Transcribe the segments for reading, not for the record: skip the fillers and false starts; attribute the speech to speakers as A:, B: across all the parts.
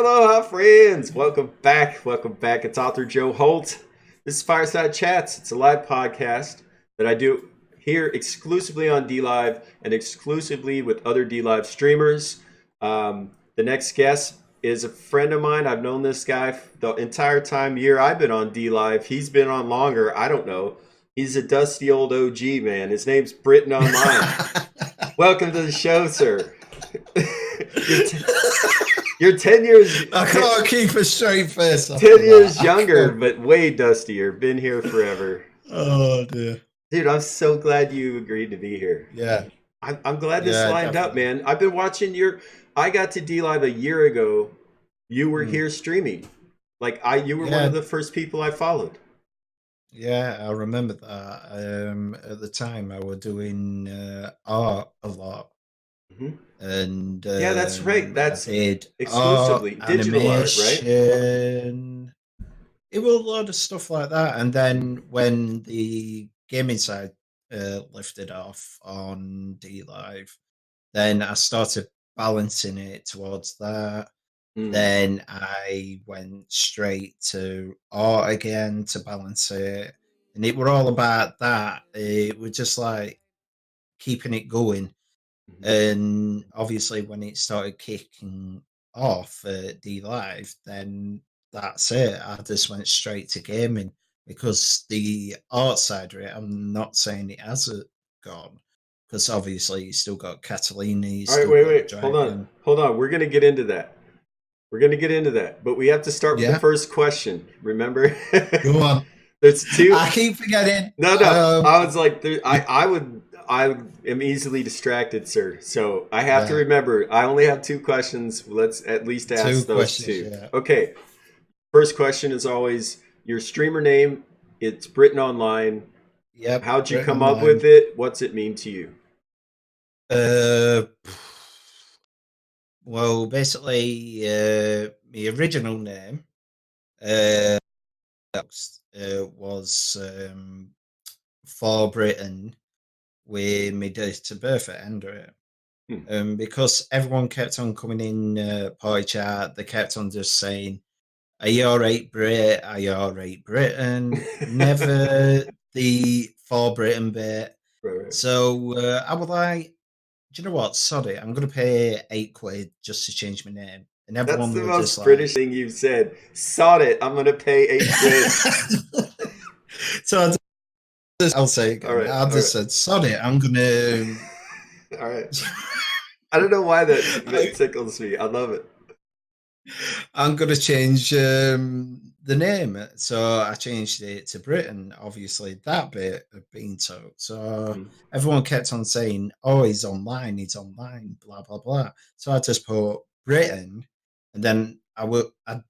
A: Aloha, friends! Welcome back. Welcome back. It's author Joe Holt. This is Fireside Chats. It's a live podcast that I do here exclusively on D Live and exclusively with other D Live streamers. The next guest is a friend of mine. I've known this guy the entire year I've been on D Live. He's been on longer. I don't know. He's a dusty old OG, man. His name's Britton Online. Welcome to the show, sir. You're, t- you're 10 years.
B: I can't keep a straight face.
A: 10 years younger, but way dustier. Been here forever.
B: Oh dear.
A: Dude, I'm so glad you agreed to be here.
B: Yeah.
A: I'm glad this
B: Yeah,
A: lined up,
B: definitely.
A: man. I've been watching I got to D Live a year ago. You were
B: Mm.
A: here streaming. You were one
B: Yeah.
A: of the first people I followed.
B: Yeah, I remember that. At the time, I was doing art a lot,
A: Mhm.
B: and
A: Yeah, that's right.
B: I
A: That's
B: did art,
A: exclusively digital art, right?
B: animation. It was a lot of stuff like that. And then when the gaming side lifted off on D Live, then I started balancing it towards that.
A: Mm.
B: Then I went straight to art again to balance it. And it were all about that. It was just like keeping it going.
A: Mhm.
B: And obviously, when it started kicking off at D Live, then that's it. I just went straight to gaming because the art side of it, I'm not saying it hasn't gone because obviously you still got Catalina, you
A: All right,
B: still
A: wait,
B: got the
A: wait. Hold on.
B: dragon.
A: Hold on. We're going to get into that. We're going to get into that. But we have to start with the
B: Yeah,
A: first question. Remember?
B: go on.
A: There's two.
B: I keep forgetting.
A: No, no. I was like, I am easily distracted, sir. So I have to
B: Yeah,
A: remember. I only have two questions. Let's at least
B: two
A: ask those
B: questions.
A: two.
B: Yeah.
A: Okay. First question is always your streamer name. It's Britain Online.
B: Yep.
A: How'd you
B: Written
A: come up with
B: online.
A: it? What's it mean to you?
B: Uh, well, basically, my original name uh, was for Britain with my date of birth at end of it.
A: Hmm.
B: Because everyone kept on coming in party chat, they kept on just saying, "Are you all right, Brit? Are you all right, Britain?" Never the for Britain bit.
A: Right, right.
B: So I was like, do you know what? Sorry, I'm going to pay £8 just to change my name. And
A: That's
B: everyone
A: the
B: was just
A: most
B: like,
A: British thing you've said. Sod it. I'm gonna pay 8 quid.
B: so I'll say it
A: All
B: again.
A: right,
B: I
A: all right,
B: just said, sorry, I'm going to.
A: all right. I don't know why that tickles me. I love it.
B: I'm going to change the name. So I changed it to Britain. Obviously, that bit had been told. So
A: Mm.
B: everyone kept on saying, oh, he's online, blah, blah, blah. So I just put Britain. And then I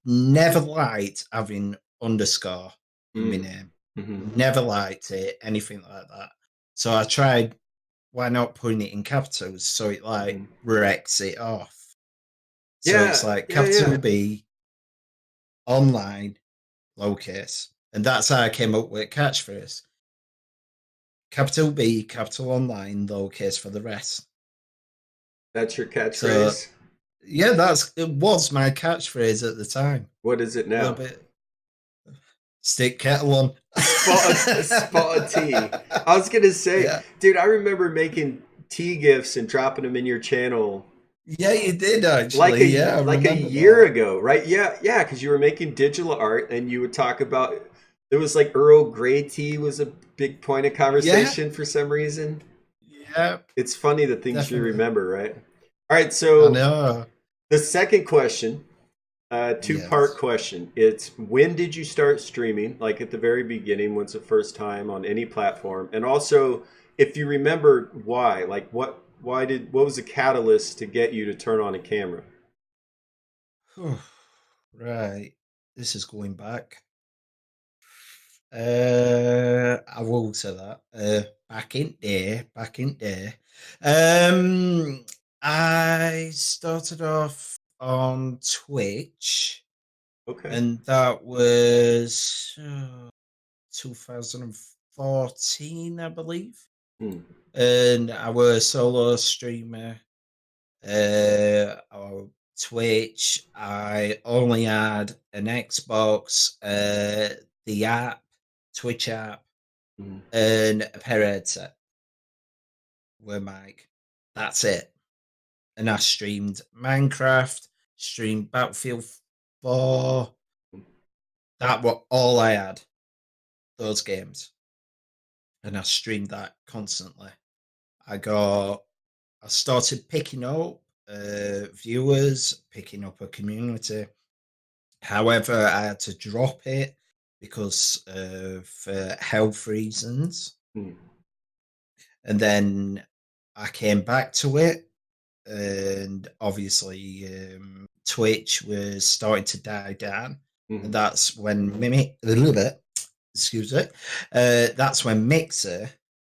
B: never liked having underscore in my
A: Mm.
B: name.
A: Hmm.
B: Never liked it, anything like that. So I tried, why not putting it in capitals? So it like
A: Hmm.
B: wrecks it off. So it's
A: Yeah,
B: like
A: yeah, yeah.
B: capital B, online, lowercase. And that's how I came up with catchphrase. Capital B, capital online, lowercase for the rest.
A: That's your
B: So
A: catchphrase.
B: yeah, it was my catchphrase at the time.
A: What is it
B: A little
A: now?
B: bit stick kettle on.
A: Spot a tea. I was gonna say,
B: Yeah.
A: dude, I remember making tea gifts and dropping them in your channel
B: Yeah, you did actually. Yeah, I
A: like a
B: remember
A: year
B: that.
A: ago, right? Yeah, yeah, because you were making digital art and you would talk about there was like Earl Grey tea was a big point of
B: Yeah,
A: conversation for some reason.
B: yeah,
A: It's funny the things you
B: definitely.
A: remember, right? All right,
B: I
A: so
B: know.
A: the second question, two-part
B: Yes.
A: question. It's when did you start streaming? Like at the very beginning, when's the first time on any platform? And also, if you remember why, like what was the catalyst to get you to turn on a camera?
B: Right. This is going back. I will say that. Back in there. Um, I started off on Twitch,
A: Okay.
B: and that was 2014, I believe.
A: Hmm.
B: And I was a solo streamer. I Twitch, I only had an Xbox, the app, Twitch app,
A: Mhm.
B: and a pair of headset were mic. That's it. And I streamed Minecraft, streamed Battlefield 4. That were all I had, those games. And I streamed that constantly. I got I started picking up viewers, picking up a community. However, I had to drop it because of health reasons.
A: Mhm.
B: And then I came back to it, and obviously Twitch was starting to die down. And
A: Mhm.
B: that's when Mimic, a little bit, excuse me, that's when Mixer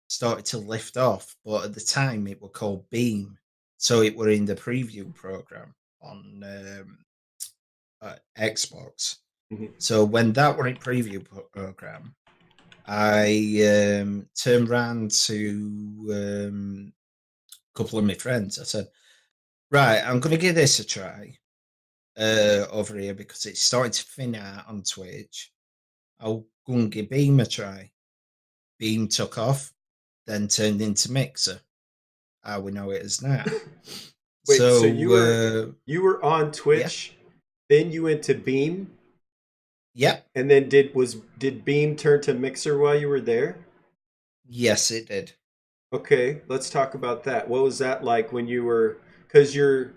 B: started to lift off. But at the time, it was called Beam. So it were in the preview program on Xbox.
A: Mhm.
B: So when that were in preview program, I turned around to a couple of my friends. I said, "Right, I'm going to give this a try over here because it's starting to thin out on Twitch. I'll go and give Beam a try." Beam took off, then turned into Mixer. How we know it is now.
A: Wait, so
B: So
A: you were on
B: yeah,
A: Twitch, then you went to Beam,
B: yep,
A: and then did Beam turn to Mixer while you were there?
B: yes, it did.
A: Okay, let's talk about that. What was that like when you were, because you're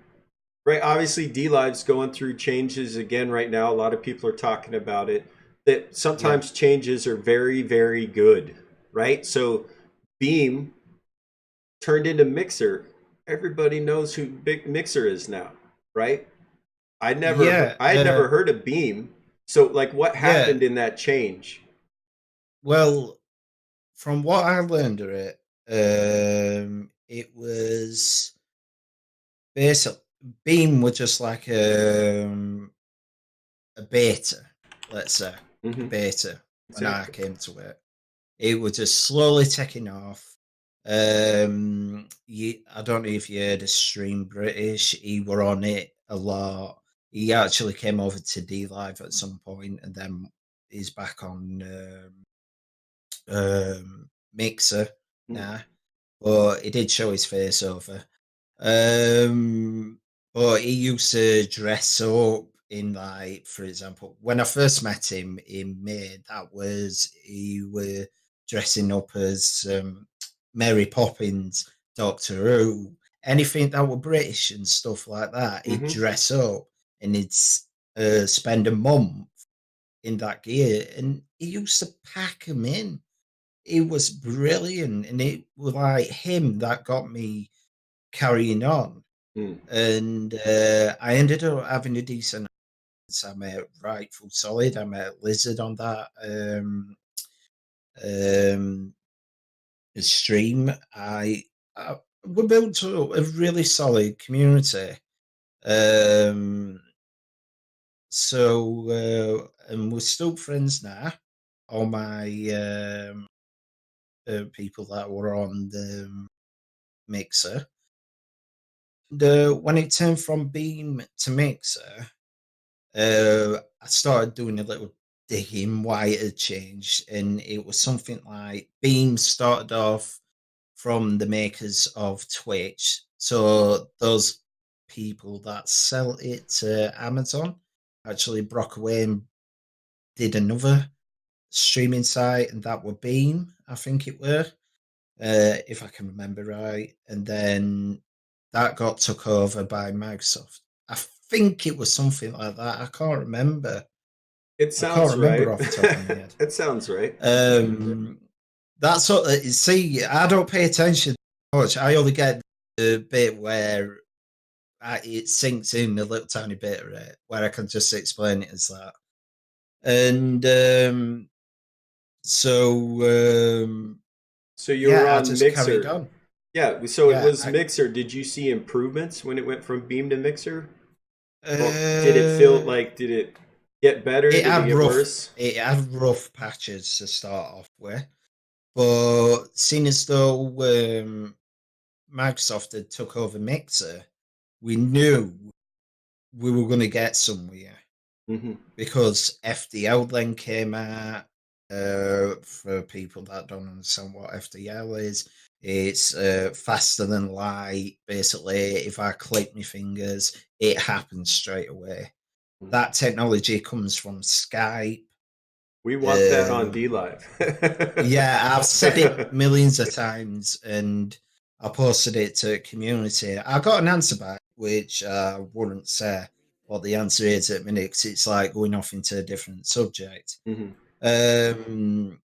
A: right, obviously D Live's going through changes again right now. A lot of people are talking about it. That
B: Yeah,
A: sometimes changes are very, very good, right? So Beam turned into Mixer. Everybody knows who Big Mixer is now, right?
B: yeah,
A: I had never heard of Beam. So like what
B: yeah.
A: happened in that change?
B: Well, from what I learned of it, it was basically Beam was just like a beta, let's say, a
A: Hmm.
B: beta when I
A: Exactly.
B: came to it. It was just slowly taking off. I don't know if you heard of Stream British. He were on it a lot. He actually came over to D Live at some point, and then he's back on Mixer
A: Mm.
B: now. But he did show his face over. Um, but he used to dress up in, like, for example, when I first met him in May, that was he were dressing up as Mary Poppins, Doctor Who, anything that were British and stuff like that. He'd
A: Hmm.
B: dress up and he'd spend a month in that gear, and he used to pack them in. It was brilliant, and it was like him that got me carrying on.
A: Mm.
B: And I ended up having a decent. I met Rightful Solid. I met Lizard on that um, stream. I we built a really solid community. Um, and we're still friends now. All my people that were on the Mixer. When it turned from Beam to Mixer, I started doing a little digging why it had changed, and it was something like Beam started off from the makers of Twitch. So those people that sell it to Amazon actually broke away and did another streaming site, and that were Beam, I think it were, if I can remember right. And then that got took over by Microsoft. I think it was something like that.
A: It
B: I can't
A: sounds
B: remember
A: right.
B: off the top of my head.
A: It sounds right.
B: Um, that's what. See, I don't pay attention much. I only get the bit where it sinks in a little tiny bit of it, where I can just explain it as that. And so
A: So you were
B: yeah, I
A: on
B: just carried
A: Mixer.
B: on.
A: Yeah, so it
B: Yeah,
A: was Mixer. Did you see improvements when it went from Beam to Mixer? Or did it feel
B: uh,
A: like, did it get better? Did it get worse?
B: it had rough patches to start off with, but seeing as though Microsoft had took over Mixer, we knew we were going to get somewhere
A: Hmm.
B: because FDL then came out. For people that don't understand what FDL is, it's faster than light. Basically, if I click my fingers, it happens straight away. That technology comes from Skype.
A: We want that on
B: Uh,
A: D Live.
B: yeah, I've said it millions of times, and I posted it to community. I got an answer back, which I wouldn't say what the answer is at minute, 'cause it's like going off into a different subject.
A: Hmm.
B: Um,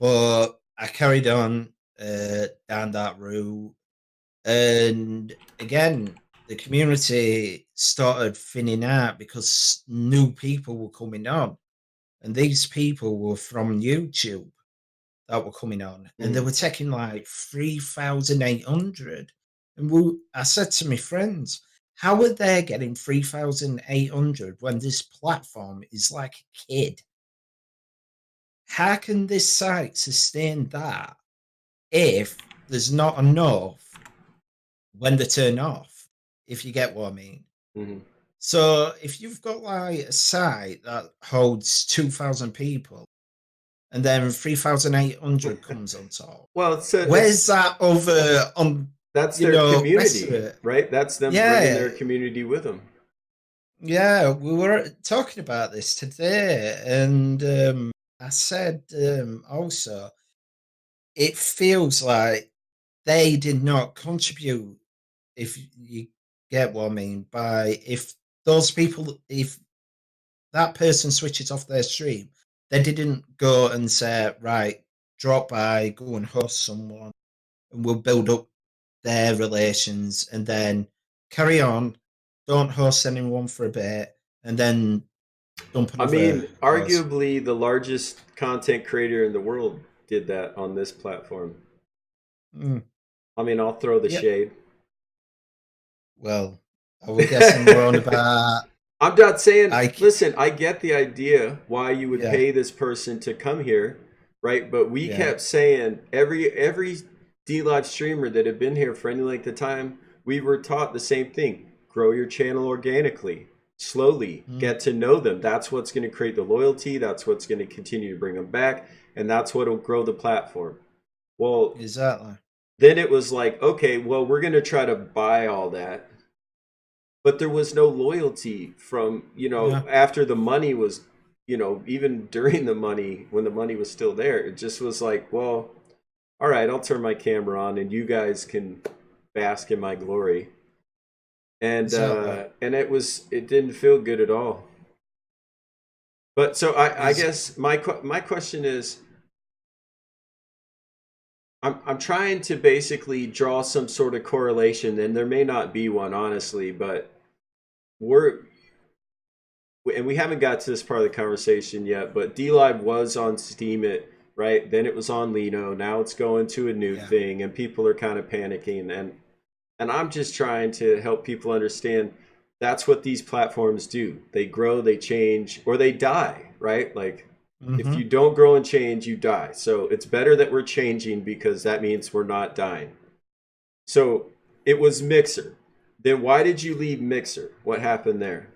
B: but I carried on down that route, and again, the community started thinning out because new people were coming on, and these people were from YouTube that were coming on, and they
A: Hmm.
B: were taking like 3,800. And I said to my friends, how are they getting 3,800 when this platform is like a kid? How can this site sustain that if there's not enough when they turn off? If you get what I mean.
A: Hmm.
B: So if you've got like a site that holds 2,000 people and then 3,800 comes on top,
A: Well,
B: where's
A: it's
B: that over on,
A: that's their
B: rest of
A: community,
B: it?
A: right? That's them bringing
B: Yeah,
A: their community with them.
B: yeah, we were talking about this today, and I said also, it feels like they did not contribute, if you get what I mean, by if those people, if that person switches off their stream, they didn't go and say, right, drop by, go and host someone, and we'll build up their relations and then carry on. Don't host anyone for a bit and then dump
A: I
B: another
A: mean,
B: host.
A: arguably the largest content creator in the world did that on this platform.
B: Mm,
A: I mean, I'll throw the
B: yep.
A: shade.
B: Well, I was guessing we're on about
A: I'm not saying,
B: like,
A: listen, I get the idea why you would
B: yeah,
A: pay this person to come here, right? But we
B: yeah.
A: kept saying every D Live streamer that had been here for any length of time, we were taught the same thing. Grow your channel organically, slowly,
B: Mm,
A: get to know them. That's what's going to create the loyalty, that's what's going to continue to bring them back, and that's what'll grow the platform. Well,
B: exactly.
A: then it was like, okay, well, we're going to try to buy all that, but there was no loyalty from,
B: Yeah.
A: after the money was, even during the money, when the money was still there, it just was like, well, all right, I'll turn my camera on and you guys can bask in my glory.
B: Exactly.
A: And it didn't feel good at all. But so I
B: Is
A: guess my question is, I'm trying to basically draw some sort of correlation, and there may not be one, honestly, but we're and we haven't got to this part of the conversation yet, but D Live was on Steam it, right? Then it was on Lino. Now it's going to a new
B: yeah.
A: thing, and people are kind of panicking. And I'm just trying to help people understand that's what these platforms do. They grow, they change, or they die, right? Like if
B: Mm-hmm.
A: you don't grow and change, you die. So it's better that we're changing because that means we're not dying. So it was Mixer. Then why did you leave Mixer? What happened there?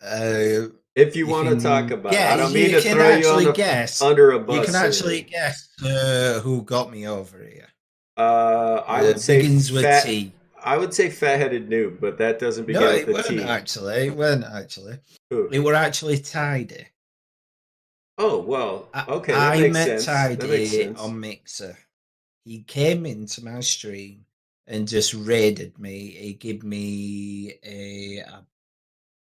B: Uh,
A: If you want to talk about it, I don't mean
B: you
A: to
B: can
A: throw you on
B: actually
A: the
B: guess.
A: under a
B: You can
A: bus or
B: actually
A: anything.
B: guess who got me over here.
A: I would say
B: Begins with
A: fat.
B: T.
A: I would say fat-headed noob, but that doesn't
B: No,
A: begin with
B: it
A: a
B: weren't
A: T.
B: actually. It weren't actually.
A: Who?
B: It were actually Tidy.
A: Oh well.
B: I,
A: Okay, that
B: I
A: makes
B: met
A: sense. That makes
B: Tidy
A: sense.
B: on Mixer. He came into my stream and just raided me. He gave me I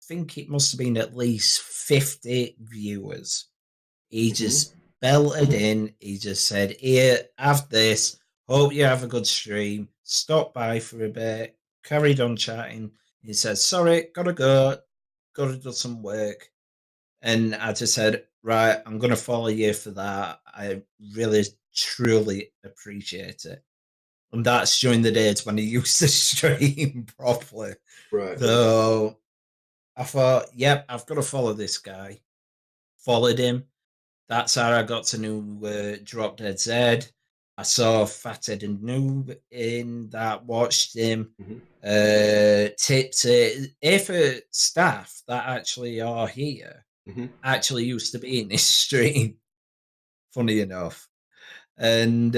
B: think it must have been at least 50 viewers. He
A: Hmm.
B: just belted in. He just said, here, have this. Hope you have a good stream. Stop by for a bit. Carried on chatting. He said, sorry, gotta go. Gotta do some work. And I just said, right, I'm gonna follow you for that. I really truly appreciate it. And that's during the days when he used to stream properly.
A: Right. Right.
B: So I thought, yep, I've got to follow this guy. Followed him. That's how I got to know Drop Dead Z. I saw Fathead and Noob in that, watched him.
A: Hmm.
B: Tips if staff that actually are here
A: Hmm.
B: actually used to be in this stream, funny enough. And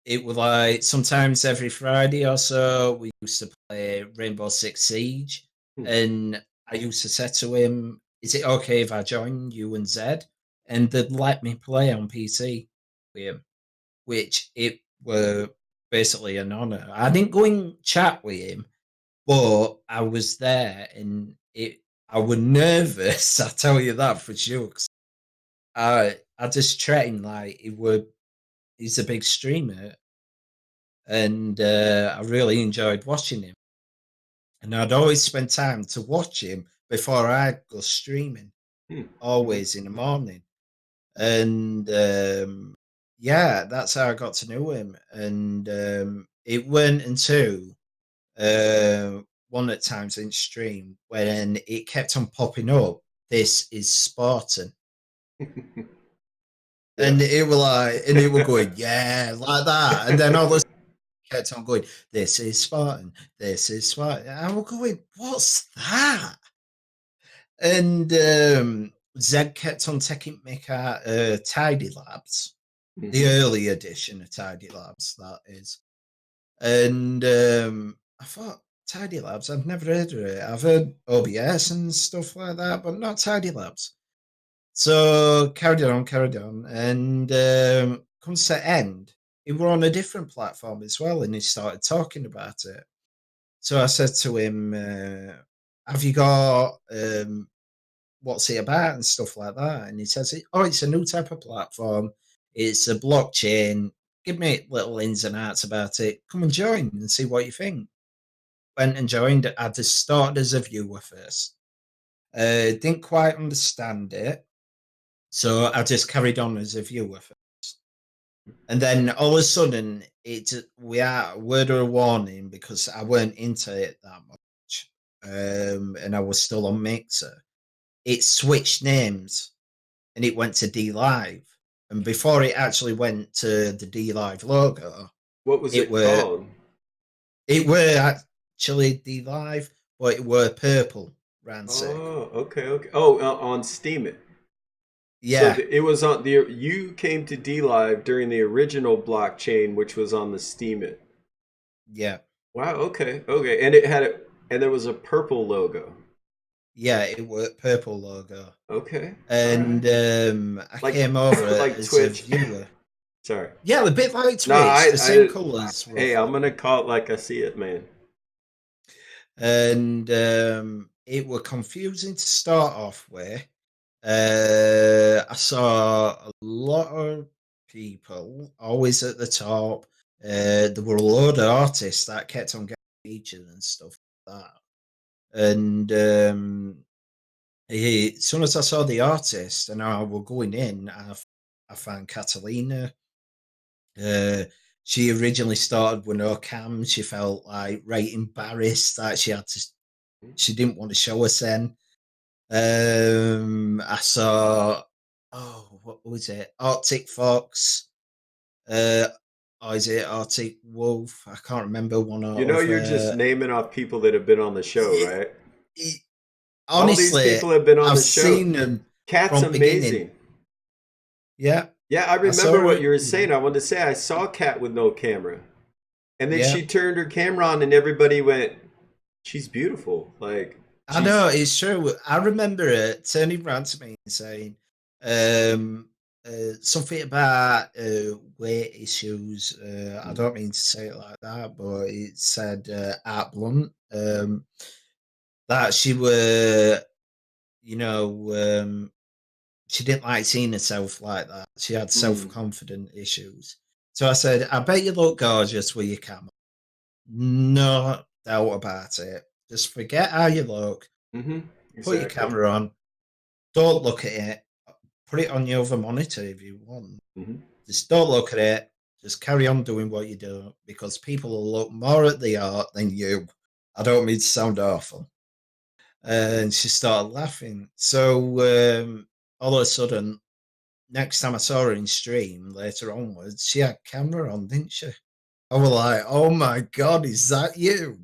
B: it was like sometimes every Friday or so we used to play Rainbow Six Siege, and I used to say to him, "Is it okay if I join you and Zed?" And they'd let me play on PC with him, which it were basically an honor. I didn't go and chat with him, but I was there, and it. I was nervous. I tell you that for sure. 'Cause I just trained like he would. He's a big streamer, and I really enjoyed watching him. And I'd always spend time to watch him before I go streaming,
A: Hmm.
B: always in the morning. And yeah, that's how I got to know him. And it went until one at times in stream when it kept on popping up. This is Spartan,
A: Yeah.
B: and it was like, and it was going, yeah, like that, and then all this kept on going, this is Spartan, this is Spartan. And I was going, what's that? And Zed kept on taking me at Tidy Labs, the
A: Hmm.
B: early edition of Tidy Labs, that is. And I thought, Tidy Labs, I've never heard of it. I've heard OBS and stuff like that, but not Tidy Labs. So carried on, and comes to end, he were on a different platform as well, and he started talking about it. So I said to him, "Have you got what's it about and stuff like that?" And he says, "Oh, it's a new type of platform. It's a blockchain. Give me little ins and outs about it. Come and join and see what you think." Went and joined. I just started as a viewer first. Didn't quite understand it, so I just carried on as a viewer first. And then all of a sudden, we are word of a warning because I weren't into it that much, and I was still on Mixer. It switched names and it went to D Live. And before it actually went to the D Live logo,
A: What was
B: it
A: it
B: were
A: called?
B: it were actually D Live, but it were purple round circle.
A: Oh, okay, okay. Oh, on Steam it. So
B: Yeah,
A: it was on the you came to D Live during the original blockchain, which was on the Steam it.
B: yeah,
A: Wow. Okay. Okay. And it had it, and there was a purple logo.
B: yeah. It were purple logo,
A: Okay. All right.
B: and I
A: Like
B: came over
A: like
B: as a
A: Twitch.
B: viewer.
A: Sorry.
B: Yeah, a bit like
A: No,
B: Twitch, the same colours
A: hey, I'm
B: roughly,
A: gonna call it like I see it, man.
B: and it were confusing to start off with. I saw a lot of people always at the top. There were a load of artists that kept on getting featured and stuff like that. And as soon as I saw the artist and I were going in, I found Catalina. Uh, she originally started with no cam. She felt like right embarrassed that she had to. She didn't want to show us then. I saw, oh, what was it? Arctic Fox. Uh, or is it Arctic Wolf? I can't remember one
A: You know,
B: of.
A: you're just naming off people that have been on the show,
B: It,
A: right?
B: it,
A: All these
B: honestly,
A: people have been on
B: I've
A: the show.
B: seen them
A: Cat's
B: from beginning.
A: amazing.
B: Yeah,
A: Yeah, I
B: I saw
A: remember what
B: her.
A: you were saying. I wanted to say I saw Cat with no camera. And then
B: Yeah,
A: she turned her camera on and everybody went, she's beautiful. Like
B: I
A: she's
B: know it's true. I remember it turning around to me and saying um, something about weight issues. I
A: mm,
B: don't mean to say it like that, but it said at blunt that she were, you know, she didn't like seeing herself like that. She had self
A: mm,
B: confident issues. So I said, "I bet you look gorgeous with your camera. No doubt about it. Just forget how you look.
A: mm-hmm,
B: Put your
A: exactly.
B: camera on. Don't look at it. Put it on your other monitor if you want.
A: Mm-hmm.
B: Just don't look at it. Just carry on doing what you do because people will look more at the art than you." I don't mean to sound awful. And she started laughing. So all of a sudden, next time I saw her in stream later onwards, she had camera on, didn't she? I was like, oh my God, is that you?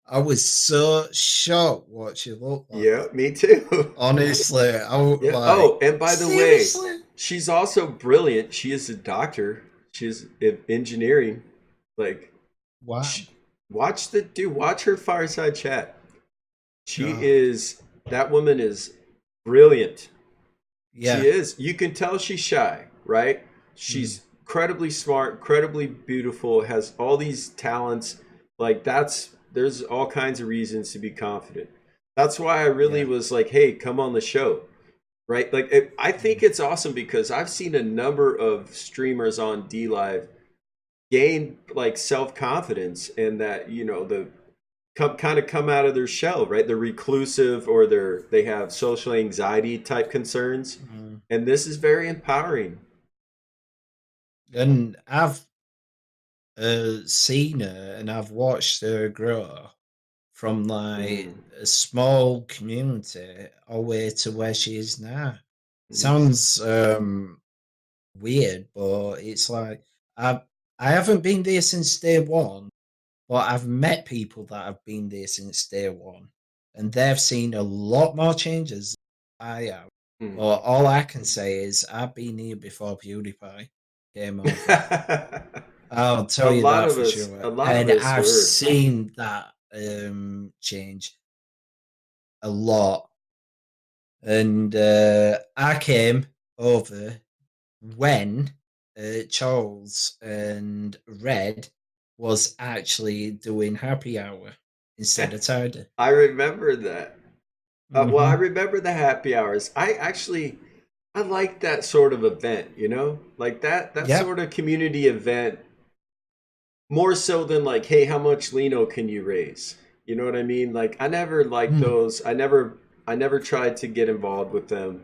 B: I was so shocked what she looked like.
A: Yeah, me too.
B: Honestly, I was
A: Yeah.
B: like,
A: Oh, and by the way,
B: seriously?
A: she's also brilliant. She is a doctor. She's in engineering. Like,
B: Wow.
A: sh watch the dude. Watch her fireside chat. She
B: Oh,
A: is that woman is brilliant. She
B: yeah.
A: is. You can tell she's shy, right?
B: Mm,
A: She's incredibly smart, incredibly beautiful, has all these talents. Like there's all kinds of reasons to be confident. That's why I really
B: yeah.
A: was like, "Hey, come on the show." Right? I think
B: Mm,
A: it's awesome because I've seen a number of streamers on D Live gain like self-confidence and that, the kind of come out of their shell, right? They're reclusive or they have social anxiety type concerns,
B: mm.
A: and this is very empowering.
B: And I've seen her and I've watched her grow from like
A: Mm,
B: a small community all the way to where she is now.
A: mhm.
B: Sounds weird, but it's like I I haven't been there since day one, but I've met people that have been there since day one, and they've seen a lot more changes than I have.
A: Mm.
B: But all I can say is I've been here before PewDiePie came over. I'll
A: a
B: tell you
A: lot
B: that
A: of
B: for
A: us,
B: sure,
A: a lot of
B: and
A: us
B: I've
A: were.
B: seen that change a lot. And I came over when Charles and Red was actually doing happy hour instead of Tidy.
A: I remember that. Well, I
B: Hmm.
A: remember the happy hours. I like that sort of event, like that
B: Yep.
A: sort of community event more so than like, hey, how much Lino can you raise? You know what I mean? Like I never liked
B: Mm,
A: those. I never tried to get involved with them.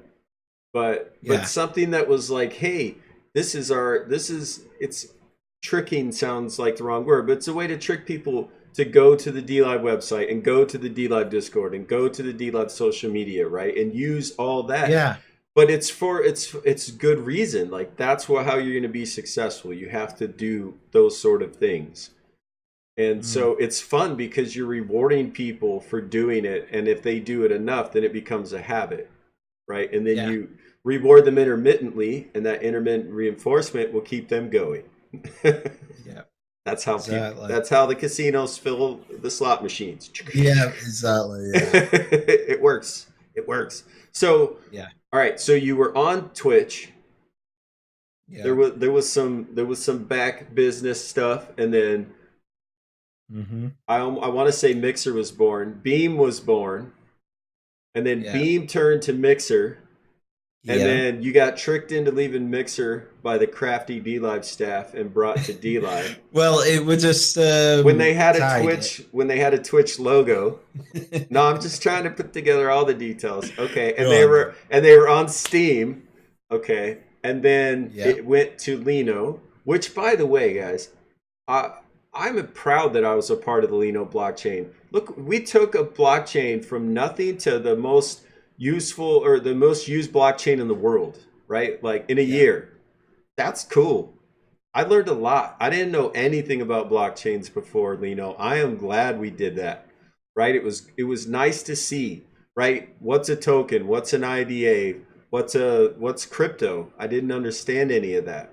A: But
B: yeah.
A: something that was like, hey, it's tricking sounds like the wrong word, but it's a way to trick people to go to the DLive website and go to the DLive Discord and go to the DLive social media, right? And use all that.
B: Yeah.
A: But it's good reason. Like that's how you're going to be successful. You have to do those sort of things. And
B: Mm,
A: so it's fun because you're rewarding people for doing it, and if they do it enough, then it becomes a habit, right? And then
B: yeah.
A: you reward them intermittently, and that intermittent reinforcement will keep them going.
B: Yeah.
A: That's how people.
B: Exactly.
A: That's how the casinos fill the slot machines.
B: Yeah. Exactly. Yeah.
A: It works. It works. So,
B: Yeah.
A: all right. So you were on Twitch. There
B: Yeah.
A: was there was some back business stuff, and then
B: Hmm.
A: I want to say Mixer was born. Beam was born, and then
B: Yeah.
A: Beam turned to Mixer. And
B: Yeah.
A: then you got tricked into leaving Mixer by the crafty DLive staff and brought to DLive.
B: Well, it was just Tidy.
A: When they had a Twitch logo. No, I'm just trying to put together all the details. Okay, and
B: Go
A: they
B: on
A: were
B: then.
A: and they were on Steam. Okay, and then
B: Yeah.
A: it went to Lino, which by the way, guys, I I'm proud that I was a part of the Lino blockchain. Look, we took a blockchain from nothing to the most useful or the most used blockchain in the world, right? Like in a
B: Yeah.
A: year. That's cool. I learned a lot. I didn't know anything about blockchains before, Lino. I am glad we did that. Right? It was nice to see, right? What's a token? What's an IDA? What's crypto? I didn't understand any of that.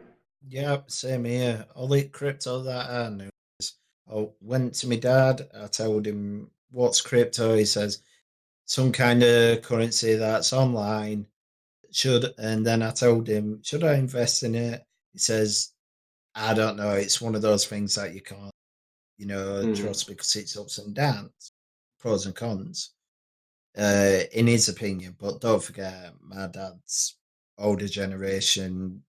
B: Yep, same here. Only crypto that I knew is I went to my dad, I told him what's crypto. He says some kind of currency that's online. Should and then I told him, should I invest in it? He says, I don't know. It's one of those things that you can't,
A: Hmm.
B: trust because it's ups and downs, pros and cons, in his opinion. But don't forget, my dad's older generation.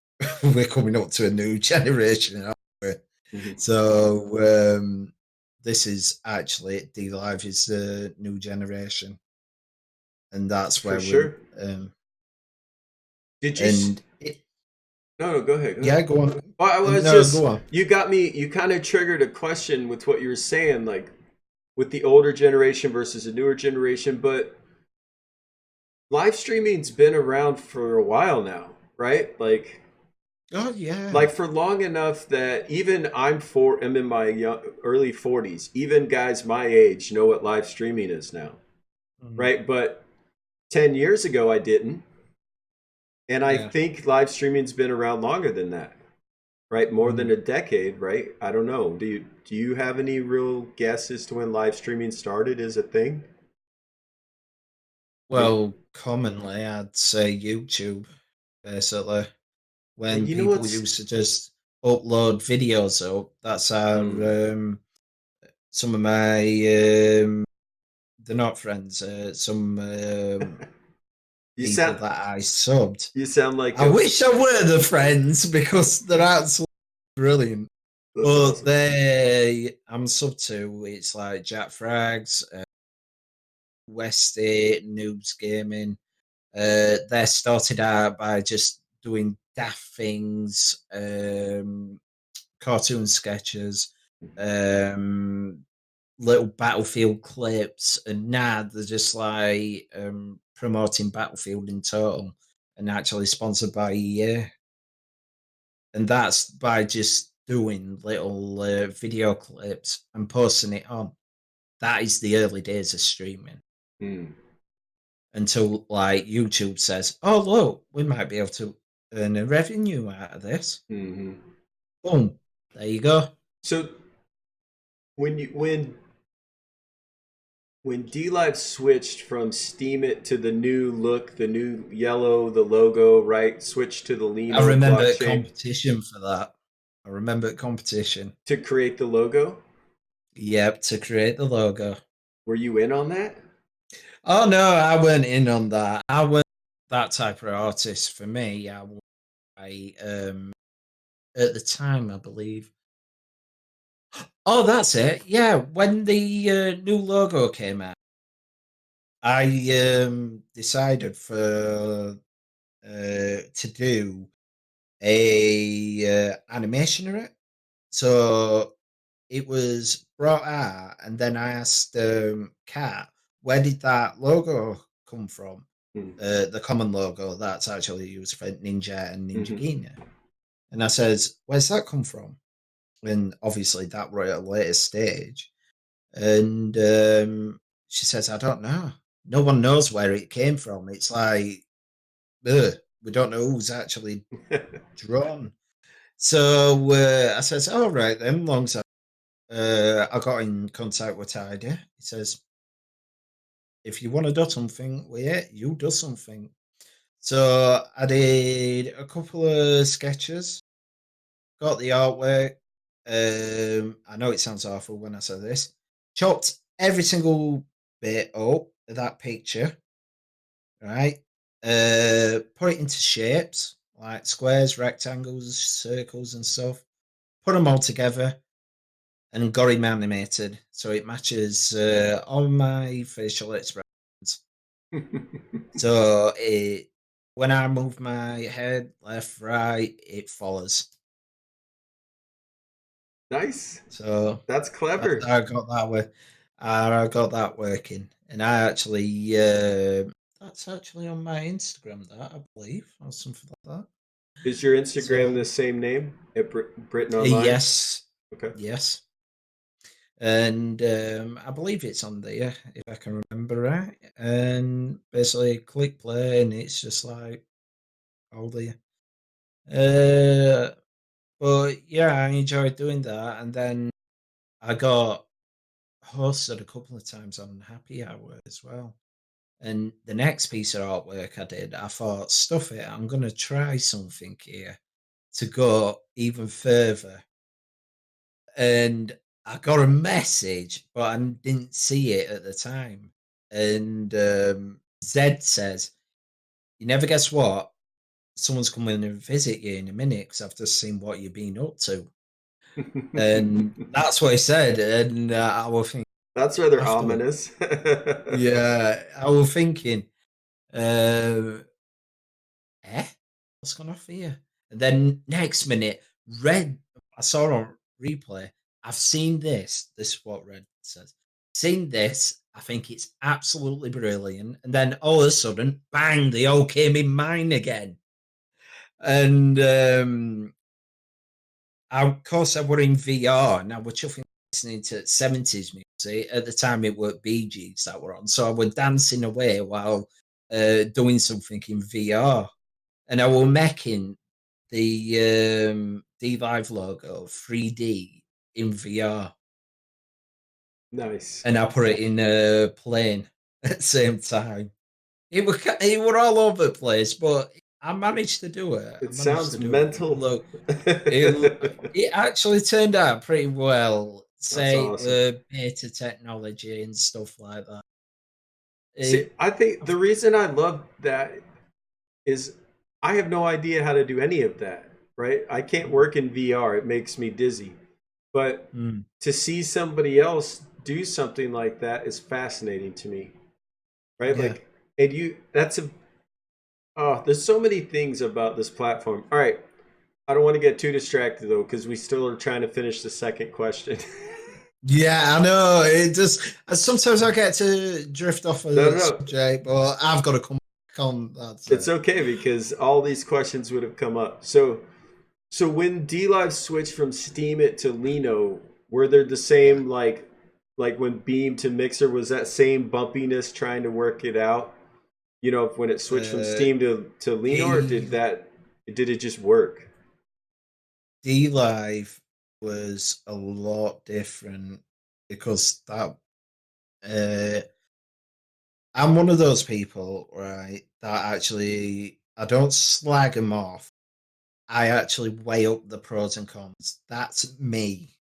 B: We're coming up to a new generation, aren't we?
A: Hmm.
B: So this is actually D Live is the new generation, and that's
A: For
B: where we're.
A: sure.
B: Um,
A: Did you?
B: and it,
A: No, no. Go ahead. Go
B: yeah,
A: ahead.
B: go on.
A: Well, I was
B: No, go
A: just
B: on.
A: you got me. You kind of triggered a question with what you were saying, like with the older generation versus the newer generation. But live streaming's been around for a while now, right?
B: Oh yeah.
A: Like for long enough that even I'm in my early 40s. Even guys my age know what live streaming is now,
B: Mm,
A: right? But 10 years ago I didn't. And I
B: yeah.
A: think live streaming's been around longer than that, right? More than
B: Mm.
A: a decade, right? I don't know. Do you have any real guess as to when live streaming started as a thing? I mean,
B: Well, commonly I'd say YouTube, basically. When
A: you know
B: people
A: what's
B: used to just upload videos up, that's how
A: hmm.
B: some of my they're not friends, some
A: You
B: people
A: sound
B: that I subbed.
A: you sound like
B: I
A: a
B: wish I were the friends because they're absolutely brilliant.
A: that's
B: But
A: awesome.
B: I'm sub to, it's like Jack Frags, Westy, Noobs Gaming. They started out by just doing daft things, cartoon sketches, um, little Battlefield clips, and now they're just like promoting Battlefield in total and actually sponsored by EA. And that's by just doing little video clips and posting it on. That is the early days of streaming
A: Hmm.
B: until like YouTube says, "Oh look, we might be able to earn a revenue out of this."
A: Hmm.
B: Boom, there you go.
A: So when D Live switched from Steam It to the new look, the new yellow, the logo, right? Switched to the
B: I
A: Lino
B: remember
A: blockchain
B: competition for that. I remember competition.
A: to create the logo.
B: Yep, to create the logo.
A: Were you in on that?
B: Oh no, I weren't in on that. I weren't that type of artist. For me, I at the time, I believe. Oh, that's it. Yeah, when the new logo came out, I decided for to do a animation of it. So it was brought out, and then I asked Kat, "Where did that logo come from?" The common logo that's actually used for Ninja and Ninja
A: Mm-hmm.
B: Gina. And I says, "Where's that come from?" And obviously that were at a later stage. And she says, "I don't know. No one knows where it came from. It's like, ugh, we don't know who's actually drawn." So I says, "All right then." Long time. I got in contact with Tidy. He says, "If you want to do something with it, you do something." So I did a couple of sketches, got the artwork. I know it sounds awful when I say this. Chopped every single bit up of that picture, right? Put it into shapes like squares, rectangles, circles, and stuff. Put them all together and got him animated so it matches all my facial expressions. So when I move my head left, right, it follows.
A: Nice.
B: So
A: That's clever.
B: I got that way. I got that working, and I actually that's actually on my Instagram. That I believe or something like that.
A: Is your Instagram the
B: So
A: same name at Britain Online?
B: yes,
A: Okay.
B: yes, and I believe it's on there if I can remember right. And basically, click play, and it's just like, oh dear. Uh, but yeah, I enjoyed doing that, and then I got hosted a couple of times on Happy Hour as well. And the next piece of artwork I did, I thought, stuff it, I'm going to try something here to go even further. And I got a message, but I didn't see it at the time. And Zed says, "You never guess what? Someone's coming to visit you in a minute because I've just seen what you've been up to." And that's what he said. And I was thinking
A: That's rather
B: afterward,
A: ominous.
B: yeah, I was thinking, uh, eh? What's going on here? And then next minute, Red, I saw on replay, I've seen this. This is what Red says. Seen this. I think it's absolutely brilliant. And then all of a sudden, bang, they all came in mine again. And of course, I were in VR, and I was chuffing listening to 70s music. At the time, it were Bee Gees that were on. So I was dancing away while doing something in VR. And I was making the D Live logo 3D in VR.
A: Nice.
B: And I put it in a plane at the same time. It were all over the place, but I managed to do it. I
A: It
B: managed
A: sounds
B: to do it.
A: mental.
B: It it actually turned out pretty well.
A: That's
B: Say
A: awesome.
B: beta technology and stuff like that.
A: See,
B: It,
A: I think the reason I love that is I have no idea how to do any of that, right? I can't work in VR. It makes me dizzy. But
B: mm,
A: to see somebody else do something like that is fascinating to me, right?
B: yeah,
A: Like, and you, that's a, oh, there's so many things about this platform. All right. I don't want to get too distracted though, because we still are trying to finish the second question.
B: yeah. I know. It just sometimes I get to drift off
A: No,
B: a
A: no, no.
B: subject, but I've got to come back on. That's
A: It's
B: it.
A: okay because all these questions would have come up. So when D Live switched from Steemit to Lino, were there the
B: Yeah.
A: same like when Beam to Mixer was that same bumpiness trying to work it out? You know, when it switched from
B: Uh,
A: Steam to Lino, or
B: D
A: did it just work?
B: D Live was a lot different because that uh, I'm one of those people, right, that actually I don't slag them off. I actually weigh up the pros and cons. That's me.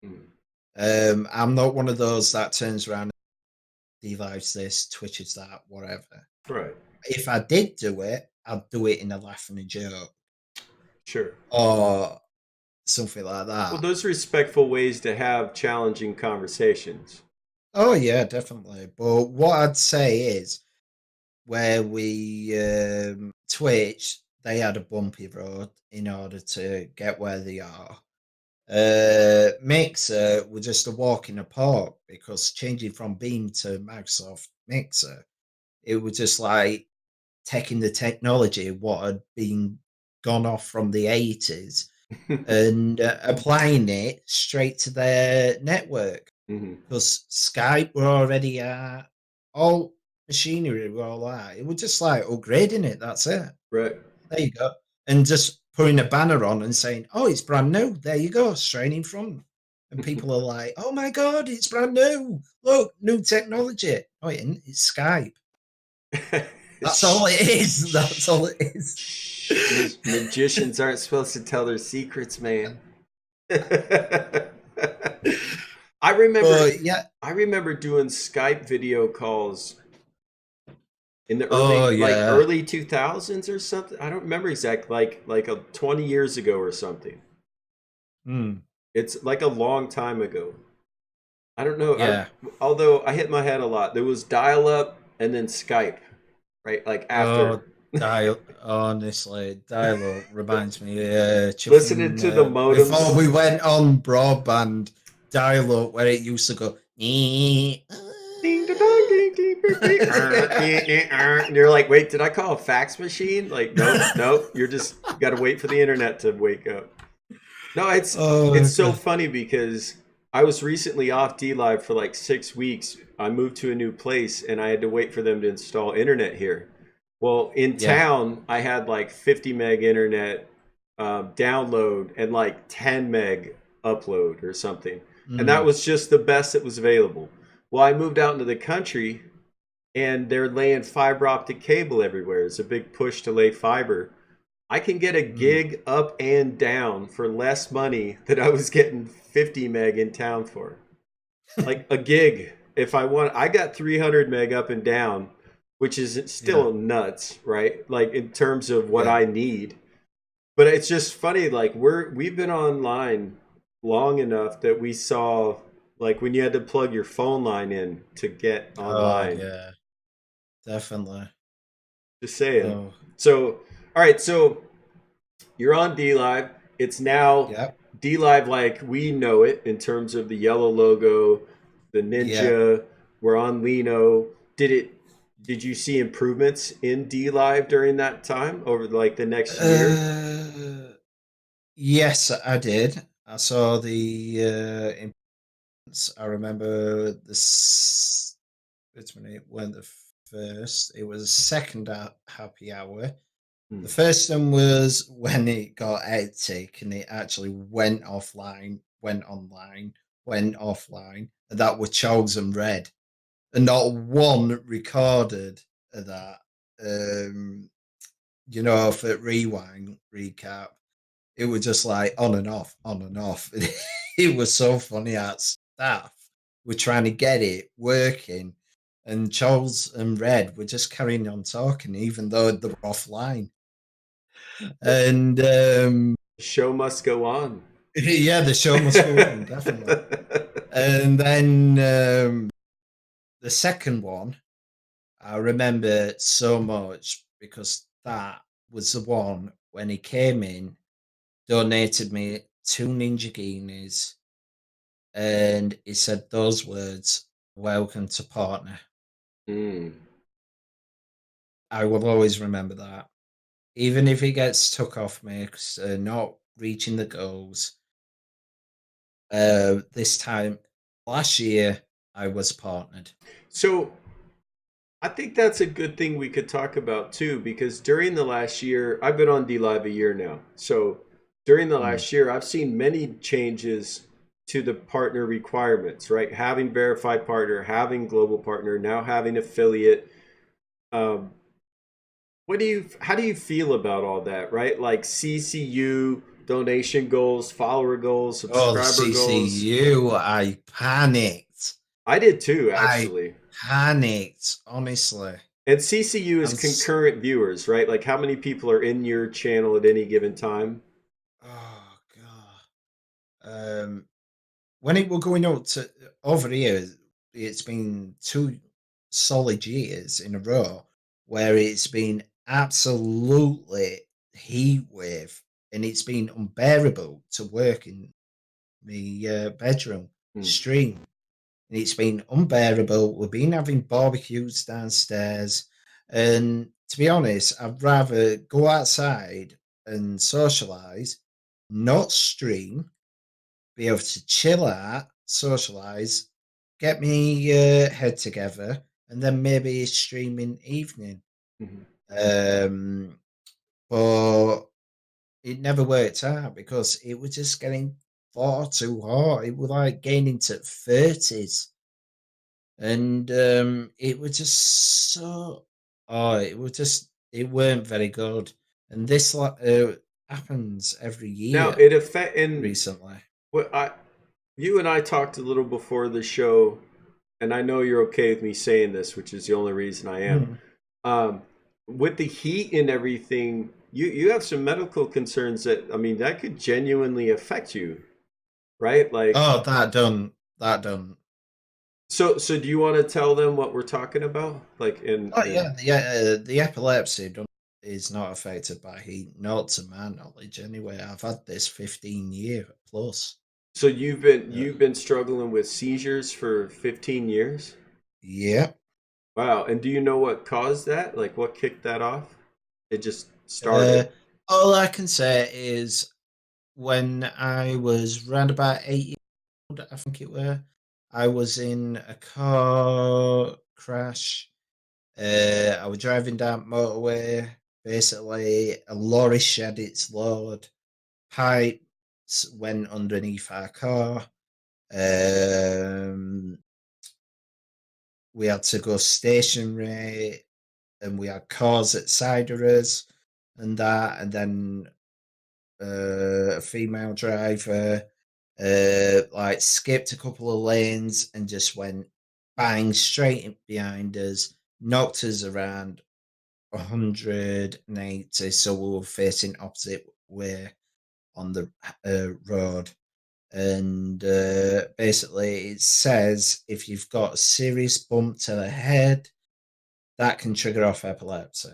A: Mm,
B: I'm not one of those that turns around and devives this, twitches that, whatever.
A: right.
B: If I did do it, I'd do it in a laugh and a joke
A: Sure.
B: or something like
A: Well,
B: that.
A: those respectful ways to have challenging conversations.
B: Oh yeah, definitely. But what I'd say is where we Twitch, they had a bumpy road in order to get where they are. Mixer was just a walk in the park because changing from Beam to Microsoft Mixer, it was just like taking the technology what had been gone off from the 80s and applying it straight to their network
A: Hmm.
B: because Skype were already all machinery were all that. It was just like upgrading it. That's it.
A: Right.
B: There you go. And just putting a banner on and saying, "Oh, it's brand new." There you go, straight in front. And people are like, "Oh my god, it's brand new! Look, new technology." Oh, it isn't. It's Skype. That's all it is. That's all it is.
A: Shh. Magicians aren't supposed to tell their secrets, man. I remember
B: But yeah.
A: I remember doing Skype video calls in the
B: Oh yeah.
A: early 2000s or something. I don't remember exactly like 20 years ago or something.
B: Mm,
A: It's like a long time ago. I don't know.
B: yeah.
A: Although I hit my head a lot. There was dial up and then Skype, right? Like after
B: Oh, dial up reminds me,
A: listening
B: chuffing,
A: to the
B: before
A: modems.
B: we went on broadband, dial up where it used to go,
A: Ding da dong ding ding ding ding. And you're like, wait, did I call a fax machine? Like, nope, nope. You're just you got to wait for the internet to wake up. No,
B: oh,
A: it's so
B: God.
A: funny because I was recently off D Live for like 6 weeks. I moved to a new place and I had to wait for them to install internet here. Well, in
B: Yeah.
A: town, I had like 50 meg internet download and like 10 meg upload or something. And that
B: Mm,
A: was just the best that was available. Well, I moved out into the country and they're laying fiber optic cable everywhere. It's a big push to lay fiber. I can get a
B: mm.
A: gig up and down for less money that I was getting 50 meg in town for. Like a gig. If I want, I got 300 meg up and down, which is
B: Yeah.
A: still nuts, right? Like in terms of what
B: Yeah.
A: I need. But it's just funny, like we've been online long enough that we saw like when you had to plug your phone line in to get
B: Oh,
A: online.
B: yeah. Definitely.
A: Just saying.
B: Oh,
A: So, all right, so you're on D Live. It's now
B: yeah.
A: D Live like we know it in terms of the yellow logo, the
B: Yeah.
A: ninja. We're on Lino. Did it Did you see improvements in D Live during that time over like the next year?
B: Uh, yes, I did. I saw the improvements. I remember this. Wait a minute, it weren't the first. It was the second happy hour.
A: Hmm.
B: The first one was when it got hectic and it actually went offline, went online, went offline, and that were Charles and Red. And not one recorded of that. Um, for rewind recap, it was just like on and off, on and off. It was so funny. Our staff were trying to get it working, and Charles and Red were just carrying on talking, even though they were offline. And
A: Show must go on.
B: yeah, the show must go on, definitely. And then the second one, I remember so much because that was the one when he came in, donated me two Ninja Guineas, and he said those words, "Welcome to partner."
A: Mm.
B: I will always remember that. Even if he gets took off me because not reaching the goals, this time last year I was partnered.
A: So I think that's a good thing we could talk about too, because during the last year, I've been on D Live a year now. So during the
B: Mm.
A: last year, I've seen many changes to the partner requirements, right? Having verified partner, having global partner, now having affiliate. Um, how do you feel about all that, right? Like CCU, donation goals, follower goals,
B: Oh, the
A: subscriber goals.
B: CCU, I panicked.
A: I did too,
B: I
A: actually.
B: panicked, honestly.
A: And CCU is
B: I'm
A: concurrent viewers, right? Like how many people are in your channel at any given time?
B: oh god. When it were going up to over here, it's been 2 solid years in a row where it's been absolutely heat wave and it's been unbearable to work in the bedroom
A: Hmm.
B: stream. And it's been unbearable. We've been having barbecues downstairs. And to be honest, I'd rather go outside and socialize, not stream, be able to chill out, socialize, get me head together, and then maybe streaming evening.
A: Mhm.
B: Um, but it never worked out because it was just getting far too hot. It was like getting into 30s. And it was just so it was just it weren't very good. And this happens every
A: Now
B: year
A: it affect and
B: recently.
A: what I you and I talked a little before the show, and I know you're okay with me saying this, which is the only reason I am.
B: Mm.
A: Um, with the heat and everything, you have some medical concerns that I mean that could genuinely affect you, right? Like
B: Oh, that done.
A: so do you want to tell them what we're talking about? Like in
B: Oh
A: in
B: yeah, the epilepsy is not affected by heat, not to my knowledge. Anyway, I've had this 15 year plus.
A: so
B: Uh,
A: you've been struggling with seizures for 15 years?
B: yeah.
A: Wow. And do you know what caused that? Like what kicked that off? It just
B: Uh,
A: started.
B: all I can say is when I was round about 8 years old, I think it were, I was in a car crash. I was driving down motorway. Basically, a lorry shed its load. Pipes went underneath our car. Um, we had to go stationary, and we had cars at side of us, and that, and then a female driver like skipped a couple of lanes and just went bang straight behind us, knocked us around 180, so we were facing opposite way on the road. And basically, it says if you've got a serious bump to the head, that can trigger off epilepsy.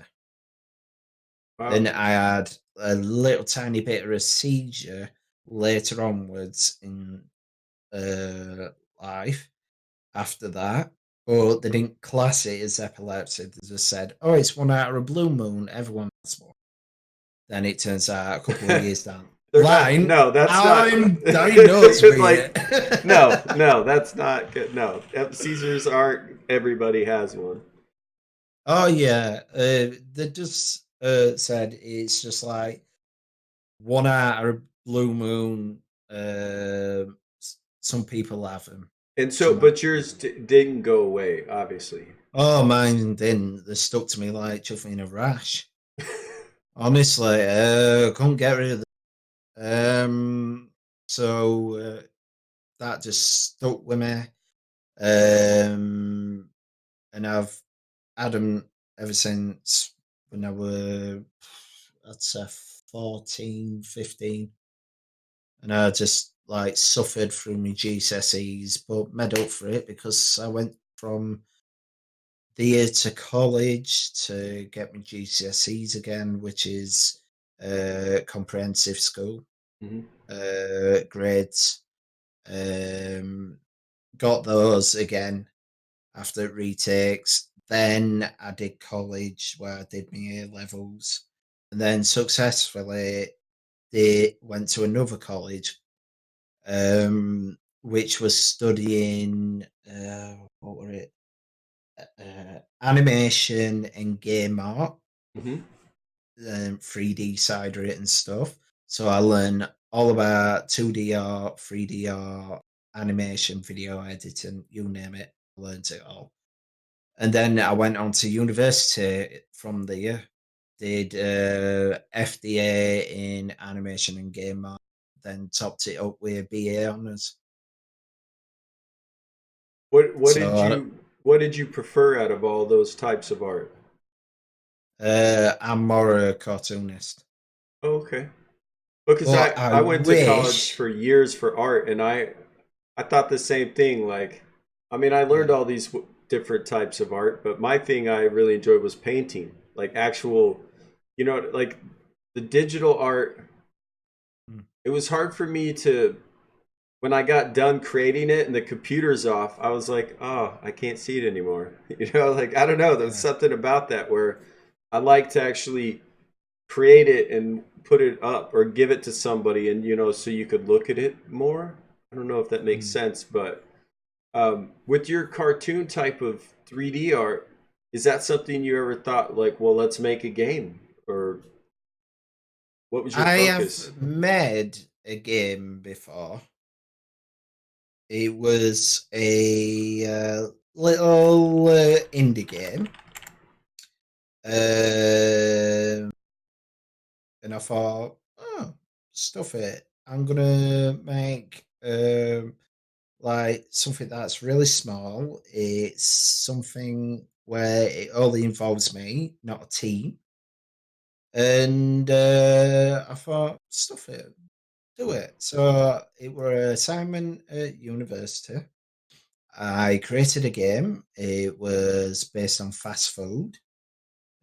B: And
A: Wow.
B: I had a little tiny bit of a seizure later onwards in life after that. but they didn't class it as epilepsy. They just said, "Oh, it's one out of a blue moon. Everyone has one." Then it turns out a couple of years down the
A: They're not.
B: line,
A: No, that's not.
B: I'm diagnosed with
A: Like, no,
B: it.
A: no, that's not good. No, Caesars aren't. Everybody has one.
B: Oh yeah, they just said it's just like one out of a blue moon. Some people have them,
A: And so,
B: some have
A: but yours
B: them.
A: didn't go away, obviously.
B: Oh, mine didn't. They stuck to me like chuffing in a rash. Honestly, couldn't get rid of them. So that just stuck with me. And I've had them ever since when I were, I'd say 14, 15. And I just like suffered through my GCSEs, but made up for it because I went from the year to college to get my GCSEs again, which is comprehensive school
A: Hmm.
B: grades. Um, got those again after retakes. Then I did college where I did my A levels, and then successfully they went to another college, which was studying what were it? Animation and game art,
A: Hmm.
B: 3D side of it and stuff. So I learned all about 2D art, 3D art, animation, video editing, you name it. I learned it all. And then I went on to university from there, did FDA in animation and game art, then topped it up with a BA honours. So
A: What did you prefer out of all those types of art?
B: I'm more a cartoonist.
A: Oh, okay. Because
B: But I
A: I went to college
B: wish.
A: for years for art, and I thought the same thing. Like, I mean, I learned
B: Yeah.
A: all these different types of art, but my thing I really enjoyed was painting, like actual, like the digital art.
B: Mm.
A: It was hard for me to when I got done creating it and the computer's off. I was like, oh, I can't see it anymore. Like I don't know. There's
B: Yeah.
A: something about that where I like to actually create it and put it up or give it to somebody and so you could look at it more. I don't know if that makes
B: Mm.
A: sense, but with your cartoon type of 3D art, is that something you ever thought like, well, let's make a game, or what was your
B: I
A: focus?
B: have made a game before. It was a little indie game. Um, and I thought, oh, stuff it. I'm gonna make like something that's really small. It's something where it only involves me, not a team. And I thought, stuff it, do it. So it were an assignment at university. I created a game. It was based on fast food,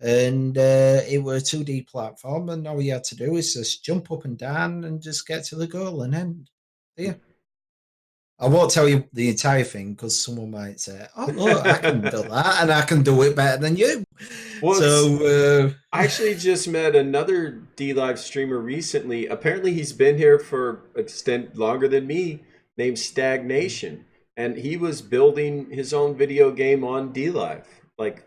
B: and it was a 2D platform. And all you had to do is just jump up and down and just get to the goal and end. Yeah. I won't tell you the entire thing because someone might say, "Oh, look, I can do that, and I can do it better than you."
A: Well,
B: So,
A: I actually just met another D Live streamer recently. Apparently, he's been here for extent longer than me, named Stagnation, and he was building his own video game on D Live. Like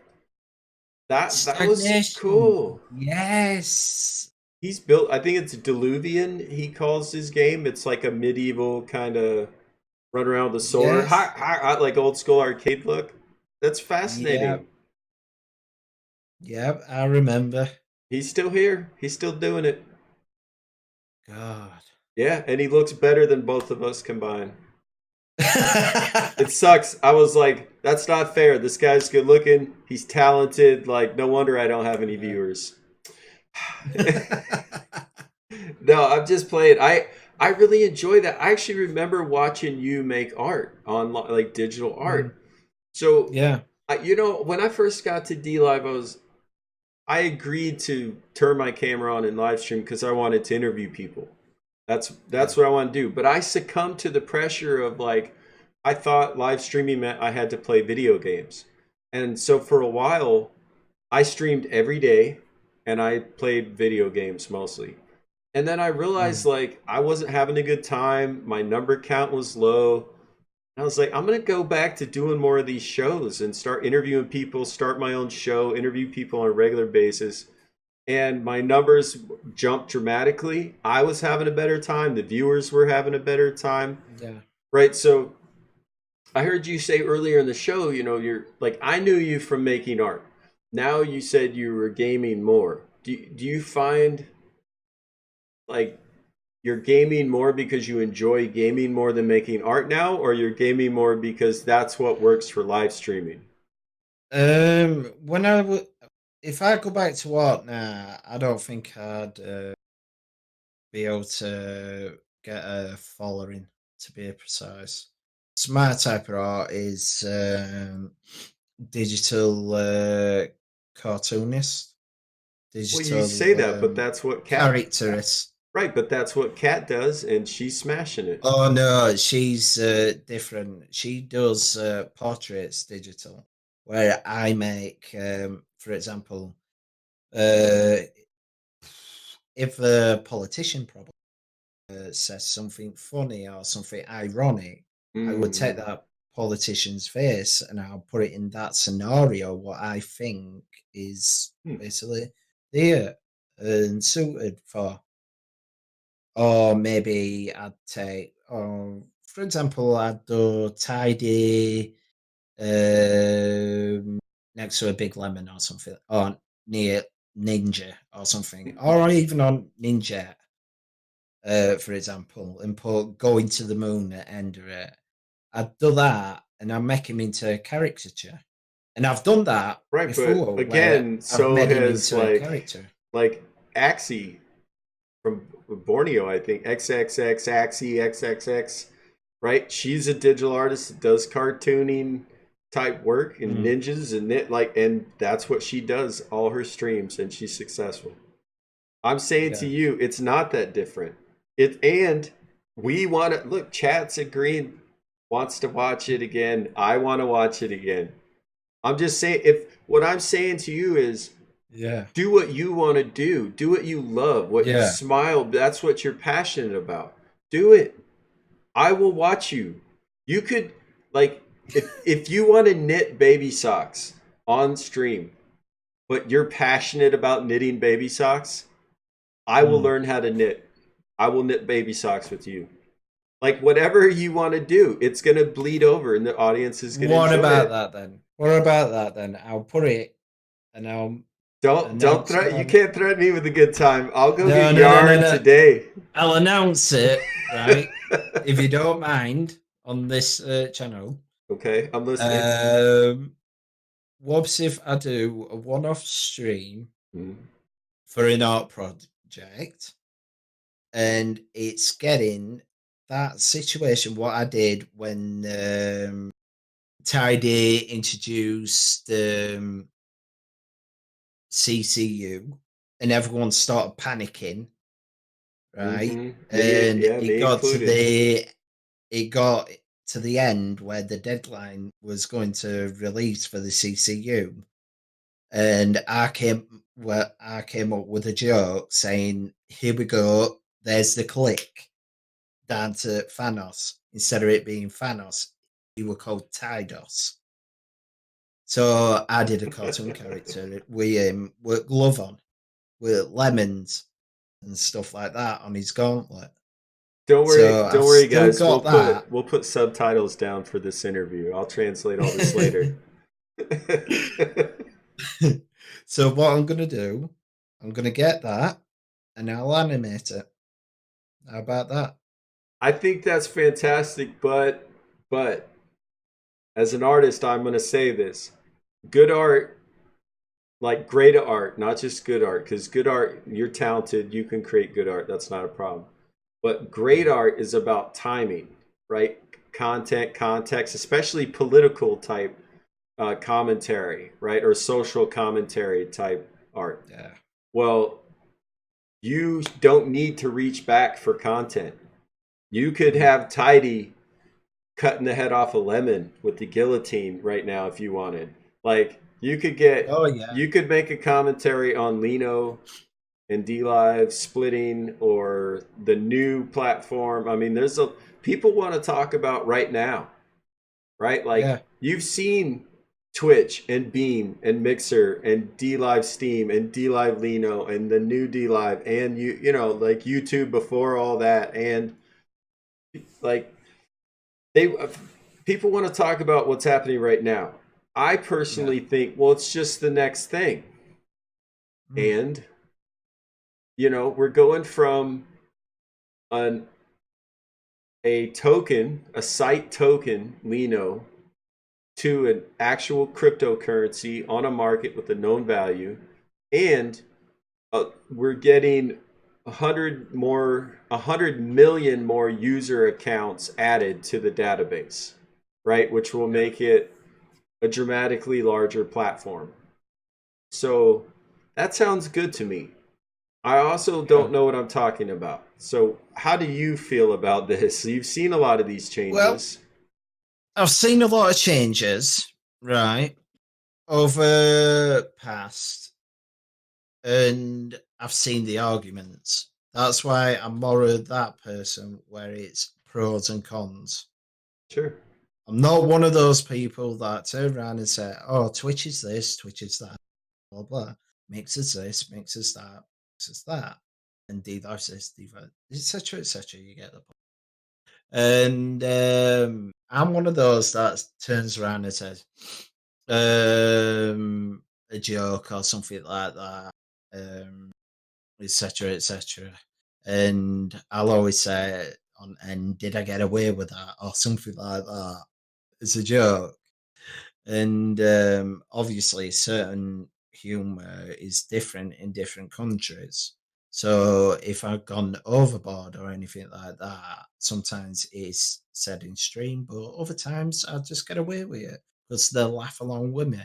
A: that was
B: stagnation.
A: cool.
B: Yes.
A: He's built. I think it's Diluvian. He calls his game. It's like a medieval kind of run around with a sword,
B: Yes.
A: like old school arcade look. That's
B: Yeah.
A: fascinating.
B: Yeah. I remember.
A: He's still here. He's still doing it.
B: God.
A: Yeah, and he looks better than both of us combined. It sucks. I was like, that's not fair. This guy's good looking. He's talented. Like, no wonder I don't have any
B: Yeah.
A: viewers. No, I'm just playing. I really enjoy that. I actually remember watching you make art on like digital
B: Mm.
A: art. So,
B: Yeah.
A: when I first got to D Live, I agreed to turn my camera on and live stream because I wanted to interview people. That's
B: Yeah.
A: what I want to do. But I succumbed to the pressure of like I thought live streaming meant I had to play video games. And so for a while, I streamed every day and I played video games mostly. And then I realized
B: Mm,
A: like I wasn't having a good time. My number count was low. And I was like, I'm gonna go back to doing more of these shows and start interviewing people, start my own show, interview people on a regular basis. And my numbers jumped dramatically. I was having a better time. The viewers were having a better time.
B: yeah.
A: Right. So I heard you say earlier in the show, you're like, I knew you from making art. Now you said you were gaming more. Do you find like you're gaming more because you enjoy gaming more than making art now, or you're gaming more because that's what works for live streaming?
B: When I would, if I go back to art now, I don't think I'd be able to get a following, to be precise. So my type of art is digital cartoonist,
A: Well, you say
B: digital
A: that, but that's what
B: characterist.
A: right, but that's what Kat does, and she's smashing it.
B: Oh no, she's different. She does portraits digital, where I make, for example, uh, if a politician probably says something funny or something ironic, I would take
A: Mm.
B: that politician's face and I'll put it in that scenario what I think is
A: Hmm.
B: basically there and suited for. Or maybe I'd take, or for example, I'd do tidy next to a big lemon or something, or near ninja or something, or even on ninja, for example, and put going to the moon at the end of it. I'd do that and I make him into a caricature. And I've done that
A: Right, but
B: before where
A: again,
B: I've
A: so
B: made him
A: has
B: into a character.
A: like Axie from Borneo, I think. XXX Axie XXX, right? She's a digital artist that does cartooning type work and
B: Mm,
A: ninjas and it like and that's what she does all her streams and she's successful. I'm saying to
B: yeah.
A: you, it's not that different. It and we want to look. Chat's agreeing, wants to watch it again. I want to watch it again. I'm just saying. If what I'm saying to you is,
B: Yeah.
A: do what you want to do. Do what you love. What you
B: Yeah.
A: smile. That's what you're passionate about. Do it. I will watch you. You could like if you want to knit baby socks on stream, but you're passionate about knitting baby socks, I will
B: Mm.
A: learn how to knit. I will knit baby socks with you. Like whatever you want to do, it's gonna bleed over, and the audience is gonna
B: What
A: enjoy
B: about
A: it.
B: that then? What about that then? I'll put it and I'll
A: Don't
B: announce it
A: threat. You
B: on.
A: can't threaten me with a good time. I'll go get
B: No, no, no, no,
A: yarn
B: no.
A: today.
B: I'll announce it, right? If you don't mind, on this channel.
A: Okay, I'm listening.
B: Um, what if I do a one-off stream
A: Mm-hmm.
B: for an art project, and it's getting that situation what I did when Tidy introduced CCU, and everyone started panicking, right?
A: Mm-hmm.
B: And
A: Yeah, me included.
B: it got to the end where the deadline was going to release for the CCU, and I came up with a joke saying, "Here we go. There's the click down to Thanos. Instead of it being Thanos, he were called Tydos." So I did a cartoon character with glove on, with lemons and stuff like that on his gauntlet. So
A: Don't
B: I've
A: worry,
B: still
A: guys.
B: got that.
A: We'll put subtitles down for this interview. I'll translate all this later.
B: So what I'm gonna do, I'm gonna get that and I'll animate it. How about that?
A: I think that's fantastic, but as an artist, I'm going to say this: good art, like great art, not just good art, because good art, you're talented, you can create good art. That's not a problem. But great
B: Yeah,
A: art is about timing, right? Content, context, especially political type commentary, right? Or social commentary type art.
B: yeah,
A: Well, you don't need to reach back for content. You could
B: mm,
A: have tidy cutting the head off a lemon with the guillotine right now if you wanted. Like
B: Oh yeah,
A: you could make a commentary on Lino and D Live splitting or the new platform. I mean, there's a people want to talk about right now, right? Like
B: yeah,
A: you've seen Twitch and Beam and Mixer and D Live Steam and D Live Lino and the new D Live and you know like YouTube before all that and like they people want to talk about what's happening right now. I
B: yeah.
A: personally think well it's just the next thing.
B: Mm,
A: And you know, we're going from an a token, a site token, Lino, to an actual cryptocurrency on a market with a known value, and we're getting 100 million more user accounts added to the database, right? Which will
B: yeah,
A: make it a dramatically larger platform. So that sounds good to me. I also
B: yeah.
A: don't know what I'm talking about. So how do you feel about this? You've seen a lot of these
B: Well,
A: changes.
B: I've seen a lot of changes, right, over past, and I've seen the arguments. That's why I'm more of that person where it's pros and cons.
A: Sure.
B: I'm not one of those people that turn around and say, "Oh, Twitch is this, Twitch is that, blah blah, mixes this, mixes that, mixes that," and DDoS this, DDoS, etc., etc. You get the point. And I'm one of those that turns around and says, a joke or something like that, etc., etc. And I'll always say on, and did I get away with that or something like that? It's a joke. And obviously certain humor is different in different countries, so if I've gone overboard or anything like that, sometimes it's said in stream, but other times I just get away with it because they'll laugh along with me,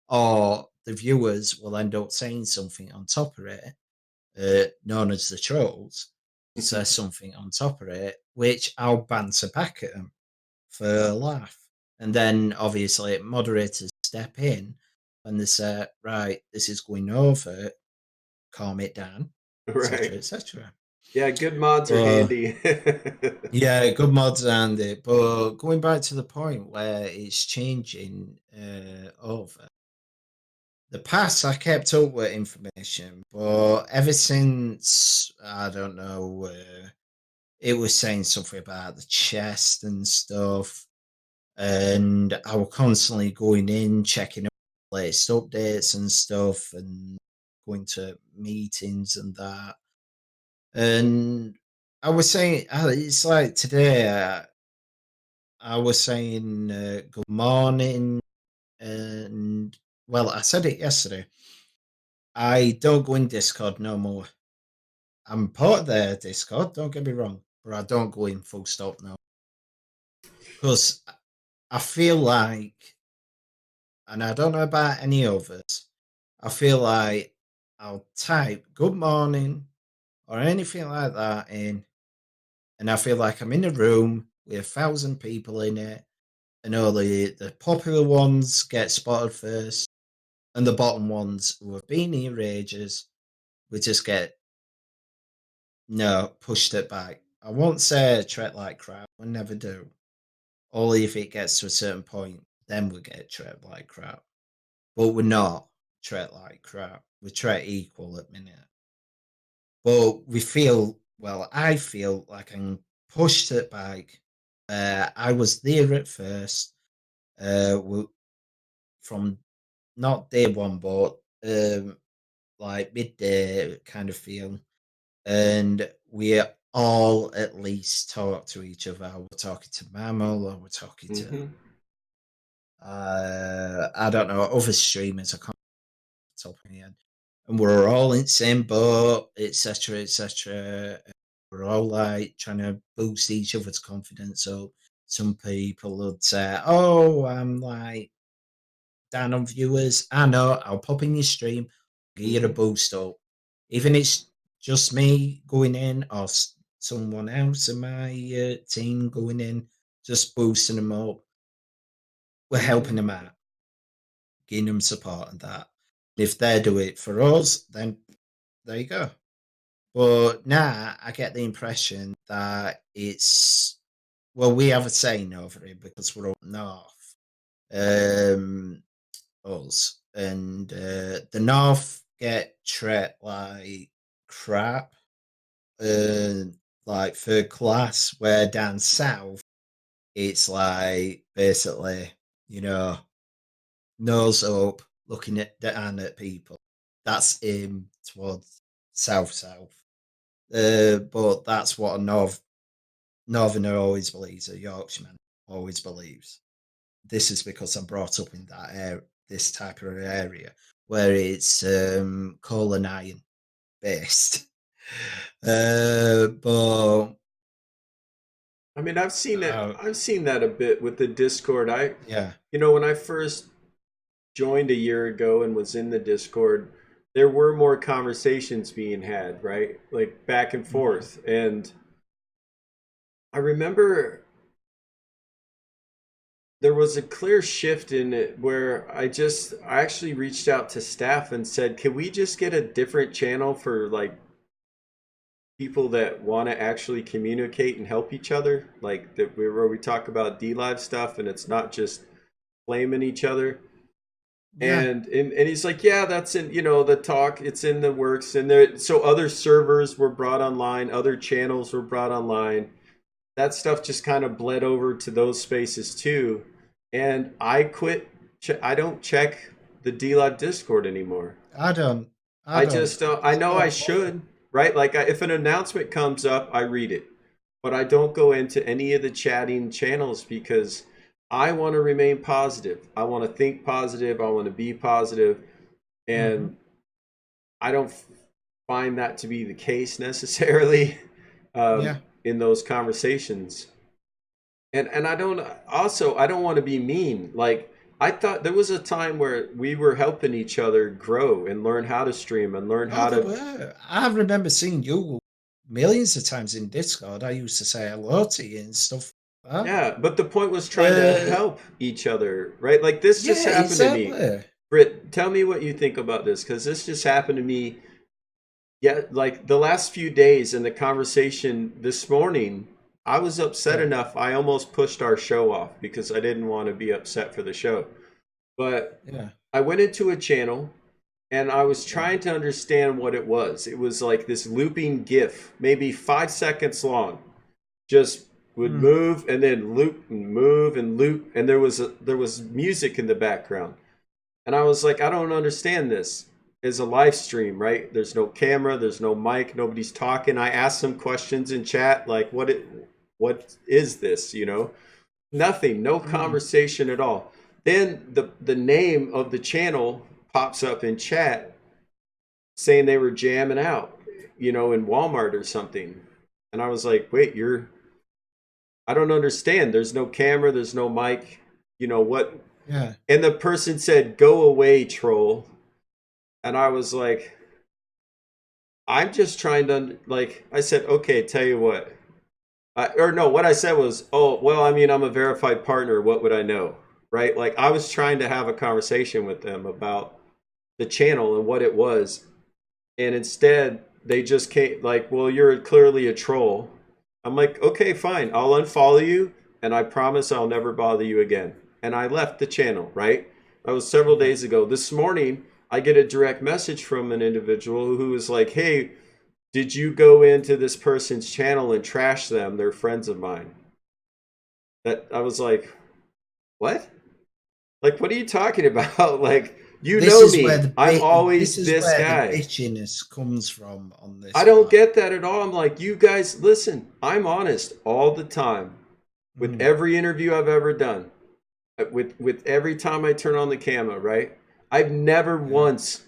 B: or the viewers will end up saying something on top of it, known as the trolls, say something on top of it which I'll banter back at them for a laugh. And then obviously moderators step in and they say, right, this is going over, calm it down,
A: Right.
B: etc., etc.
A: Yeah, good mods are
B: But
A: handy.
B: yeah, good mods and it. But going back to the point where it's changing over the past, I kept up with information, but ever since I don't know, it was saying something about the chest and stuff. And I was constantly going in, checking up latest updates and stuff, and going to meetings and that. And I was saying, it's like today, I was saying good morning, and well, I said it yesterday. I don't go in Discord no more. I'm part of their Discord, don't get me wrong, but I don't go in full stop now because I feel like, and I don't know about any others, I feel like I'll type good morning or anything like that in, and I feel like I'm in a room with 1,000 people in it, and all the popular ones get spotted first, and the bottom ones who have been here ages, we just get no pushed it back. I won't say treat like crap, we never do. Only if it gets to a certain point, then we get treated like crap. But we're not treated like crap. We treat equal at minute. But we feel, well, I feel like I'm pushed it back. I was there at first, from not day one, but like midday kind of feel. And we all at least talk to each other. We're talking to Mammal, or we're talking to,
A: Hmm.
B: I don't know, other streamers. I can't top of my head. And we're all in the same boat, etc., etc. We're all like trying to boost each other's confidence. So some people would say, "Oh, I'm like down on viewers. I know. I'll pop in your stream, give you a
A: Hmm.
B: boost up, even if it's just me going in or someone else in my team going in. just boosting them up. We're helping
A: Mhm.
B: them out, giving them support and that. If they do it for us, then there you go. But now I get the impression that it's well, we have a saying over here because we're up north. Um, us and the north get treated like crap, uh, like third class. Where down south, it's like basically, you know, nose up, looking at down at people. That's towards south. But that's what a northerner always believes. A Yorkshireman always believes. This is because I'm brought up in that area, this type of area where it's coal and iron based. But
A: I mean, I've seen it.
B: uh,
A: I've seen that a bit with the Discord.
B: yeah,
A: When I first joined a year ago and was in the Discord, there were more conversations being had, right? Like back and
B: mhm,
A: forth. And I remember there was a clear shift in it where I actually reached out to staff and said, "Can we just get a different channel for like people that want to actually communicate and help each other? Like that where we talk about D Live stuff and it's not just flaming each other."
B: yeah,
A: And he's like, yeah, that's in the talk, it's in the works. And there, so other servers were brought online, other channels were brought online. That stuff just kind of bled over to those spaces too. And I quit. I don't check the D Live Discord anymore.
B: I don't, I
A: I
B: don't.
A: just don't. I
B: Just
A: know I
B: don't bother.
A: should, right? Like if an announcement comes up, I read it, but I don't go into any of the chatting channels because I want to remain positive. I want to think positive. I want to be positive,
B: Hmm.
A: and I don't find that to be the case necessarily
B: Yeah,
A: in those conversations. And I don't want to be mean. Like I thought there was a time where we were helping each other grow and learn how to stream and learn
B: no,
A: how
B: there
A: to.
B: were. I remember seeing you millions of times in Discord. I used to say hello to you and stuff like
A: Yeah, but the point was trying to
B: that.
A: help each other, right? Like this just
B: Yeah,
A: happened to me.
B: exactly.
A: Britt, tell me what you think about this because this just happened to me. Yeah, like the last few days in the conversation this morning, I was upset
B: Yeah,
A: enough I almost pushed our show off because I didn't want to be upset for the show. But
B: yeah,
A: I went into a channel and I was
B: yeah.
A: trying to understand what it was. It was like this looping GIF, maybe 5 seconds long, just would
B: Mm,
A: move and then loop and move and loop, and there was music in the background, and I was like, I don't understand this. It's a live stream, right? There's no camera, there's no mic, nobody's talking. I asked some questions in chat, like what is this? Nothing, no
B: mm,
A: conversation at all. Then the name of the channel pops up in chat saying they were jamming out, in Walmart or something. And I was like, wait, I don't understand. There's no camera, there's no mic. What?
B: yeah.
A: And the person said, "Go away, troll." And I was like, I'm just trying to like. I said, "Okay, tell you what." Or no, what I said was, "Oh, well, I mean, I'm a verified partner. What would I know?" Right? Like I was trying to have a conversation with them about the channel and what it was, and instead they just came like, well, you're clearly a troll. I'm like, okay, fine, I'll unfollow you and I promise I'll never bother you again. And I left the channel, right? That was several
B: Yeah.
A: days ago. This morning I get a direct message from an individual who was like, hey, did you go into this person's channel and trash them? They're friends of mine. That I was like, what? Like, what are you talking about? Like, you
B: This
A: know
B: is where
A: me, I'm always
B: this is
A: this
B: where the
A: guy.
B: bitchiness comes from on
A: I
B: this
A: don't
B: one.
A: get that at all. I'm like, you guys, listen, I'm honest all the time with
B: Mm,
A: every interview I've ever done, with every time I turn on the camera, right? I've never
B: yeah.
A: once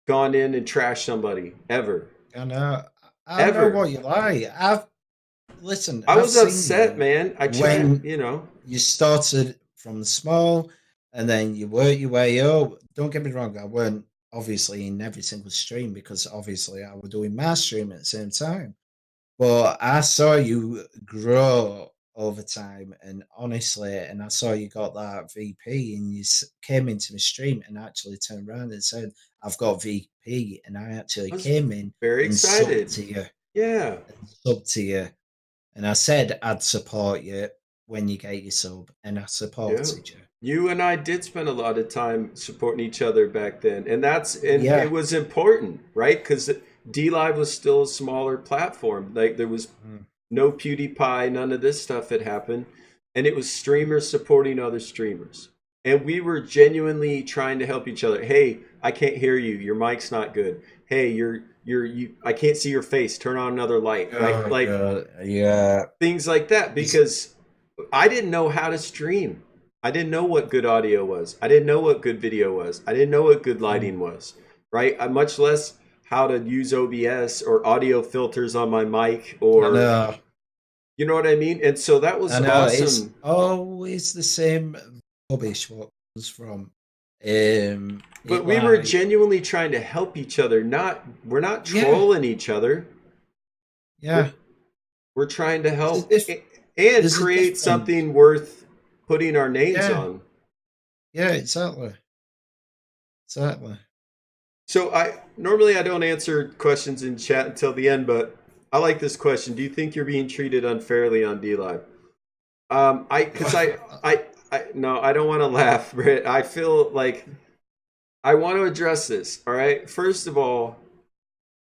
A: gone in and trashed somebody, ever.
B: I know. I know
A: Ever.
B: what you like. Listen,
A: I
B: I've
A: was
B: seen
A: upset,
B: you
A: man. I tried,
B: when
A: you know.
B: you started from small and then you work your way up. Don't get me wrong, I weren't obviously in every single stream because obviously I was doing my stream at the same time. But I saw you grow over time. And honestly, and I saw you got that VP, and came into my stream and actually turned around and said, "I've got VP," and I actually
A: I was
B: came in
A: very
B: and subbed
A: excited.
B: to you
A: Yeah.
B: and subbed to you, and I said I'd support you when you get your sub, and I
A: Yeah.
B: supported you.
A: You and I did spend a lot of time supporting each other back then. And it
B: Yeah.
A: was important, right? Because D Live was still a smaller platform. Like there was
B: Mm.
A: no PewDiePie, none of this stuff had happened. And it was streamers supporting other streamers. And we were genuinely trying to help each other. Hey, I can't hear you. Your mic's not good. Hey, you I can't see your face. Turn on another light. Right?
B: Oh
A: Like
B: god, yeah.
A: things like that
B: It's,
A: because I didn't know how to stream. I didn't know what good audio was. I didn't know what good video was. I didn't know what good
B: mm,
A: lighting was, right? I much less how to use OBS or audio filters on my mic
B: I
A: or
B: know.
A: you know what I mean? And so that
B: I
A: was
B: know it's
A: awesome.
B: always the same rubbish what comes from
A: But
B: it
A: we were
B: like
A: genuinely trying to help each other. Not we're not
B: yeah,
A: trolling each other. We're
B: yeah.
A: we're trying to
B: There's a
A: help
B: diff
A: and
B: there's a
A: create
B: difference.
A: something worth putting our names
B: Yeah,
A: on.
B: yeah, exactly. Exactly.
A: So I normally I don't answer questions in chat until the end, but I like this question. Do you think you're being treated unfairly on D Live? Because I no, I don't want to laugh, Britt. I feel like I want to address this. All right. First of all,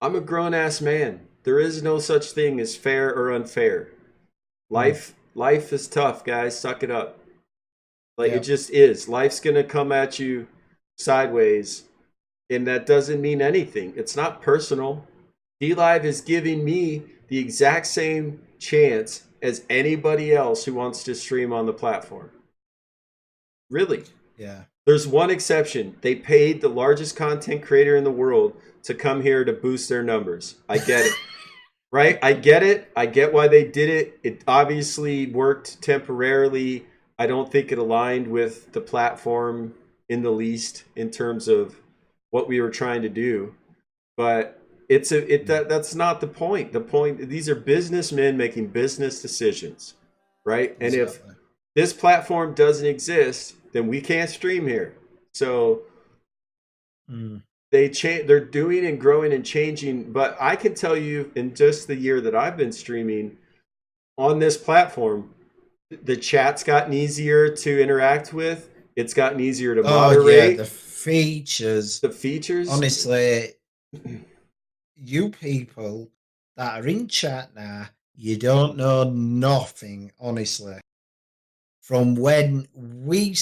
A: I'm a grown ass man. There is no such thing as fair or unfair.
B: Mm,
A: Life is tough, guys. Suck it up. Like it
B: yeah,
A: just is. Life's gonna come at you sideways, and that doesn't mean anything. It's not personal. D Live is giving me the exact same chance as anybody else who wants to stream on the platform. Really.
B: yeah.
A: There's one exception. They paid the largest content creator in the world to come here to boost their numbers. I get it. Right? I get it. I get why they did it. It obviously worked temporarily. I don't think it aligned with the platform in the least in terms of what we were trying to do. But
B: Mm,
A: that's not the point. The point these are businessmen making business decisions, right? And if
B: exactly.
A: this platform doesn't exist, then we can't stream here. So
B: Mm,
A: they're doing and growing and changing. But I can tell you, in just the year that I've been streaming on this platform, the chat's gotten easier to interact with. It's gotten easier to
B: oh yeah, the
A: moderate.
B: features.
A: The features,
B: Honestly, you people that are in chat now, you don't know nothing, honestly. From when we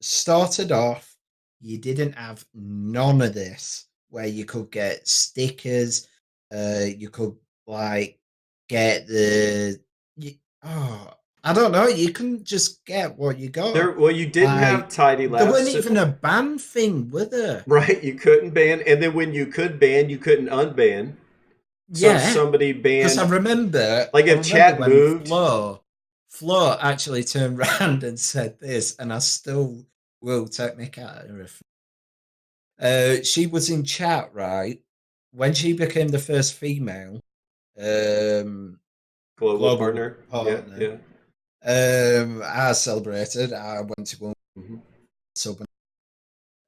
B: started off, you didn't have none of this where you could get stickers, you could like get oh, I don't know, you couldn't just get what you got.
A: well, you didn't have
B: Like,
A: tidy
B: there wasn't
A: labs.
B: even a ban thing, were there?
A: Right, you couldn't ban, and then when you could ban, you couldn't unban. So if
B: Yeah,
A: somebody
B: because
A: banned,
B: I
A: like if
B: remember
A: chat
B: when
A: moved,
B: Flo actually turned round and said this, and I still will take my cat out of her. She was in chat, right? When she became the first female um,
A: global
B: global
A: partner, yeah,
B: partner,
A: yeah,
B: I celebrated. I went to go and
A: hmm
B: sub,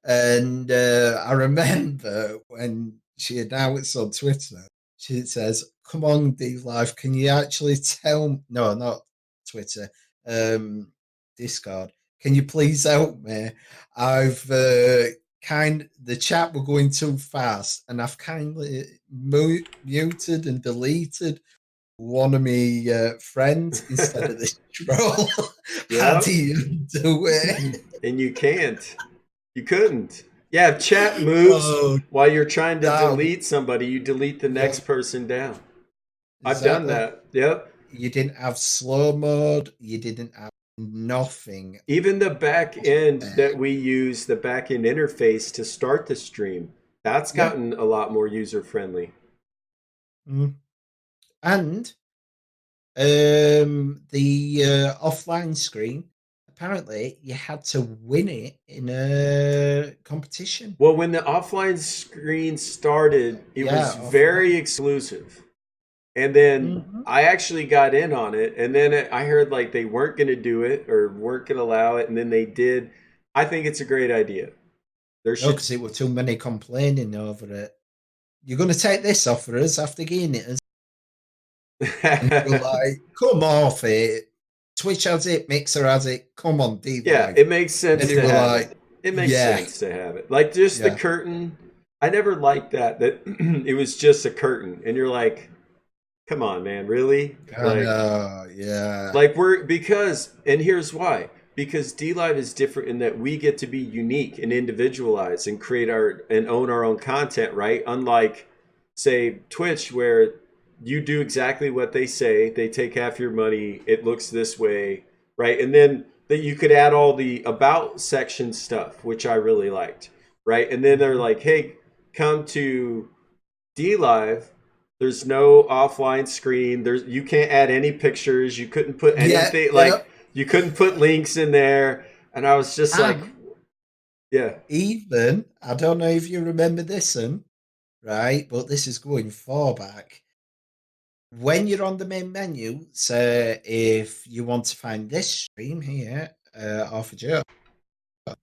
B: and I remember when she announced on Twitter, she says, "Come on, D Live, can you actually tell? No, not Twitter, Discord. Can you please help me? I've the chat were going too fast, and I've kindly muted and deleted one of my friends instead of this troll. How
A: yeah,
B: do you do it?"
A: and you can't, you couldn't. Yeah, if chat moves
B: Oh,
A: while you're trying to
B: that
A: delete somebody, you delete the
B: yeah,
A: next person down. I've done
B: exactly.
A: that. Yep.
B: You didn't have slow mode. You didn't have nothing.
A: Even the back
B: Just
A: end
B: there.
A: that we use, the back end interface to start the stream, that's
B: Yeah.
A: gotten a lot more user friendly.
B: Mm. And the offline screen, apparently you had to win it in a competition.
A: Well, when the offline screen started, it was
B: Yeah,
A: very
B: offline.
A: exclusive. And then
B: Mhm.
A: I actually got in on it, and then I heard like they weren't going to do it or weren't going to allow it, and then they did. I think it's a great idea. There
B: No,
A: should.
B: because it were too many complaining over it. You're going to take this off for us after getting it, and they were like, "Come off it." Twitch has it, Mixer has it. Come on, D
A: Yeah,
B: Live.
A: it makes
B: And
A: sense
B: they
A: to
B: were
A: have it.
B: like,
A: It makes
B: "Yeah,
A: sense to have it. Like just the
B: yeah,
A: curtain. I never liked that it was just a curtain, and you're like, come on, man, really?
B: I know, yeah,
A: Like we're because and here's why. Because D Live is different in that we get to be unique and individualized and create our and own our own content, right? Unlike say Twitch where you do exactly what they say, they take half your money, it looks this way, right? And then that you could add all the about section stuff, which I really liked, right? And then they're
B: mhm.
A: like, "Hey, come to D Live, there's no offline screen. There's you can't add any pictures. You couldn't put
B: Yeah,
A: anything
B: yeah."
A: like you couldn't put links in there. And I was just like,
B: And
A: yeah.
B: even, I don't know if you remember this one, right? But this is going far back. When you're on the main menu, so if you want to find this stream here, off of Joe,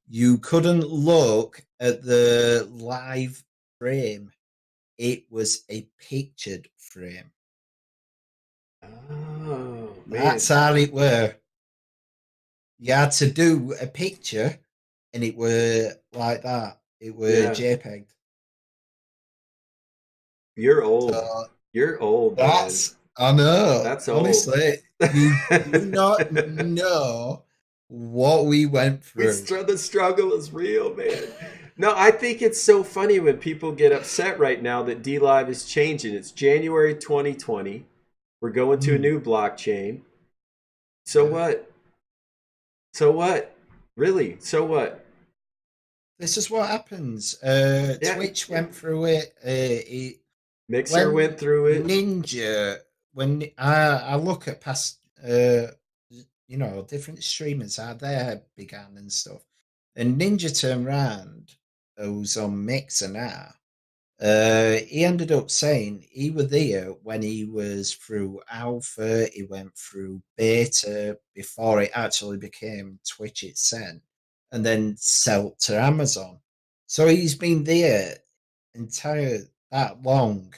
B: you couldn't look at the live frame. It was a pictured frame.
A: Oh
B: That's
A: man.
B: how it were. You had to do a picture, and it were like that. It were
A: Yeah.
B: JPEG.
A: You're old.
B: So
A: You're old, man.
B: that's, I know.
A: That's old.
B: Honestly, you do not know what we went through.
A: The struggle is real, man. No, I think it's so funny when people get upset right now that D Live is changing. It's January 2020. We're going to a
B: Mm,
A: new blockchain. So
B: yeah.
A: what? So what? Really? So what?
B: This is what happens.
A: Yeah,
B: Twitch went through it.
A: Mixer
B: When
A: went through it.
B: Ninja, when I look at past, different streamers how they began and stuff, and Ninja turned around, who's on Mixer now. He ended up saying he was there when he was through alpha, he went through beta before it actually became Twitch itself, and then sold to Amazon. So he's been there entire that long,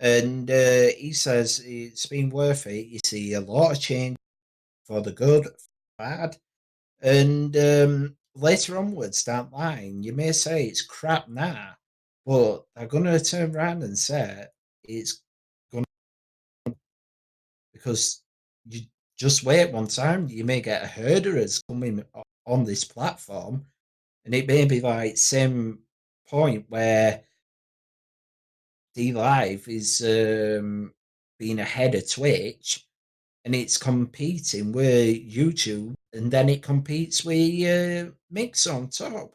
B: and he says it's been worth it. You see a lot of change for the good, bad, and later onwards down the line, you may say it's crap now, but they're going to turn around and say it's going because you just wait one time. You may get a herderers coming on this platform, and it may be like same point where D Live is being ahead of Twitch, and it's competing with YouTube, and then it competes with Mix on top.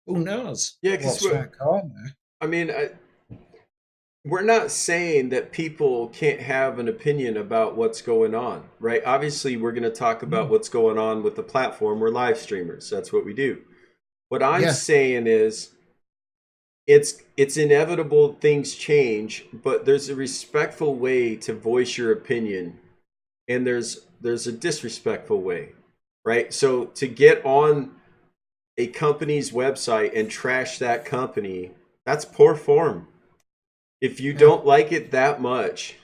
B: Who knows
A: Yeah, because
B: what's right corner?
A: I mean, we're not saying that people can't have an opinion about what's going on, right? Obviously, we're going to talk about
B: Mm,
A: what's going on with the platform. We're live streamers. That's what we do. What I'm
B: yeah,
A: saying is it's inevitable things change, but there's a respectful way to voice your opinion and there's a disrespectful way, right? So to get on a company's website and trash that company, that's poor form. If you
B: yeah,
A: don't like it that much,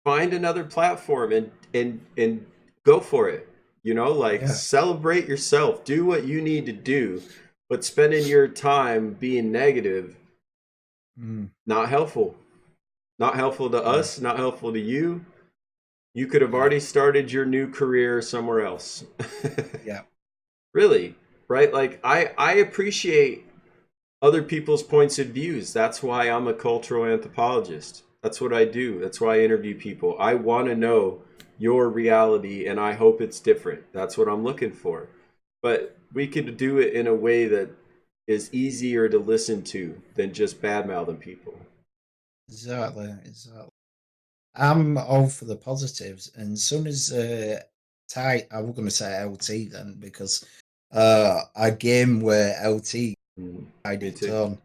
A: find another platform and go for it. You know, like
B: yeah.
A: celebrate yourself, do what you need to do, but spending your time being negative,
B: Mm,
A: not helpful. Not helpful to
B: yeah,
A: us, not helpful to you. You could have
B: yeah,
A: already started your new career somewhere else.
B: yeah.
A: Really, right? Like I appreciate other people's points of views. That's why I'm a cultural anthropologist. That's what I do. That's why I interview people. I want to know your reality and I hope it's different. That's what I'm looking for. But we could do it in a way that is easier to listen to than just bad mouthing people.
B: Exactly, exactly. I'm all for the positives, and soon as Ty, I was going to say LT then because a game where LT
A: Mm,
B: had
A: me
B: it
A: too.
B: done.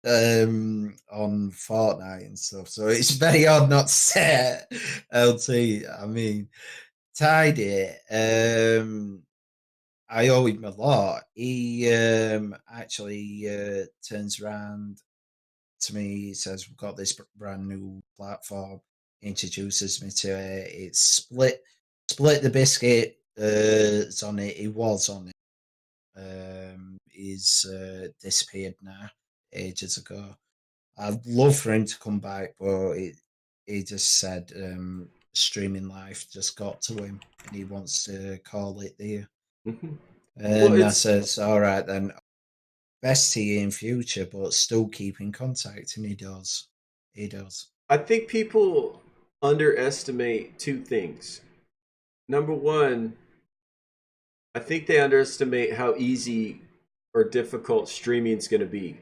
B: on Fortnite and stuff. So it's very hard not to say LT. I mean, Tidy, I owe him a lot. He actually turns around to me, he says, "We've got this brand new platform," introduces me to it. It's split the biscuit. It's on it. He was on it. He's disappeared now, ages ago. I'd love for him to come back, but he just said streaming life just got to him, and he wants to call it there.
A: Hmm. Well,
B: And I
A: it's
B: says, "All right then, best to you in future, but still keep in contact." And he does. He does.
A: I think people underestimate two things. Number one, I think they underestimate how easy or difficult streaming is going to be,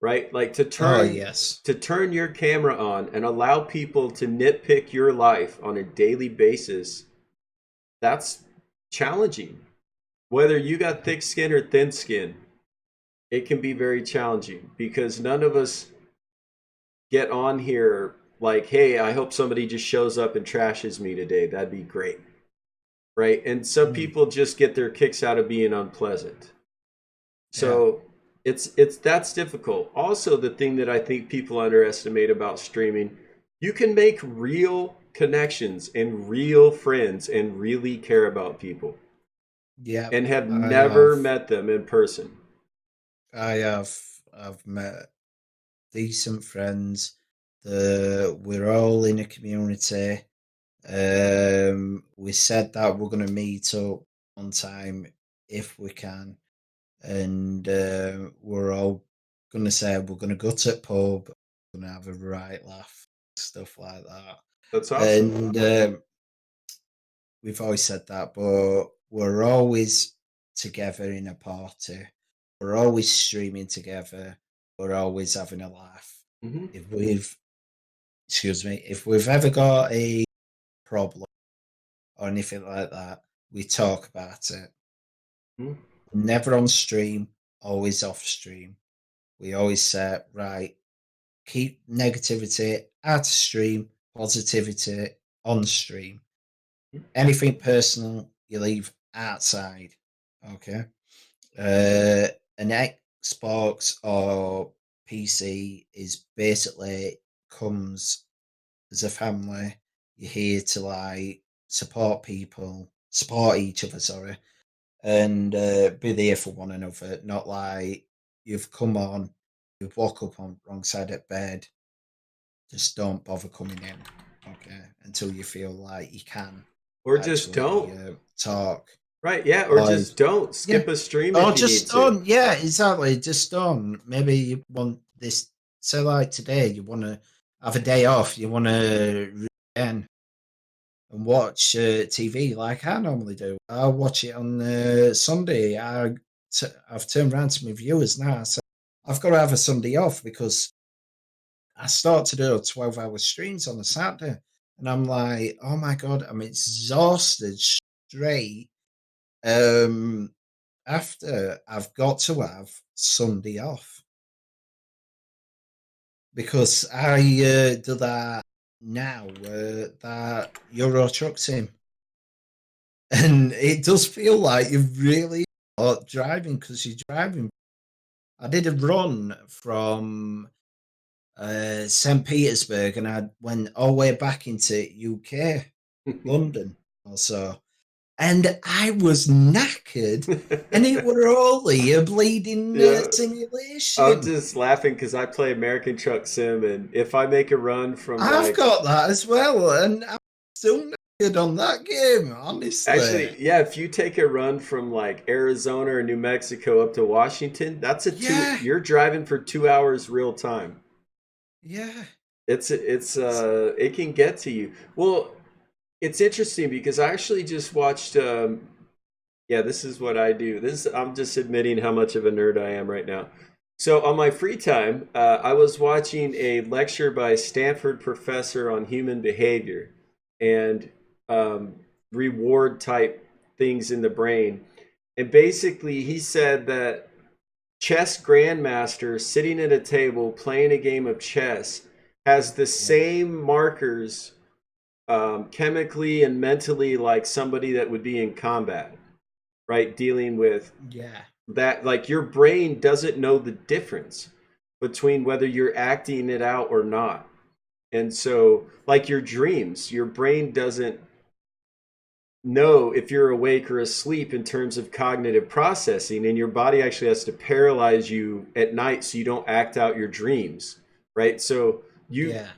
A: right? Like
B: Oh yes.
A: to turn your camera on and allow people to nitpick your life on a daily basis, that's challenging. Whether you got thick skin or thin skin, it can be very challenging because none of us get on here like, hey, I hope somebody just shows up and trashes me today. That'd be great. Right. And some
B: Mm,
A: people just get their kicks out of being unpleasant.
B: yeah.
A: So it's that's difficult. Also, the thing that I think people underestimate about streaming, you can make real connections and real friends and really care about people
B: Yeah.
A: and have
B: I
A: never
B: have.
A: met them in person.
B: I have. I've met decent friends. We're all in a community. We said that we're going to meet up on time if we can, and we're all going to say we're going to go to a pub, going to have a right laugh, stuff like that.
A: That's awesome.
B: And we've always said that, but we're always together in a party. We're always streaming together. We're always having a laugh.
A: Hmm.
B: If we've, excuse me, if we've ever got a problem or anything like that, we talk about it.
A: Hmm.
B: Never on stream, always off stream. We always say, right, keep negativity out of stream, positivity on stream. Anything personal, you leave outside. Okay. Uh, an Xbox or PC is basically comes as a family. You're here to like support people, support each other, sorry, and be there for one another. Not like you've come on, you've woke up on wrong side of bed. Just don't bother coming in, okay, until you feel like you can
A: Or just
B: actually
A: don't.
B: talk.
A: Right. Yeah. Or
B: Or
A: just don't.
B: yeah,
A: Skip a stream
B: or
A: if you need
B: just
A: to.
B: don't. Yeah, exactly. Just don't. Maybe you want this. Say like today, you want to have a day off. You want to again and watch TV like I normally do. I watch it on Sunday. I've turned around to my viewers now. So I've got to have a Sunday off because I start to do 12-hour streams on a Saturday. And I'm like, oh my God, I'm exhausted straight. Um, After I've got to have Sunday off because I do that now, that Euro Truck Sim. And it does feel like you're really not driving because you're driving. I did a run from St. Petersburg and I went all the way back into UK, London also. And I was knackered and it were only a bleeding
A: Yeah. I'm
B: simulation.
A: just laughing because I play American Truck Sim, and if I make a run from
B: I've
A: like,
B: got that as well, and I'm still knackered on that game, honestly.
A: actually, yeah, if you take a run from like Arizona or New Mexico up to Washington, that's a two.
B: Yeah,
A: You're driving for 2 hours real time.
B: yeah.
A: It can get to you. Well, it's interesting because I actually just watched. Yeah, this is what I do. This I'm just admitting how much of a nerd I am right now. So on my free time, I was watching a lecture by a Stanford professor on human behavior and um, reward type things in the brain. And basically, he said that chess grandmaster sitting at a table playing a game of chess has the
B: Yeah.
A: same markers chemically and mentally like somebody that would be in combat, right? Dealing with
B: Yeah.
A: that, like your brain doesn't know the difference between whether you're acting it out or not. And so, like your dreams, your brain doesn't know if you're awake or asleep in terms of cognitive processing, and your body actually has to paralyze you at night so you don't act out your dreams, right? So you
B: Yeah.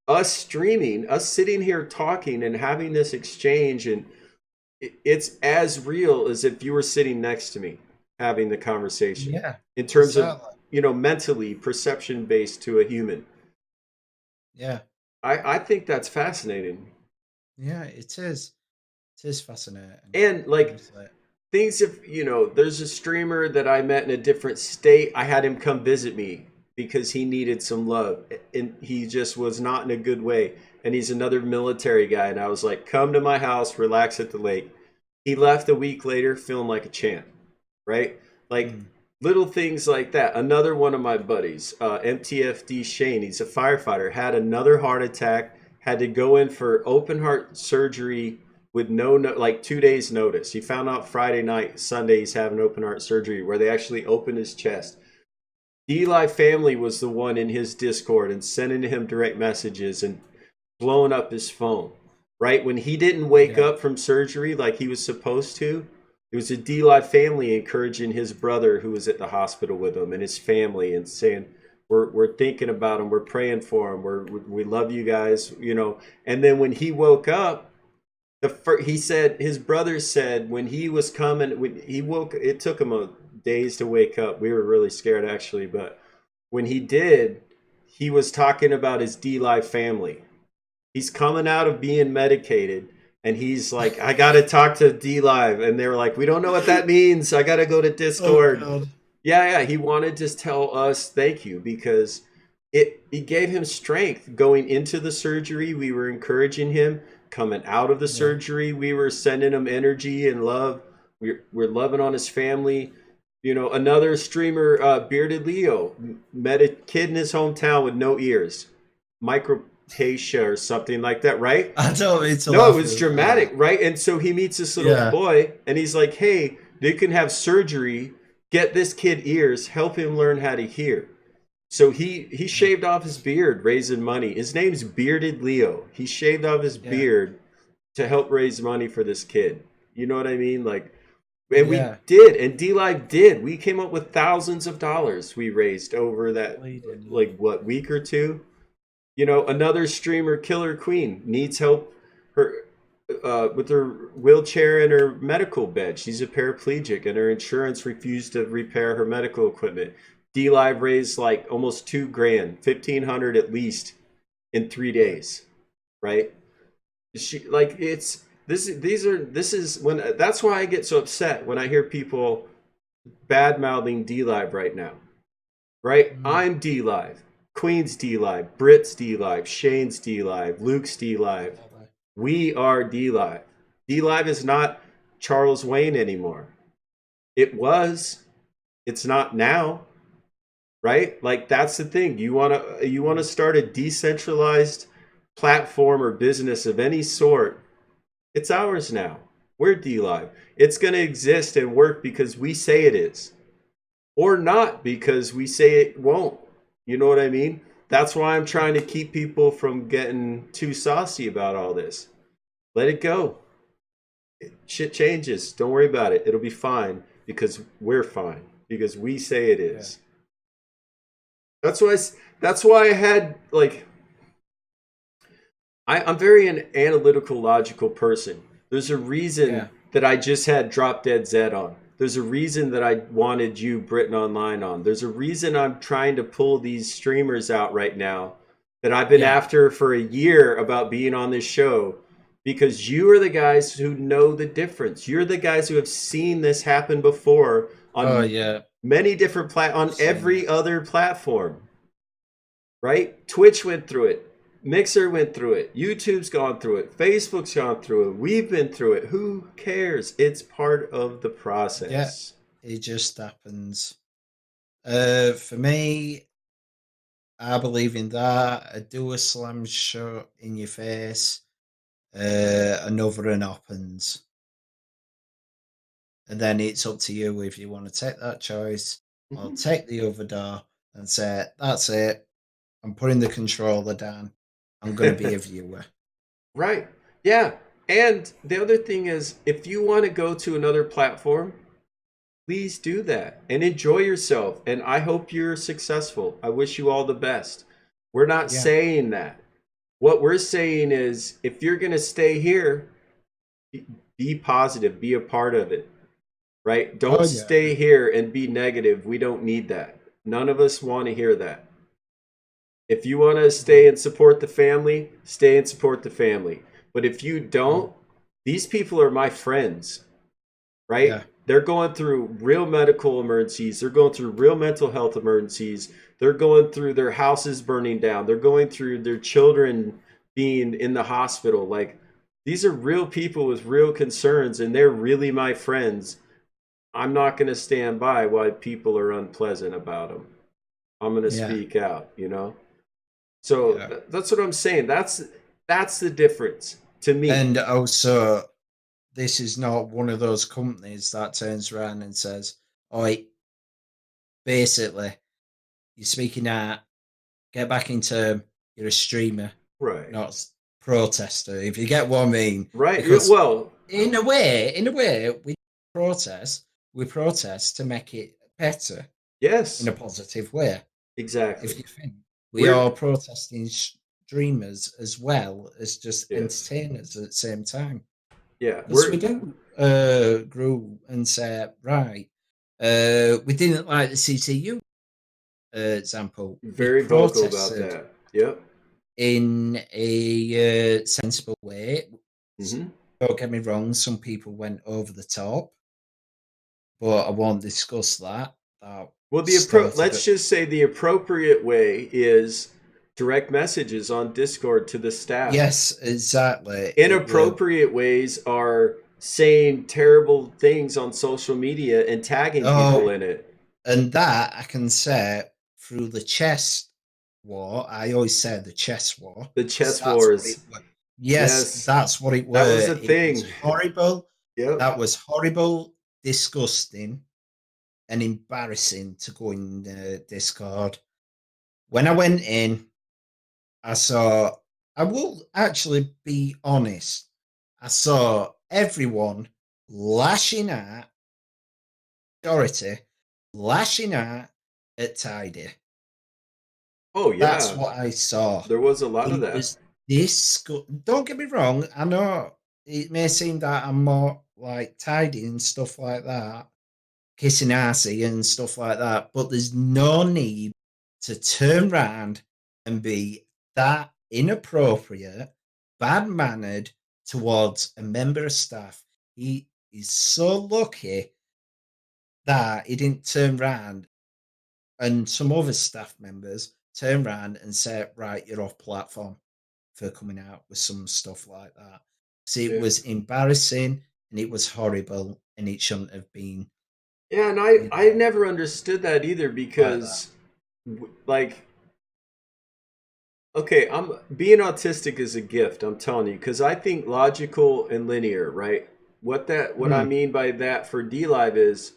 A: us streaming, us sitting here talking and having this exchange, and it's as real as if you were sitting next to me having the conversation
B: Yeah.
A: in terms of,
B: Exactly.
A: mentally perception based to a human.
B: Yeah.
A: I think that's fascinating.
B: Yeah. It is. It is fascinating.
A: And like
B: Honestly.
A: things, if there's a streamer that I met in a different state. I had him come visit me because he needed some love and he just was not in a good way. And he's another military guy. And I was like, come to my house, relax at the lake. He left a week later feeling like a champ, right? Like
B: Mm.
A: little things like that. Another one of my buddies, MTFD Shane, he's a firefighter, had another heart attack, had to go in for open heart surgery with like 2 days notice. He found out Friday night, Sunday he's having open heart surgery where they actually opened his chest. Eli family was the one in his Discord and sending him direct messages and blowing up his phone. Right when he didn't wake
B: Yeah.
A: up from surgery like he was supposed to, it was a DLive family encouraging his brother who was at the hospital with him and his family and saying, we're thinking about him, we're praying for him, we love you guys, And then when he woke up, he said his brother said when he was coming, when he woke, it took him a days to wake up. We were really scared actually, but when he did, he was talking about his DLive family. He's coming out of being medicated, and he's like, I gotta talk to DLive, and they were like, we don't know what that means. I gotta go to
B: Oh
A: Discord.
B: God.
A: Yeah, he wanted to tell us thank you because it gave him strength going into the surgery. We were encouraging him coming out of the
B: Yeah.
A: surgery. We were sending him energy and love. We're loving on his family. Another streamer, Bearded Leo, met a kid in his hometown with no ears, micropatia or something like that, right?
B: I don't mean to
A: No, it
B: laugh
A: was
B: at that.
A: dramatic, right? And so he meets this little
B: Yeah.
A: boy and he's like, hey, they can have surgery, get this kid ears, help him learn how to hear. So he
B: Yeah.
A: shaved off his beard raising money. His name's Bearded Leo. He shaved off his
B: Yeah.
A: beard to help raise money for this kid. You know what I mean? Like, and we
B: Yeah.
A: did, and DLive did. We came up with thousands of dollars we raised over that,
B: Bleeding hell.
A: like, what, week or two? Another streamer, Killer Queen, needs help her with her wheelchair and her medical bed. She's a paraplegic, and her insurance refused to repair her medical equipment. DLive raised like almost 2 grand, 1,500 at least in three
B: Yeah.
A: days, right? She like it's this. These are this is when that's why I get so upset when I hear people bad mouthing DLive right now, right?
B: Mm.
A: I'm DLive. Queen's DLive, Brit's DLive, Shane's DLive, Luke's DLive.
B: Exactly.
A: We are DLive. DLive is not Charles Wayne anymore. It was. It's not now, right? Like that's the thing. You want to start a decentralized platform or business of any sort. It's ours now. We're DLive. It's going to exist and work because we say it is, or not because we say it won't. You know what I mean? That's why I'm trying to keep people from getting too saucy about all this. Let it go. Shit changes. Don't worry about it. It'll be fine because we're fine because we say it
B: Yeah.
A: is. That's why. That's why I had like. I'm very an analytical, logical person. There's a
B: Yeah.
A: reason that I just had Drop Dead Zed on. There's a reason that I wanted you, Britain Online, on. There's a reason I'm trying to pull these streamers out right now that I've been
B: Yeah.
A: after for a year about being on this show because you are the guys who know the difference. You're the guys who have seen this happen before
B: Oh
A: on
B: yeah.
A: many different on
B: I've seen
A: every
B: it.
A: other platform, right? Twitch went through it. Mixer went through it. YouTube's gone through it. Facebook's gone through it. We've been through it. Who cares? It's part of the
B: Yeah.
A: process.
B: It just happens. For me, I believe in that. A do a slam shot in your face, another one happens. And then it's up to you if you want to take that choice or
A: Mhm.
B: take the other door and say, that's it. I'm putting the controller down. I'm going to be a viewer.
A: Right. Yeah. And the other thing is, if you want to go to another platform, please do that and enjoy yourself. And I hope you're successful. I wish you all the best. We're not
B: Yeah.
A: saying that. What we're saying is, if you're going to stay here, be positive, be a part of it, right? Don't
B: Oh, yeah.
A: stay here and be negative. We don't need that. None of us want to hear that. If you want to
B: Mm,
A: stay and support the family, stay and support the family. But if you
B: mm,
A: don't, these people are my friends, right?
B: yeah.
A: They're going through real medical emergencies. They're going through real mental health emergencies. They're going through their houses burning down. They're going through their children being in the hospital. Like, these are real people with real concerns, and they're really my friends. I'm not going to stand by while people are unpleasant about them. I'm going to
B: Yeah.
A: speak out, you know? So
B: Yeah.
A: that's what I'm saying. That's the difference to me.
B: And also, this is not one of those companies that turns around and says, "Oh, basically, you're speaking out, get back into you're a streamer,
A: Right.
B: not protester." If you get what I mean,
A: Right. Yeah,
B: because
A: well,
B: in a way, we protest to make it better in
A: yes,
B: a positive way.
A: exactly.
B: If you think we
A: We're
B: are protesting streamers as well as just
A: yes.
B: entertainers at the same time.
A: Yeah,
B: Because we
A: we're
B: do grow and say, right, we didn't like the CCU example. We
A: very vocal about
B: protested
A: that. Yep.
B: in a sensible way.
A: Hmm.
B: Don't get me wrong, some people went over the top, but I won't discuss that. That
A: Well,
B: started
A: let's
B: at,
A: just say the appropriate way is direct messages on Discord to the staff.
B: yes, exactly. It were,
A: Inappropriate ways are saying terrible things on social media and tagging people
B: oh,
A: in it.
B: and that I can say through the chess war. I always say the chess war
A: The
B: because
A: chess
B: that's what it
A: wars.
B: was. Yes,
A: Yes,
B: that's what it
A: that was
B: were.
A: a
B: It was
A: thing.
B: horrible.
A: Yep.
B: That was horrible, disgusting, and embarrassing to go in Discord. When I went in, I saw. I will actually be honest. I saw everyone lashing out, majority lashing out at Tidy.
A: Oh
B: That's
A: yeah,
B: what I saw.
A: there was a lot of
B: It
A: that.
B: was this. Don't get me wrong. I know it may seem that I'm more like tidy and stuff like that, kissing assy and stuff like that, but there's no need to turn around and be that inappropriate, bad mannered towards a member of staff. He is so lucky that he didn't turn around and some other staff members turn around and say, right, you're off platform for coming out with some stuff like that. So it
A: Yeah.
B: was embarrassing and it was horrible and it shouldn't have been,
A: Yeah, and
B: you
A: I
B: know,
A: never understood that either
B: like that.
A: because like okay, I'm being autistic is a gift, I'm telling you, because I think logical and linear, right? What I
B: Mm,
A: mean by that for D Live is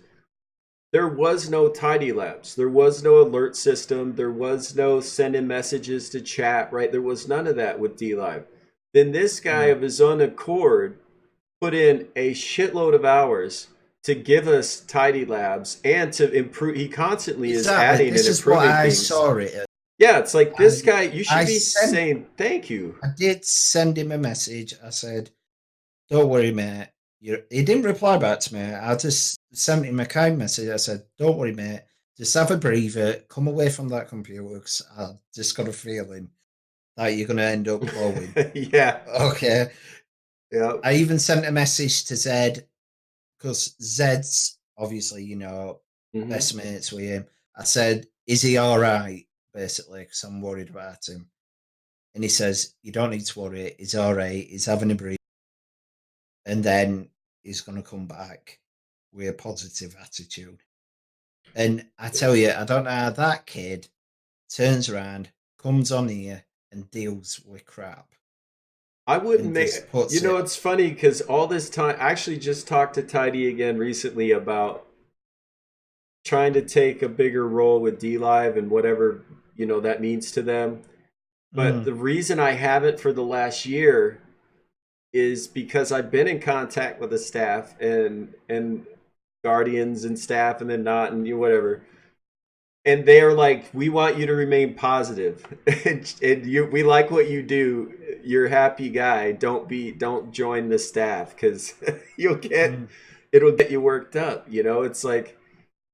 A: there was no tidy labs. There was no alert system. There was no sending messages to chat, right? There was none of that with D Live. Then this guy
B: mm.
A: of his own accord put in a shitload of hours to give us tidy labs and to improve. He constantly is
B: Exactly.
A: adding and
B: This is what
A: improving
B: I
A: things.
B: saw it as.
A: Yeah, it's like this
B: I
A: guy, you should
B: I
A: be
B: sent
A: saying thank you.
B: I did send him a message. I said, don't worry, mate. He didn't reply back to me. I just sent him a kind message. I said, don't worry, mate. Just have a breather. Come away from that computer because I just got a feeling that you're going to end up blowing.
A: Yeah.
B: Okay.
A: Yeah.
B: I even sent a message to Zed because Zed's obviously,
A: Hmm.
B: best mates with him. I said, is he all right? Basically, because I'm worried about him. And he says, you don't need to worry. He's all right. He's having a breathe. And then he's going to come back with a positive attitude. And I tell you, I don't know how that kid turns around, comes on here, and deals with crap,
A: I wouldn't
B: and
A: make.
B: just puts it.
A: It's funny because all this time, I actually just talked to Tidy again recently about trying to take a bigger role with D Live and whatever that means to them. But
B: Mm,
A: the reason I haven't for the last year is because I've been in contact with the staff and guardians and staff and then not and whatever. And they're like, we want you to remain positive, and we like what you do. You're a happy guy. Don't join the staff because you'll get
B: mm,
A: it'll get you worked up. It's like,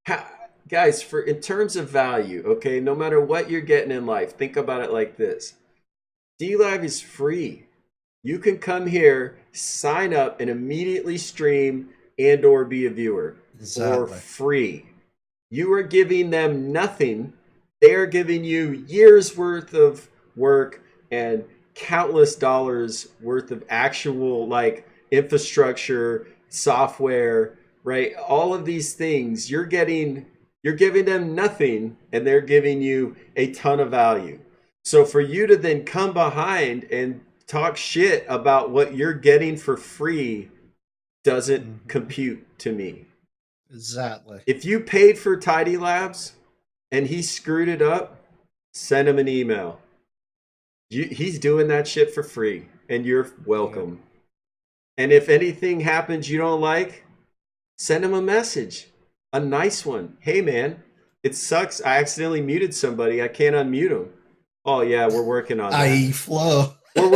A: ha, guys, for in terms of value, okay, no matter what you're getting in life, think about it like this: D Live is free. You can come here, sign up, and immediately stream and/or be a viewer for
B: exactly.
A: free. You are giving them nothing. They are giving you years worth of work and countless dollars worth of actual like infrastructure, software, right? All of these things you're giving them nothing and they're giving you a ton of value. So for you to then come behind and talk shit about what you're getting for free doesn't
B: Hmm.
A: compute to me.
B: Exactly.
A: If you paid for Tidy Labs and he screwed it up, send him an email. He's doing that shit for free, and you're
B: Yep.
A: welcome. And if anything happens you don't like, send him a message, a nice one. Hey man, it sucks. I accidentally muted somebody. I can't unmute him. Oh yeah, we're working on that.
B: I flow.
A: We're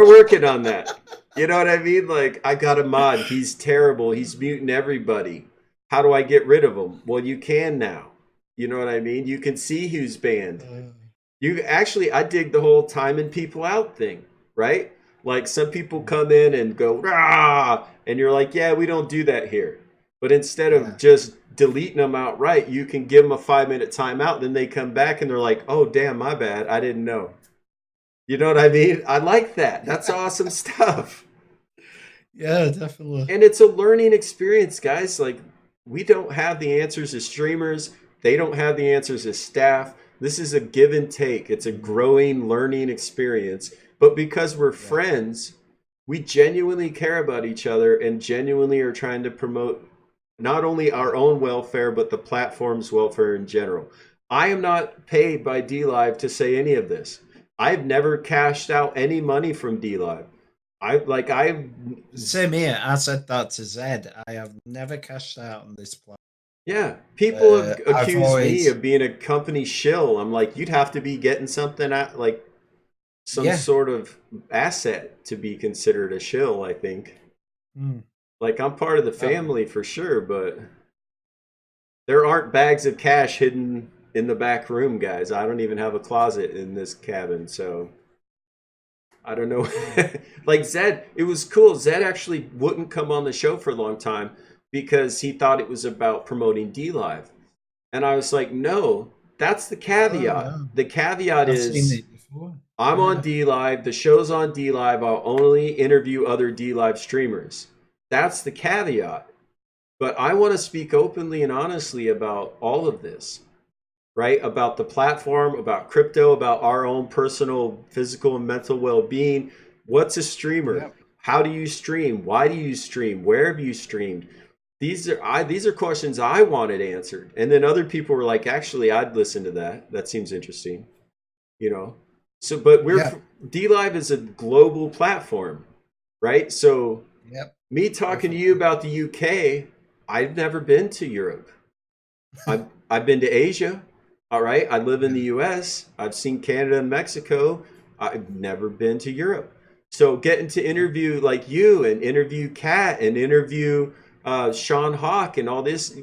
A: working on that. You know what I mean? Like, I got a mod. He's terrible. He's muting everybody. How do I get rid of him? Well, you can now. You know what I mean? You can see who's banned. You actually, I dig the whole timing people out thing, right? Like, some people come in and go rah, and you're like, yeah, we don't do that here. But instead of
B: Yeah.
A: just deleting them outright, you can give them a 5 minute timeout. Then they come back and they're like, oh damn, my bad, I didn't know. You know what I mean? I like that. That's
B: Yeah.
A: awesome stuff.
B: Yeah, definitely.
A: And it's a learning experience, guys. Like, we don't have the answers as streamers, they don't have the answers as staff. This is a give and take, it's a
B: Mm,
A: growing, learning experience. But because we're
B: yeah.
A: friends, we genuinely care about each other and genuinely are trying to promote not only our own welfare, but the platform's welfare in general. I am not paid by DLive to say any of this. I've never cashed out any money from DLive. I
B: Same here. I said that to Zed. I have never cashed out on this plan.
A: yeah, people have
B: I've
A: accused me
B: always,
A: of being a company shill. I'm like, you'd have to be getting something at like some
B: yeah.
A: sort of asset to be considered a shill, I think.
B: Mm,
A: Like, I'm part of the
B: that,
A: family for sure, but there aren't bags of cash hidden in the back room, guys. I don't even have a closet in this cabin, so I don't know.
B: mm,
A: Like Zed, it was cool. Zed actually wouldn't come on the show for a long time because he thought it was about promoting D Live. And I was like, no, that's the
B: oh,
A: caveat.
B: no.
A: The caveat
B: I've seen
A: is
B: it before.
A: I'm on
B: Yeah.
A: D Live, the show's on D Live, I'll only interview other D Live streamers. That's the caveat. But I want to speak openly and honestly about all of this, right? About the platform, about crypto, about our own personal physical and mental well being. What's a streamer?
B: Yep.
A: How do you stream? Why do you stream? Where have you streamed? These are questions I wanted answered. And then other people were like, actually, I'd listen to that. That seems interesting, you know? So, but
B: Yep.
A: D Live is a global platform, right? So,
B: Yep.
A: me talking to you
B: Definitely.
A: about the UK, I've never been to Europe. I've been to Asia. All right. I live in
B: Yeah.
A: the US. I've seen Canada and Mexico. I've never been to Europe. So getting to
B: Yeah.
A: interview like you and interview Kat and interview Sean Hawk and all this,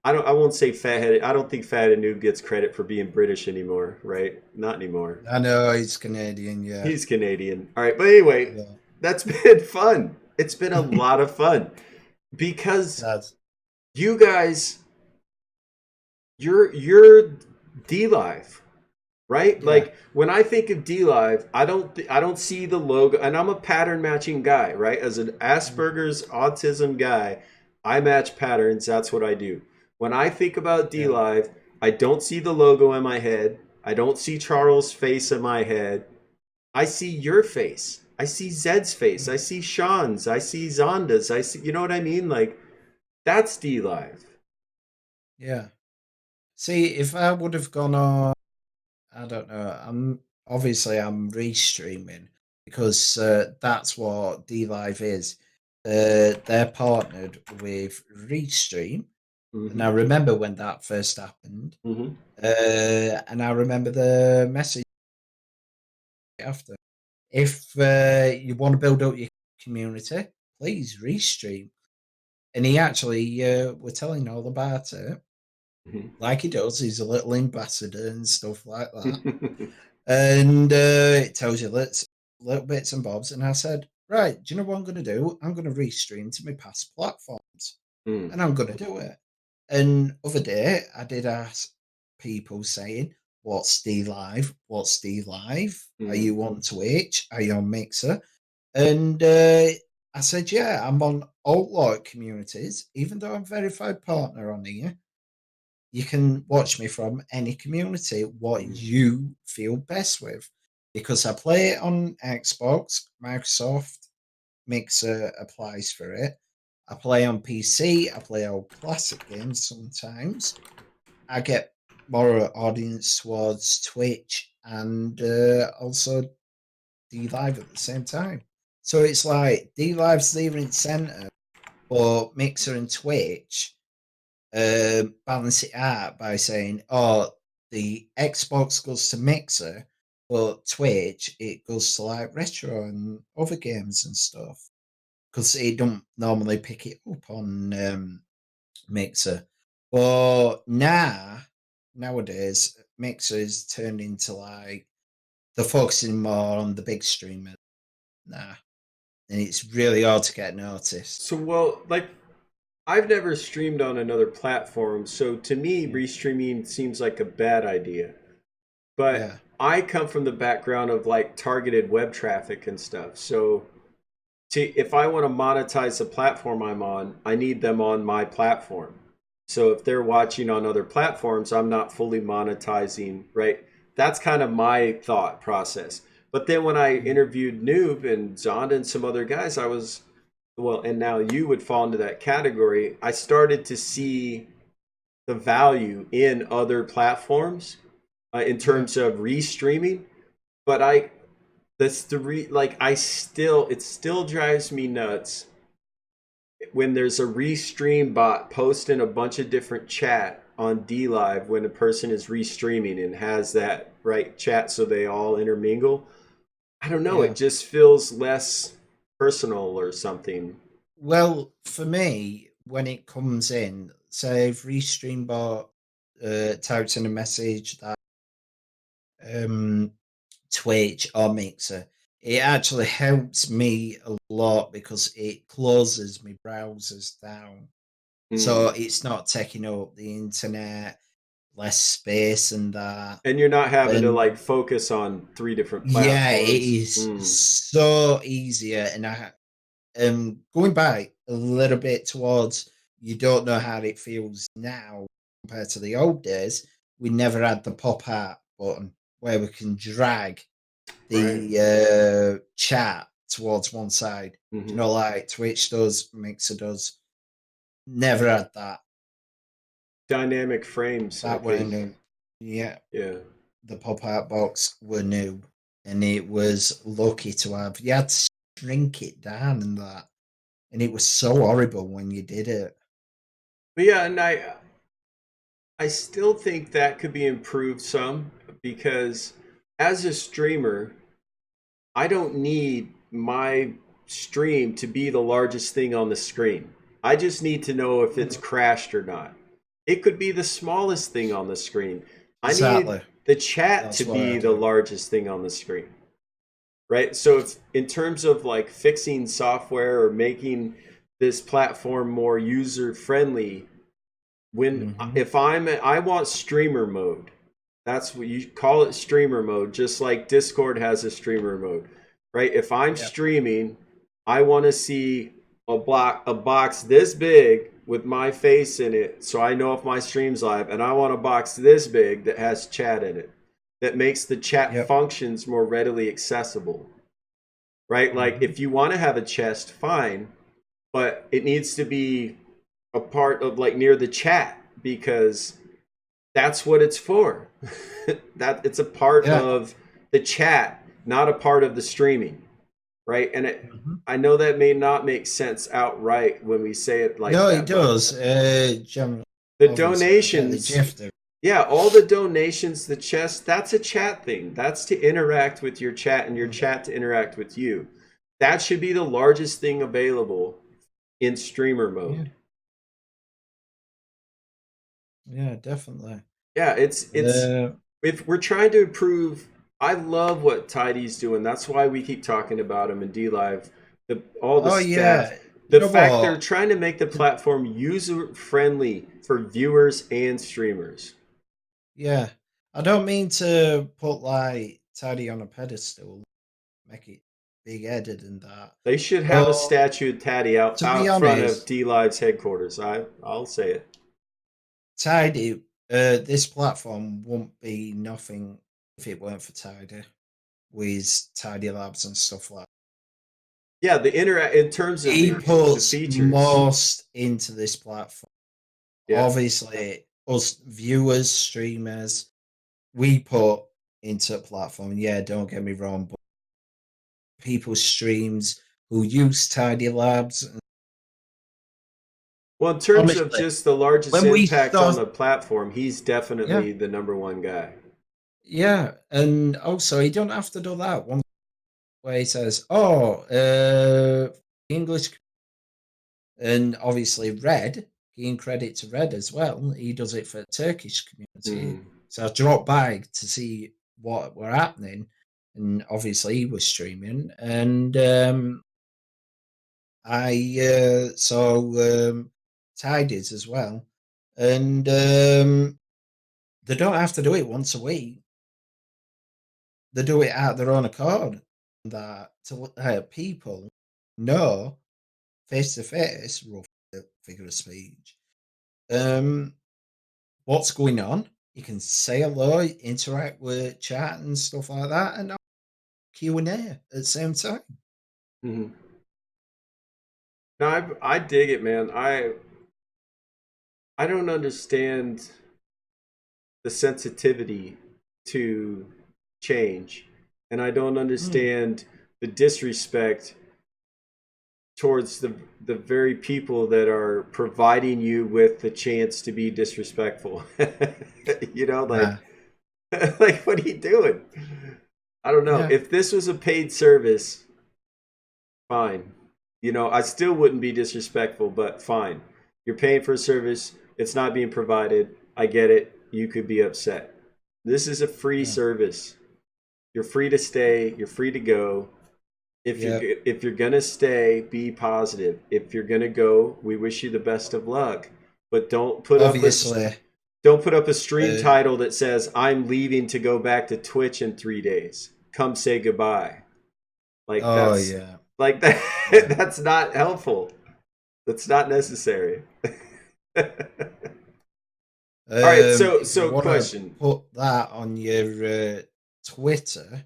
A: I won't say fatheaded. I don't think fatheaded noob gets credit for being British anymore, right? Not anymore.
B: I know he's Canadian. Yeah.
A: He's Canadian. All right. But anyway,
B: Yeah.
A: that's been fun. It's been a lot of fun because
B: That's,
A: you guys, you're D Live, right?
B: yeah.
A: Like, when I think of D Live, I don't see the logo, and I'm a pattern matching guy, right? As an
B: Mm,
A: Asperger's autism guy, I match patterns. That's what I do. When I think about D
B: Yeah.
A: Live, I don't see the logo in my head. I don't see Charles' face in my head. I see your face. I see Zed's face. I
B: Mm.
A: see Sean's. I see Zonda's. I see, you know what I mean? Like, that's D Live.
B: Yeah. See, if I would have gone on, I don't know. I'm restreaming because that's what D Live is. They're partnered with Restream, and I
A: Mm-hmm.
B: remember when that first happened.
A: Mm-hmm.
B: And I remember the message after. If you want to build up your community, please Restream. And he actually were telling all about it, like he does. He's a little ambassador and stuff like that.
A: Mm-hmm.
B: And it tells you little bits and bobs. And I said, right, do you know what I'm going to do? I'm going to restream to my past platforms,
A: Mm.
B: and I'm going to do it. And other day, I did ask people saying, "What's D Live? What's D Live? Are
A: Mm.
B: you on Twitch? Are you on Mixer?" And I said, "Yeah, I'm on alt like communities, even though I'm verified partner on here. You can watch me from any community, what
A: Mm.
B: you feel best with. Because I play it on Xbox, Microsoft Mixer applies for it. I play on PC, I play old classic games sometimes. I get more audience towards Twitch and also D Live at the same time. So it's like D Live's there in center, but Mixer and Twitch balance it out by saying, "Oh, the Xbox goes to Mixer, but Twitch it goes to like retro and other games and stuff because it don't normally pick it up on Mixer." But nowadays, Mixer is turned into like they're focusing more on the big streamers now, and it's really hard to get noticed.
A: So, well, like, I've never streamed on another platform, so to me,
B: Mm.
A: restreaming seems like a bad idea. But
B: Yeah,
A: I come from the background of like targeted web traffic and stuff. So if I want to monetize the platform I'm on, I need them on my platform. So if they're watching on other platforms, I'm not fully monetizing, right? That's kind of my thought process. But then when I
B: mm,
A: interviewed Noob and Zonda and some other guys, I was, well, and now you would fall into that category. I started to see the value in other platforms in
B: yeah.
A: terms of restreaming. But that's the like I still, it still drives me nuts when there's a restream bot posting a bunch of different chat on D Live when a person is restreaming and has that right chat so they all intermingle. I don't know, it
B: Yeah.
A: just feels less personal or something.
B: Well, for me, when it comes in, say if Restreambot types in a message that um, Twitch or Mixer, it actually helps me a lot because it closes my browsers down. So
A: Mm.
B: it's not taking up the internet, less space and that.
A: And you're not having to like
B: And
A: focus on three different
B: yeah, it
A: platforms.
B: is
A: Mm.
B: so easier. And going back a little bit towards you don't know how it feels now compared to the old days. We never had the pop out button where we can drag
A: Right.
B: the chat towards one side. You
A: Hmm.
B: know, like Twitch does, Mixer does. Never had that.
A: Dynamic frames, I
B: That were
A: think.
B: new. Yeah,
A: Yeah.
B: the pop out box were new, and it was lucky to have. You had to shrink it down and that, and it was so horrible when you did it.
A: But yeah, and I still think that could be improved some because as a streamer, I don't need my stream to be the largest thing on the screen. I just need to know if it's
B: Mm.
A: crashed or not. It could be the smallest thing on the screen. I need
B: Exactly.
A: the chat to
B: That's what I
A: be the
B: do.
A: largest thing on the screen. Right? So if in terms of like fixing software or making this platform more user friendly, when
B: Mhm.
A: if I want streamer mode. That's what you call it, streamer mode, just like Discord has a streamer mode, right? If I'm
B: Yep.
A: streaming, I want to see a box this big with my face in it, so I know if my stream's live, and I want a box this big that has chat in it, that makes the chat
B: Yep.
A: functions more readily accessible, right? Like
B: Hmm.
A: if you want to have a chest, fine, but it needs to be a part of like near the chat because that's what it's for. That it's a part
B: Yeah.
A: of the chat, not a part of the streaming, right? And
B: Hmm.
A: I know that may not make sense outright when we say it like
B: No, it
A: that, but
B: does. Generally,
A: the
B: obviously, I get the
A: donations,
B: gist of it.
A: yeah, all the donations, the chest, that's a chat thing. That's to interact with your chat and your
B: Mm.
A: chat to interact with you. That should be the largest thing available in streamer
B: Yeah,
A: mode.
B: yeah, definitely.
A: Yeah, it's
B: Uh,
A: if we're trying to improve, I love what Tidy's doing. That's why we keep talking about him in D Live. All the
B: oh
A: staff,
B: yeah, you
A: the
B: know
A: fact they're
B: what?
A: trying to make the platform user friendly for viewers and streamers.
B: Yeah, I don't mean to put like Tidy on a pedestal, make it big headed and that.
A: They should have a
B: But
A: statue of Taddy
B: to be
A: out front of
B: honest,
A: D Live's headquarters. I'll say it.
B: Tidy, this platform wouldn't be nothing if it weren't for Tidy with Tidy Labs and stuff like that.
A: Yeah, the interact in terms of
B: He
A: the
B: puts
A: features.
B: most into this platform.
A: Yeah.
B: Obviously, us viewers, streamers, we put into a platform. Yeah, don't get me wrong, but people's streams who use Tidy Labs. And
A: Well, in terms of
B: honestly,
A: just the largest
B: when we
A: impact on
B: start,
A: the platform, he's
B: yeah,
A: definitely the number one guy.
B: yeah, and also he don't have to do that. One where he says, "Oh, English," and obviously Red, giving credit to Red as well. He does it for the Turkish community.
A: Hmm.
B: So I dropped by to see what were happening, and obviously he was streaming, and I saw Tidies as well, and they don't have to do it once a week. They do it out their own accord. That to people know face to face, rough figure of speech, um, what's going on. You can say hello, interact with chat and stuff like that, and Q&A at the same time.
A: Hmm. No, I dig it, man. I don't understand the sensitivity to change, and I don't
B: Mm,
A: understand the disrespect towards the very people that are providing you with the chance to be disrespectful. You know,
B: nah,
A: like like what are you doing? I don't know.
B: yeah,
A: If this was a paid service, fine. You know, I still wouldn't be disrespectful, but fine. You're paying for a service, it's not being provided. I get it. You could be upset. This is a free
B: yeah,
A: service. You're free to stay, you're free to go.
B: yeah.
A: If you're going to stay, be positive. If you're going to go, we wish you the best of luck. But
B: Obviously,
A: don't put up a stream
B: uh,
A: title that says I'm leaving to go back to Twitch in 3 days. Come say goodbye. Like
B: oh
A: that's
B: yeah,
A: like that
B: yeah.
A: that's not helpful. That's not necessary. All right,
B: If you
A: so
B: want to
A: question.
B: put that on your Twitter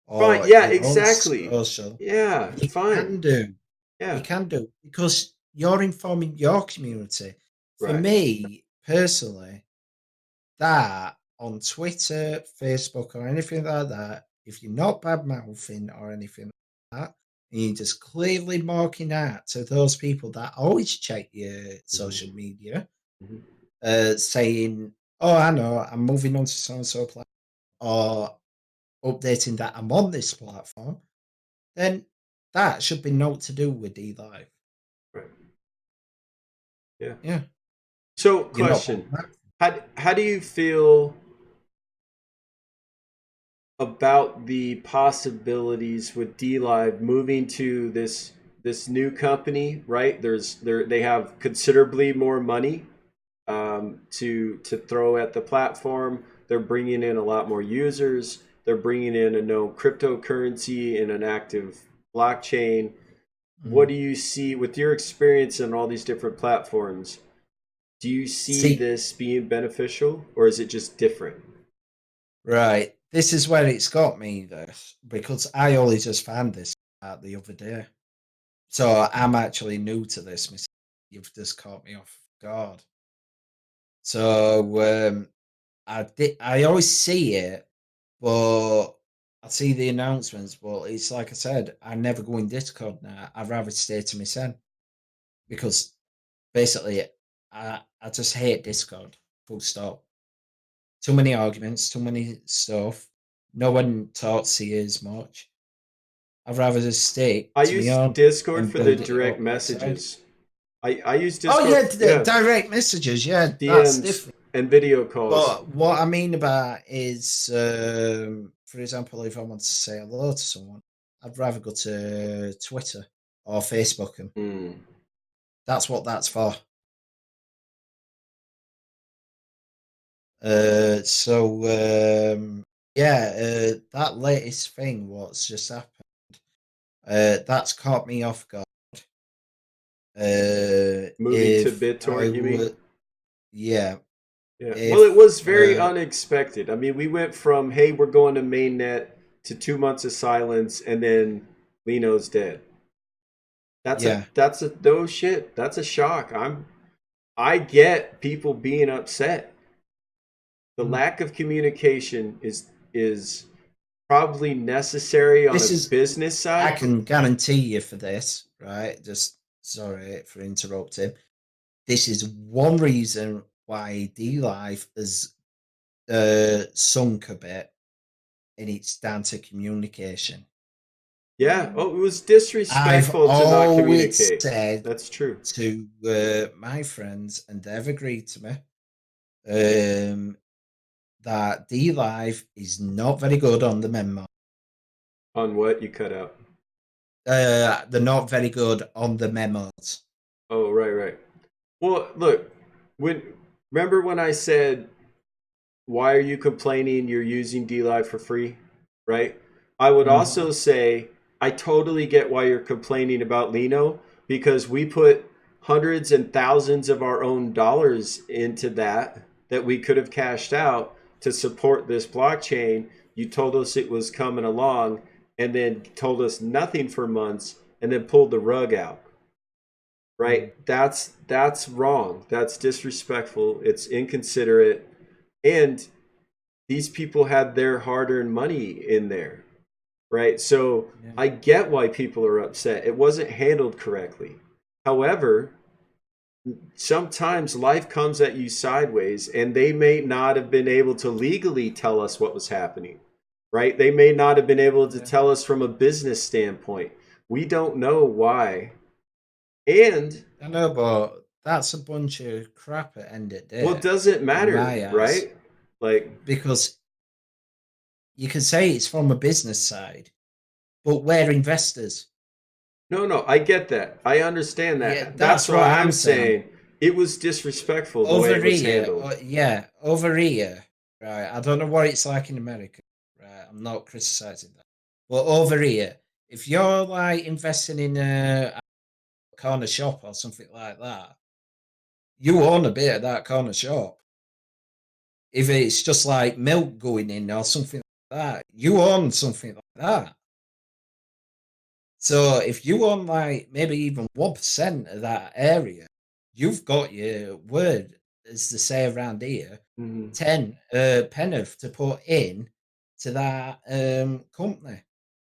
A: Fine.
B: or
A: Yeah,
B: your own
A: exactly.
B: social,
A: Yeah,
B: you
A: fine.
B: can do. You
A: Yeah.
B: can do because you're informing your community. For
A: Right.
B: me personally, that on Twitter, Facebook, or anything like that, if you're not bad mouthing or anything like that, and you're just clearly marking out to those people that always check your social
A: Hmm.
B: media,
A: Hmm.
B: saying, "Oh, I know, I'm moving on to so and so platform," or updating that I'm on this platform, then that should be naught to do with D Live.
A: Right. Yeah.
B: Yeah,
A: So,
B: you're not bad
A: question.
B: mouthing.
A: How do you feel about the possibilities with D Live moving to this new company, right? They have considerably more money to throw at the platform. They're bringing in a lot more users. They're bringing in a no cryptocurrency and an active blockchain. what
B: Mm.
A: do you see with your experience in all these different platforms? Do you see
B: See,
A: this being beneficial, or is it just different?
B: right, this is where it's got me, this, because I only just found this out the other day. So I'm actually new to this. You've just caught me off guard. So I always see it, but I see the announcements. But it's like I said, I never go in Discord now. I'd rather stay to myself because basically, I just hate Discord. Full stop. Too many arguments, too many stuff. No one talks to you as much. I'd rather just stick
A: I
B: to my
A: use
B: own
A: Discord
B: and
A: for the
B: build it
A: direct
B: up outside.
A: messages. I use
B: Oh
A: Discord,
B: yeah,
A: yeah,
B: direct messages. Yeah, that's
A: DMs
B: different.
A: and video calls.
B: But what I mean about is, for example, if I want to say hello to someone, I'd rather go to Twitter or Facebook 'em.
A: Mm.
B: That's what that's for. Yeah, that latest thing, what's just happened, that's caught me off guard.
A: Moving to
B: If I
A: BitTorrent, you mean?
B: would, yeah,
A: Yeah. Well, it
B: if
A: was very unexpected. I mean, we went from, hey, we're going to mainnet to 2 months of silence, and then Lino's dead.
B: yeah,
A: That's a no shit. That's a shock. I get people being upset. The
B: mm,
A: lack of communication is probably necessary on a
B: this is,
A: business
B: I
A: side.
B: can guarantee you for this, right? Just sorry for interrupting. This is one reason why D Live has sunk a bit, and it's down to communication.
A: Yeah. Oh, it was
B: I've
A: disrespectful to not
B: always
A: communicate.
B: said
A: That's true.
B: to my friends, and they've agreed to me, um, that D Live is not very good on the memo.
A: On what you cut out.
B: They're not very good on the memos.
A: Oh, right, right. Well, look, when remember when I said, why are you complaining you're using DLive for free? Right? I would
B: Mhm.
A: also say I totally get why you're complaining about Lino because we put hundreds and thousands of our own dollars into that we could have cashed out to support this blockchain. You told us it was coming along and then told us nothing for months and then pulled the rug out.
B: Mm.
A: Right? That's wrong. That's disrespectful. It's inconsiderate. And these people had their hard-earned money in there, right? So
B: Yeah.
A: I get why people are upset. It wasn't handled correctly. However, sometimes life comes at you sideways and they may not have been able to legally tell us what was happening, right? They may not have been able to
B: Yeah.
A: tell us from a business standpoint. We don't know why. And
B: I know, but that's a bunch of crap at end of the
A: well,
B: day,
A: does it
B: in
A: matter,
B: my eyes,
A: right? Like,
B: because you can say it's from a business side, but we're investors.
A: no, no, I get that. I understand
B: Yeah,
A: that. That's
B: that's what
A: why
B: I'm
A: I'm
B: saying.
A: saying it was disrespectful the way
B: Over
A: it was
B: here,
A: handled.
B: yeah, over here, right? I don't know what it's like in America, right? I'm not criticizing that, but over here, if you're like investing in a corner shop or something like that, you own a bit of that corner shop. If it's just like milk going in or something like that, you own something like that. So if you own like maybe even 1% of that area, you've got your word, as they say around here,
A: Hmm.
B: 10 penneth to put in to that company.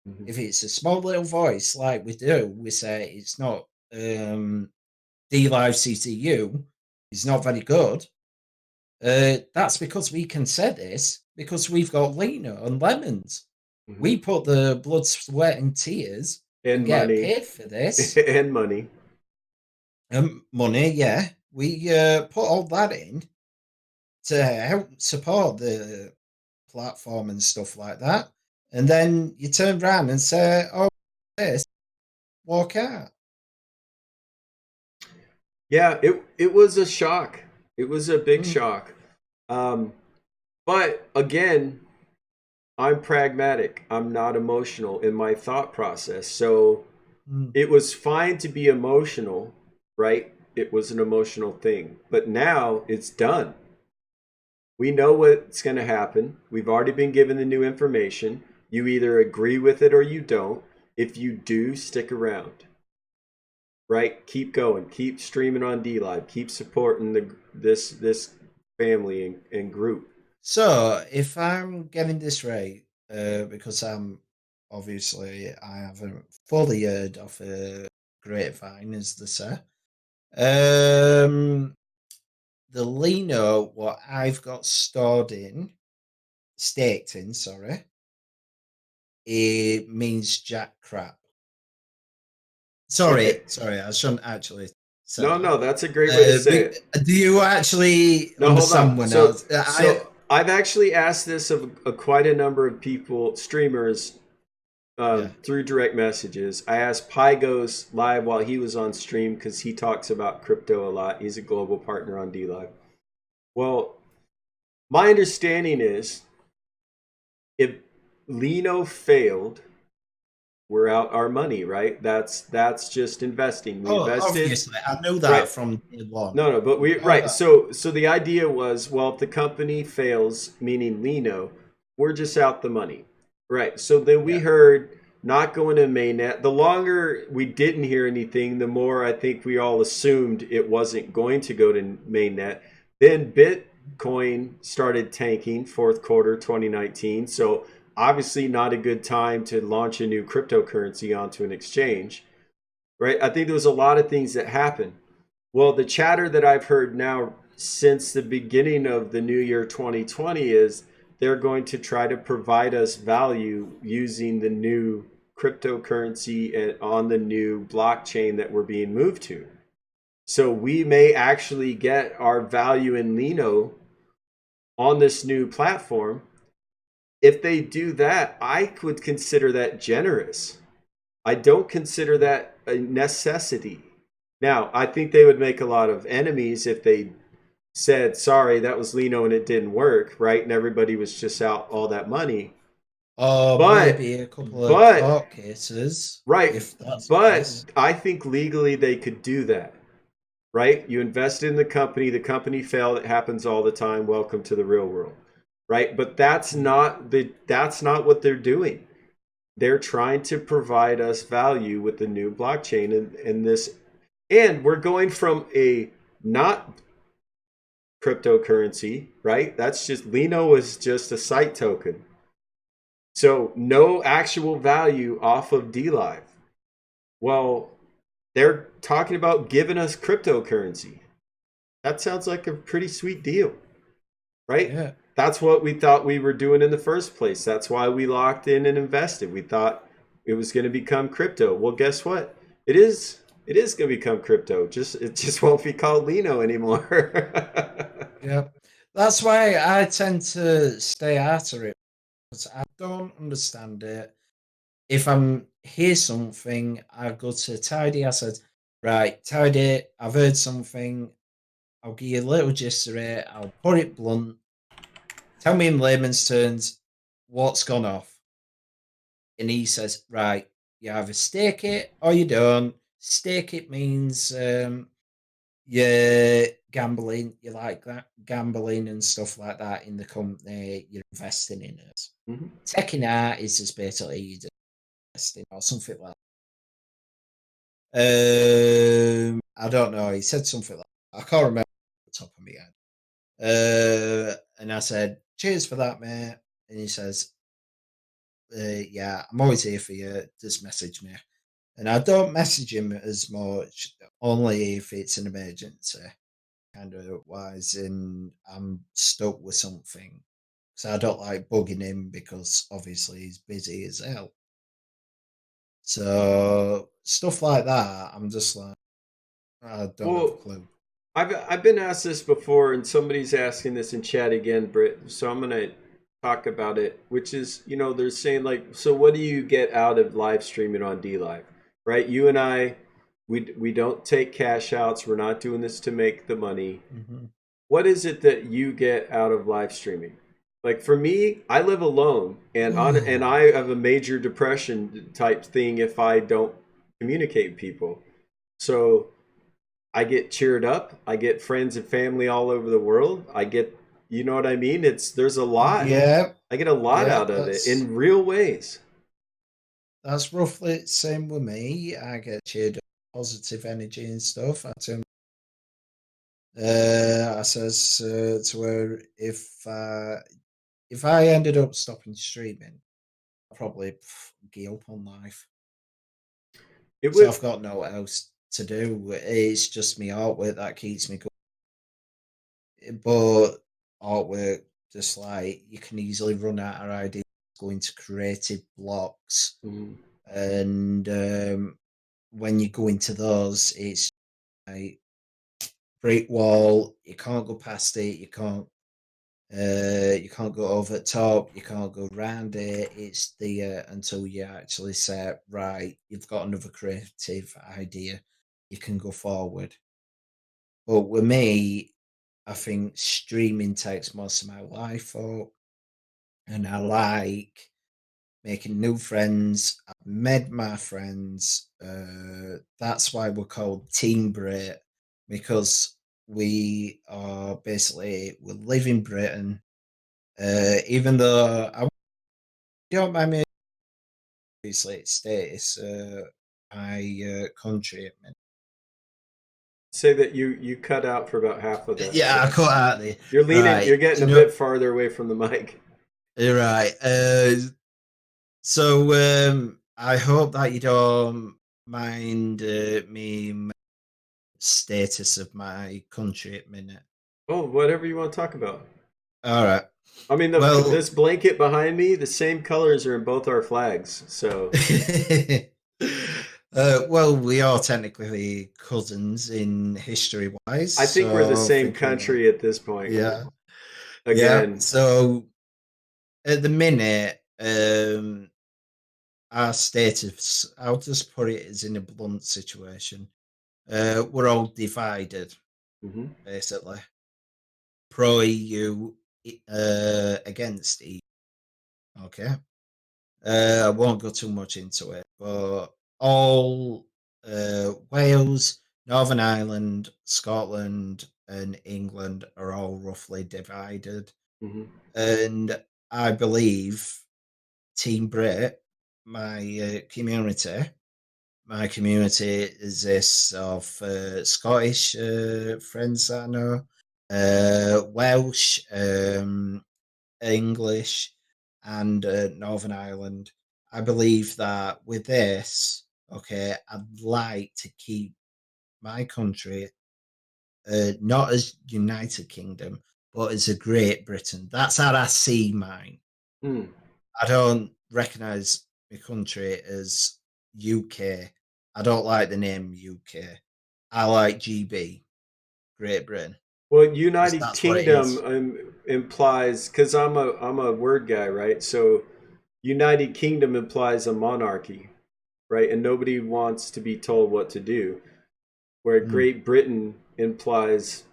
A: Hmm.
B: If it's a small little voice like we do, we say it's not D Live CTU, it's not very good. That's because we can say this because we've got Lena and Lemons.
A: Hmm.
B: We put the blood, sweat, and tears and
A: And
B: get
A: money.
B: paid for this.
A: And money.
B: Money, yeah. We put all that in to help support the platform and stuff like that. And then you turn around and say, oh, this, walk out.
A: Yeah, it was a shock. It was a big
B: Mm,
A: shock. Um, but again, I'm pragmatic. I'm not emotional in my thought process. So
B: Mm.
A: it was fine to be emotional, right? It was an emotional thing. But now it's done. We know what's going to happen. We've already been given the new information. You either agree with it or you don't. If you do, stick around, right? Keep going. Keep streaming on D Live. Keep supporting this family and group.
B: So, if I'm getting this right, because I'm obviously I haven't fully heard of a grapevine, as they say. Um, the Lino, what I've got stored in, staked in, sorry, it means jack crap.
A: Okay.
B: Sorry, I shouldn't actually say
A: No,
B: that.
A: no, that's a great way to say it.
B: Do you actually
A: No, hold
B: understand
A: on.
B: when
A: So,
B: I
A: so I've actually asked this of quite a number of people, streamers,
B: yeah.
A: through direct messages. I asked Pygos live while he was on stream because he talks about crypto a lot. He's a global partner on D Live. Well, my understanding is if Lino failed, we're out our money, right? That's just investing. We
B: Oh,
A: invested,
B: obviously, I know that
A: right?
B: from day one.
A: No, no, but we
B: Know
A: right.
B: that.
A: So the idea was, well, if the company fails, meaning Lino, we're just out the money, right? So then we
B: Yeah.
A: heard not going to mainnet. The longer we didn't hear anything, the more I think we all assumed it wasn't going to go to mainnet. Then Bitcoin started tanking fourth quarter 2019. So obviously not a good time to launch a new cryptocurrency onto an exchange, right? I think there was a lot of things that happened. Well, the chatter that I've heard now since the beginning of the new year 2020 is they're going to try to provide us value using the new cryptocurrency and on the new blockchain that we're being moved to. So we may actually get our value in Lino on this new platform. If they do that, I would consider that generous. I don't consider that a necessity. Now, I think they would make a lot of enemies if they said, sorry, that was Lino and it didn't work, right? And everybody was just out all that money.
B: Or
A: But,
B: maybe a couple of
A: but,
B: court cases,
A: right.
B: if that's the
A: But
B: case.
A: I think legally they could do that, right? You invested in the company failed. It happens all the time. Welcome to the real world, right? But
B: Mm.
A: that's not what they're doing. They're trying to provide us value with the new blockchain and this, and we're going from a not cryptocurrency, right? That's just Lino is just a site token. So no actual value off of DLive. Well, they're talking about giving us cryptocurrency. That sounds like a pretty sweet deal, right?
B: Yeah.
A: That's what we thought we were doing in the first place. That's why we locked in and invested. We thought it was going to become crypto. Well, guess what? It is going to become crypto. Just it just won't be called Lino anymore.
B: Yeah. That's why I tend to stay out of it because I don't understand it. If I'm hear something, I go to Tidy. I said, right, Tidy, I've heard something. I'll give you a little gist of it. I'll put it blunt. Tell me in layman's terms what's gone off. And he says, right, you either stake it or you don't. Stake it means you're gambling, you like that gambling and stuff like that in the company, you're investing in it.
A: Mhm.
B: Taking out is just basically you investing or something like that. I don't know. He said something like I can't remember off the top of my head. And I said, cheers for that, mate. And he says, yeah, I'm always here for you. Just message me. And I don't message him as much, only if it's an emergency, kind of wise, and I'm stuck with something. So I don't like bugging him because obviously he's busy as hell. So stuff like that, I'm just like, I don't have a
A: Well,
B: clue.
A: I've been asked this before, and somebody's asking this in chat again, Britt. So I'm gonna talk about it, which is, they're saying like, so what do you get out of live streaming on D Live, right? You and I, we don't take cash outs. We're not doing this to make the money.
B: Hmm.
A: What is it that you get out of live streaming? Like for me, I live alone, and
B: Oh,
A: I have a major depression type thing communicate with people. So I get cheered up. I get friends and family all over the world. I get, you know what I mean? It's there's a lot.
B: Yeah,
A: I get a lot
B: yeah,
A: out of it in real ways.
B: that's roughly the same with me. I get cheered up, positive energy and stuff. I says to her, if I ended up stopping streaming, I'd probably give up on life.
A: It
B: So
A: would.
B: I've got no else to do. It's just me artwork that keeps me going. But artwork, just like you can easily run out of ideas, go into creative blocks,
A: Mhm.
B: and when you go into those, it's like brick wall. You can't go past it. You can't go over the top. You can't go around it. It's the until you actually say, right, you've got another creative idea. You can go forward. But with me, I think streaming takes most of my life up, and I like making new friends. I've made my friends. That's why we're called Team Brit, because we live in Britain. Even though I don't mind me, obviously it states my country.
A: Say that you cut out for about half of
B: Yeah, I
A: the
B: cut out the
A: you're leaning, you're
B: right.
A: getting a
B: No,
A: bit farther away from the mic.
B: you're right. So I hope that you don't mind me status of my country at minute.
A: Oh, whatever you want to talk about.
B: All right.
A: I mean,
B: Well,
A: this blanket behind me, the same colors are in both our flags. So
B: well, we are technically cousins in history wise,
A: I think we're the
B: so
A: same
B: thinking about
A: country at this point.
B: yeah, yeah.
A: Again.
B: So at the minute, our status, I'll just put it as in a blunt situation. We're all divided,
A: Hmm.
B: basically. Pro EU, against EU. Okay. I won't go too much into it, but all Wales, Northern Ireland, Scotland, and England are all roughly divided.
A: Hmm.
B: And I believe Team Brit, my community is this of Scottish friends that I know, Welsh, English, and Northern Ireland. I believe that with this, okay, I'd like to keep my country not as United Kingdom, but as a Great Britain. That's how I see mine.
A: Hmm.
B: I don't recognise my country as UK. I don't like the name UK. I like GB, Great Britain,
A: Well,
B: because
A: United
B: that's what it
A: Kingdom
B: is.
A: implies because I'm a word guy, right? So United Kingdom implies a monarchy, right? And nobody wants to be told what to do. Where
B: Mm.
A: Great Britain implies,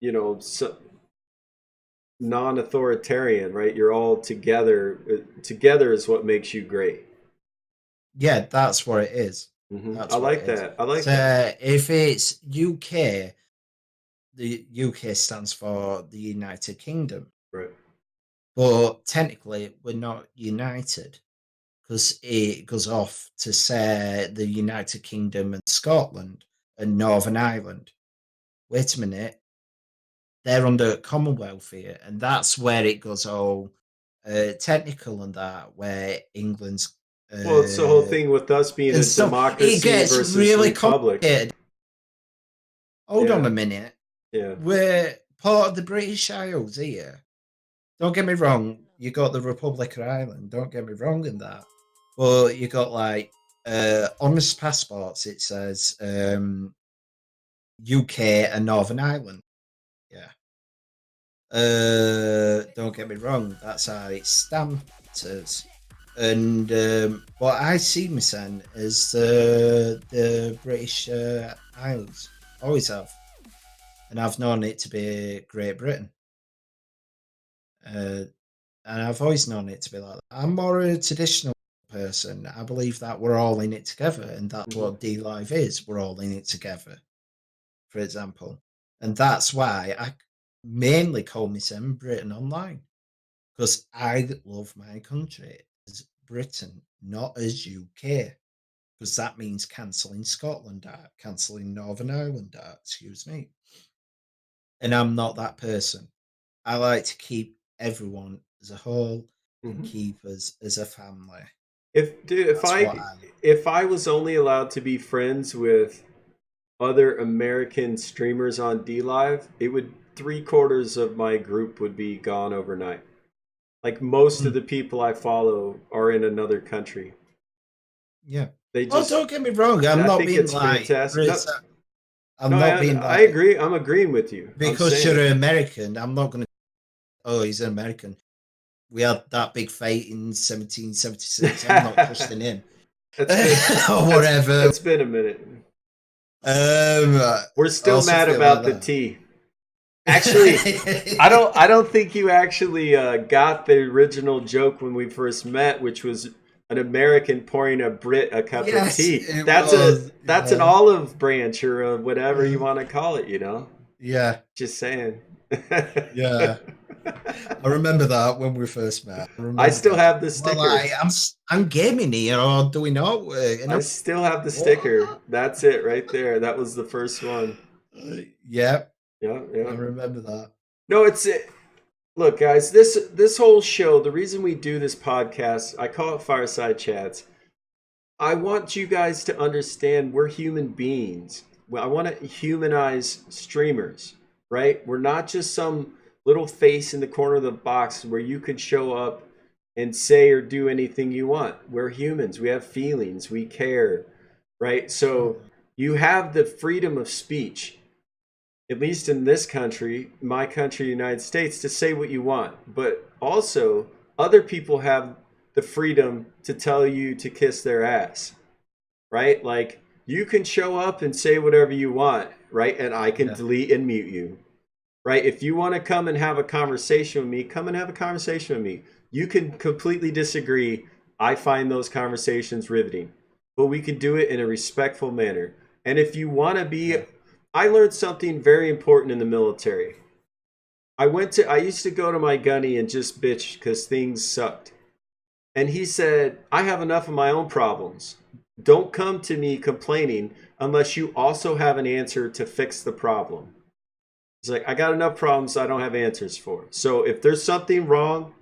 A: you know, non-authoritarian, right? You're all together. Together is what makes you great.
B: Yeah, that's what it is.
A: I
B: That's what it
A: like
B: is.
A: that. I like that.
B: So if it's UK, the UK stands for the United Kingdom.
A: Right.
B: But technically, we're not united because it goes off to say the United Kingdom and Scotland and Northern Ireland. Wait a minute, they're under Commonwealth here, and that's where it goes all technical and that, where England's
A: Well, it's the whole
B: uh,
A: thing with us being
B: and
A: a
B: stuff. It
A: democracy
B: gets
A: versus
B: really
A: republic.
B: complicated. Hold on
A: Yeah.
B: a minute.
A: Yeah.
B: We're part of the British Isles here. Don't get me wrong. You got the Republic of Ireland. Don't get me wrong in that. But you got like honest passports. It says UK and Northern Ireland. Yeah. Don't get me wrong. That's how it's stamped as. And what I see myself as the British Isles. Always have, and I've known it to be Great Britain. Uh, and I've always known it to be like that. I'm more a traditional. person. I believe that we're all in it together, and that's
A: Mhm.
B: what D Live is. We're all in it together, for example. And that's why I mainly call myself Britain Online, because I love my country as Britain, not as UK, because that means cancelling Scotland out, cancelling Northern Ireland out, excuse me. And I'm not that person. I like to keep everyone as a whole and
A: Mhm.
B: keep us as a family.
A: If dude,
B: That's what I
A: if I was only allowed to be friends with other American streamers on D Live, it would three-quarters of my group would be gone overnight. Like most of
B: Mm,
A: the people I follow are in another country.
B: yeah.
A: They
B: Oh,
A: just,
B: don't get me wrong. I'm
A: I
B: not
A: think
B: being
A: it's
B: like
A: fantastic. No,
B: Brits. I'm
A: no,
B: not being
A: I
B: like
A: agree. I'm agreeing with you. I'm
B: because you're
A: saying,
B: an American. I'm not going to. Oh, he's an American. We had that big fight in 1776. I'm not trusting him
A: that's been
B: or whatever.
A: it's been a minute.
B: Um,
A: We're still
B: or
A: mad
B: something like
A: about the
B: that.
A: tea. Actually, I don't think you actually got the original joke when we first met, which was an American pouring a Brit a cup of
B: Yes,
A: tea.
B: it was.
A: That's an
B: Yeah.
A: olive branch or whatever you want to call it. You know,
B: Yeah.
A: just saying.
B: Yeah. I remember that when we first met. I
A: I
B: remember
A: still
B: thinking,
A: have the
B: well,
A: sticker.
B: I'm gaming here, or do we not? And
A: I
B: I'm
A: still have the
B: what?
A: sticker. That's it right there. That was the first one.
B: Yeah,
A: Yeah,
B: I
A: yeah.
B: remember that.
A: No, it's it. Look, guys, this whole show, the reason we do this podcast, I call it Fireside Chats. I want you guys to understand we're human beings. Well, I want to humanize streamers, right? We're not just some little face in the corner of the box where you could show up and say or do anything you want. We're humans. We have feelings. We care, right? So
B: Mhm.
A: you have the freedom of speech, at least in this country, my country, United States, to say what you want. But also, other people have the freedom to tell you to kiss their ass, right? Like you can show up and say whatever you want, right? And I can
B: Yeah,
A: delete and mute you, right? If you want to come and have a conversation with me, come and have a conversation with me. You can completely disagree. I find those conversations riveting, but we can do it in a respectful manner. And if you want to be,
B: yeah,
A: I learned something very important in the military. I used to go to my gunny and just bitch because things sucked. And he said, I have enough of my own problems. Don't come to me complaining unless you also have an answer to fix the problem. He's like, I got enough problems I don't have answers for. So if there's something wrong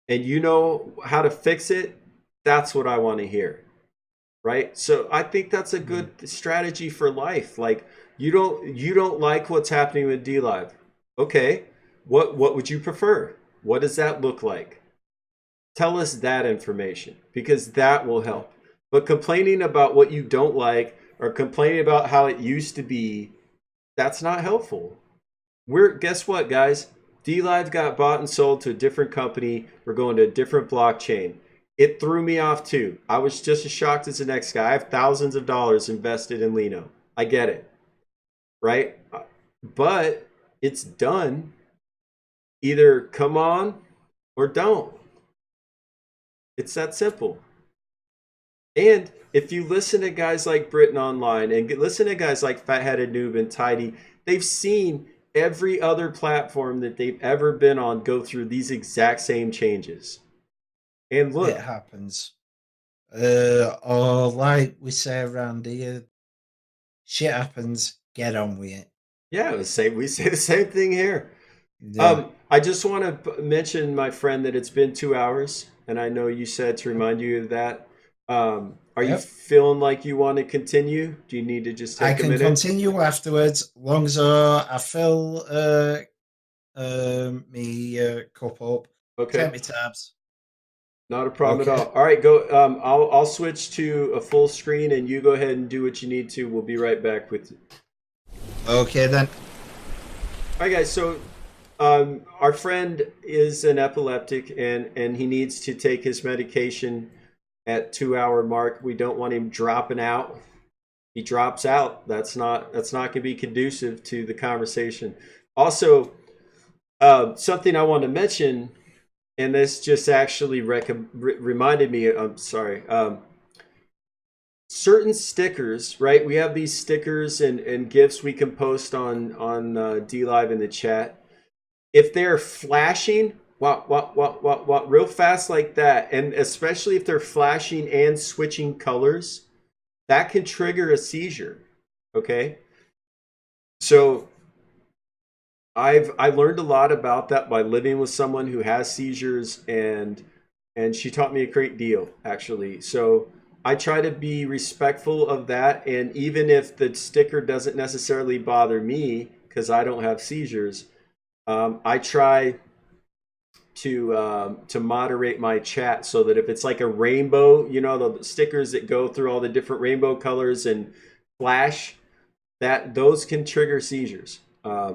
A: and you know how to fix it, that's what I want to hear. Right? So I think that's a
B: mm,
A: good strategy for life. Like you don't like what's happening with D Live. Okay. What would you prefer? What does that look like? Tell us that information because that will
B: yeah,
A: help. But complaining about what you don't like or complaining about how it used to be, that's not helpful. We're guess what, guys? D Live got bought and sold to a different company. We're going to a different blockchain. It threw me off too. I was just as shocked as the next guy. I have thousands of dollars invested in Lino. I get it, right? But it's done. Either come on or don't. It's that simple. And if you listen to guys like Britain Online and listen to guys like Fatheaded Noob and Tidy, they've seen every other platform that they've ever been on go through these exact same changes. And
B: it
A: look,
B: happens. Or like we say around here, shit happens. Get on with it.
A: yeah, we say the same thing here.
B: Yeah.
A: I just want to mention, my friend, that it's been 2 hours, and I know you said to
B: Yep.
A: remind you of that. Are you
B: Yep.
A: feeling like you want to continue? Do you need to just
B: I
A: take a
B: can
A: minute?
B: continue afterwards, long as I fill me cup up.
A: Okay.
B: Take me tabs.
A: Not a problem at
B: Okay.
A: all. All right, go. I'll switch to a full screen, and you go ahead and do what you need to. We'll be right back with you.
B: Okay then.
A: All right, guys. So, our friend is an epileptic, and he needs to take his medication at 2 hour mark. We don't want him dropping out. He drops out. That's not going to be conducive to the conversation. Also, something I want to mention. and this just actually reminded me. I'm sorry. Certain stickers, right? We have these stickers and gifs we can post on D Live in the chat. If they're flashing, what, real fast like that, and especially if they're flashing and switching colors, that can trigger a seizure. Okay, so I learned a lot about that by living with someone who has seizures, and she taught me a great deal actually. So I try to be respectful of that, and even if the sticker doesn't necessarily bother me because I don't have seizures, I try to moderate my chat so that if it's like a rainbow, you know, the stickers that go through all the different rainbow colors and flash, that those can trigger seizures.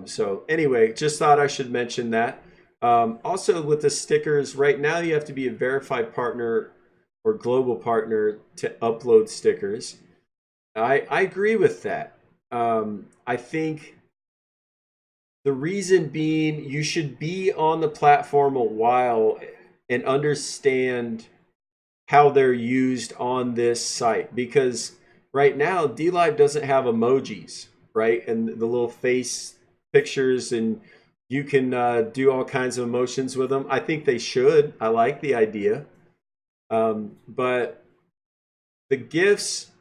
A: So anyway, just thought I should mention that. Also, with the stickers, right now you have to be a verified partner or global partner to upload stickers. I agree with that. I think the reason being you should be on the platform a while and understand how they're used on this site, because right now DLive doesn't have emojis, right? And the little face pictures, and you can do all kinds of emotions with them. I think they should. I like the idea. But the gifts,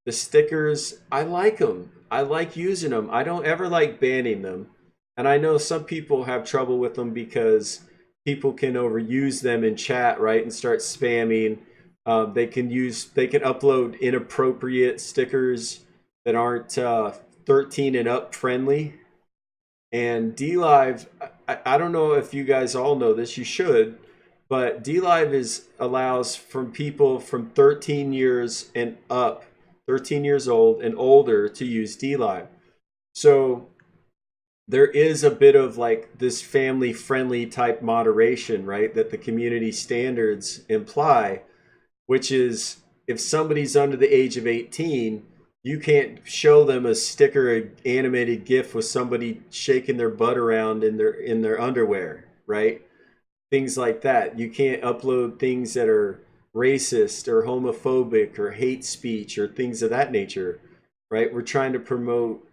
A: the stickers, I like them. I like using them. I don't ever like banning them. And I know some people have trouble with them because people can overuse them in chat, right? And start spamming. They can upload inappropriate stickers that aren't 13 and up friendly. And DLive, I don't know if you guys all know this, you should, but DLive is allows from people from 13 years and up, 13 years old and older to use DLive. So there is a bit of like this family friendly type moderation, right? That the community standards imply, which is if somebody's under the age of 18, you can't show them a sticker, a animated GIF with somebody shaking their butt around in their underwear, right? Things like that. You can't upload things that are racist or homophobic or hate speech or things of that nature, right? We're trying to promote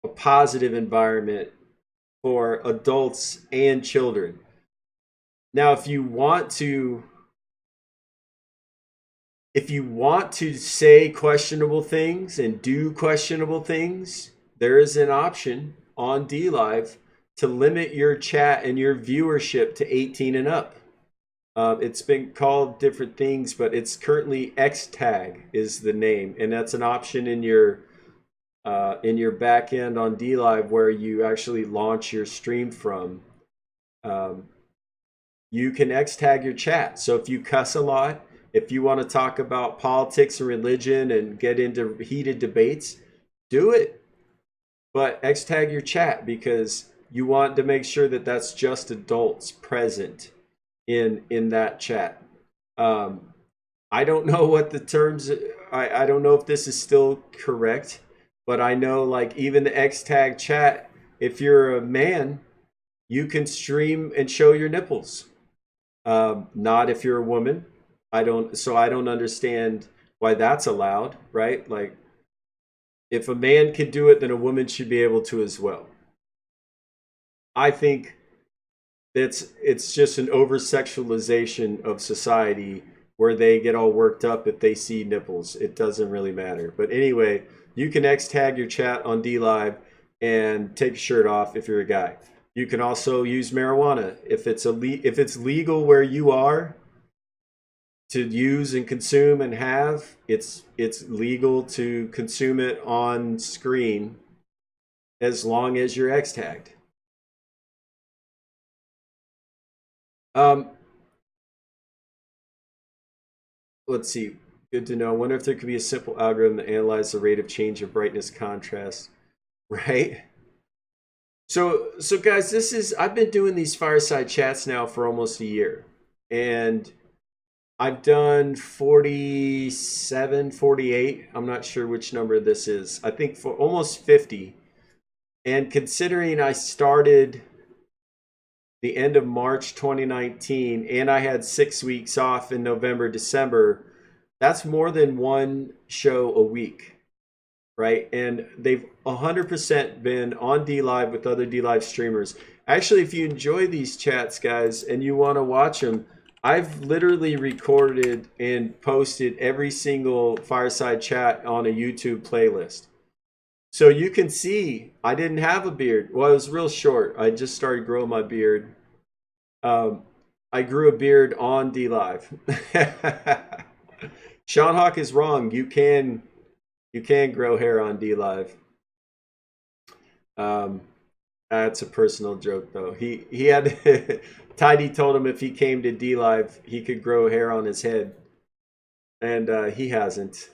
A: a positive environment for adults and children. Now, if you want to say questionable things and do questionable things, there is an option on DLive to limit your chat and your viewership to 18 and up. It's been called different things, but it's currently X tag is the name, and that's an option in your back end on DLive where you actually launch your stream from. Um, you can X tag your chat. So if you cuss a lot, if you want to talk about politics and religion and get into heated debates, do it. But X tag your chat because you want to make sure that that's just adults present in that chat. Um, I don't know what the terms. I don't know if this is still correct, but I know like even the X tag chat. If you're a man, you can stream and show your nipples. Not if you're a woman. I don't. So I don't understand why that's allowed, right? Like if a man could do it, then a woman should be able to as well. I think it's just an over sexualization of society where they get all worked up if they see nipples. It doesn't really matter. But anyway, you can X tag your chat on D Live and take your shirt off if you're a guy. You can also use marijuana if it's legal where you are to use and consume and have. It's legal to consume it on screen as long as you're X tagged. Um, let's see. Good to know. I wonder if there could be a simple algorithm to analyze the rate of change of brightness contrast. Right? So guys, this is I've been doing these fireside chats now for almost a year. And I've done 47, 48. I'm not sure which number this is. I think for almost 50. And considering I started the end of March 2019, and I had 6 weeks off in November, December, that's more than one show a week, right? And they've 100% been on D Live with other D Live streamers. Actually, if you enjoy these chats, guys, and you want to watch them, I've literally recorded and posted every single Fireside chat on a YouTube playlist. So you can see I didn't have a beard. Well, it was real short. I just started growing my beard. Um, I grew a beard on D Live. Sean Hawk is wrong. You can grow hair on D Live. Um, that's a personal joke though. He had Tidy told him if he came to D Live he could grow hair on his head, and he hasn't.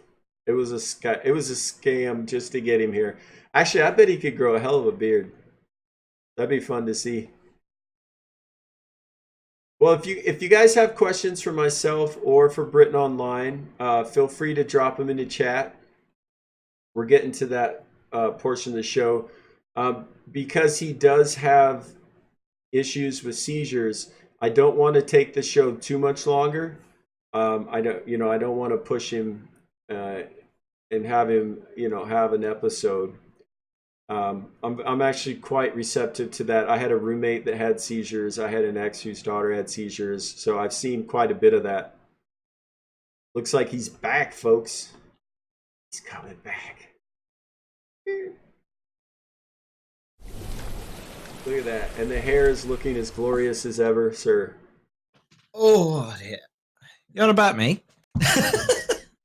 A: It was a scam just to get him here. Actually, I bet he could grow a hell of a beard. That'd be fun to see. Well, if you guys have questions for myself or for Britain Online, feel free to drop them in the chat. We're getting to that portion of the show. Because he does have issues with seizures, I don't want to take the show too much longer. I don't want to push him uh, and have him, have an episode. I'm actually quite receptive to that. I had a roommate that had seizures. I had an ex whose daughter had seizures, so I've seen quite a bit of that. Looks like he's back, folks. He's coming back. Look at that, and the hair is looking as glorious as ever, sir.
B: Oh, yeah. You're on about me?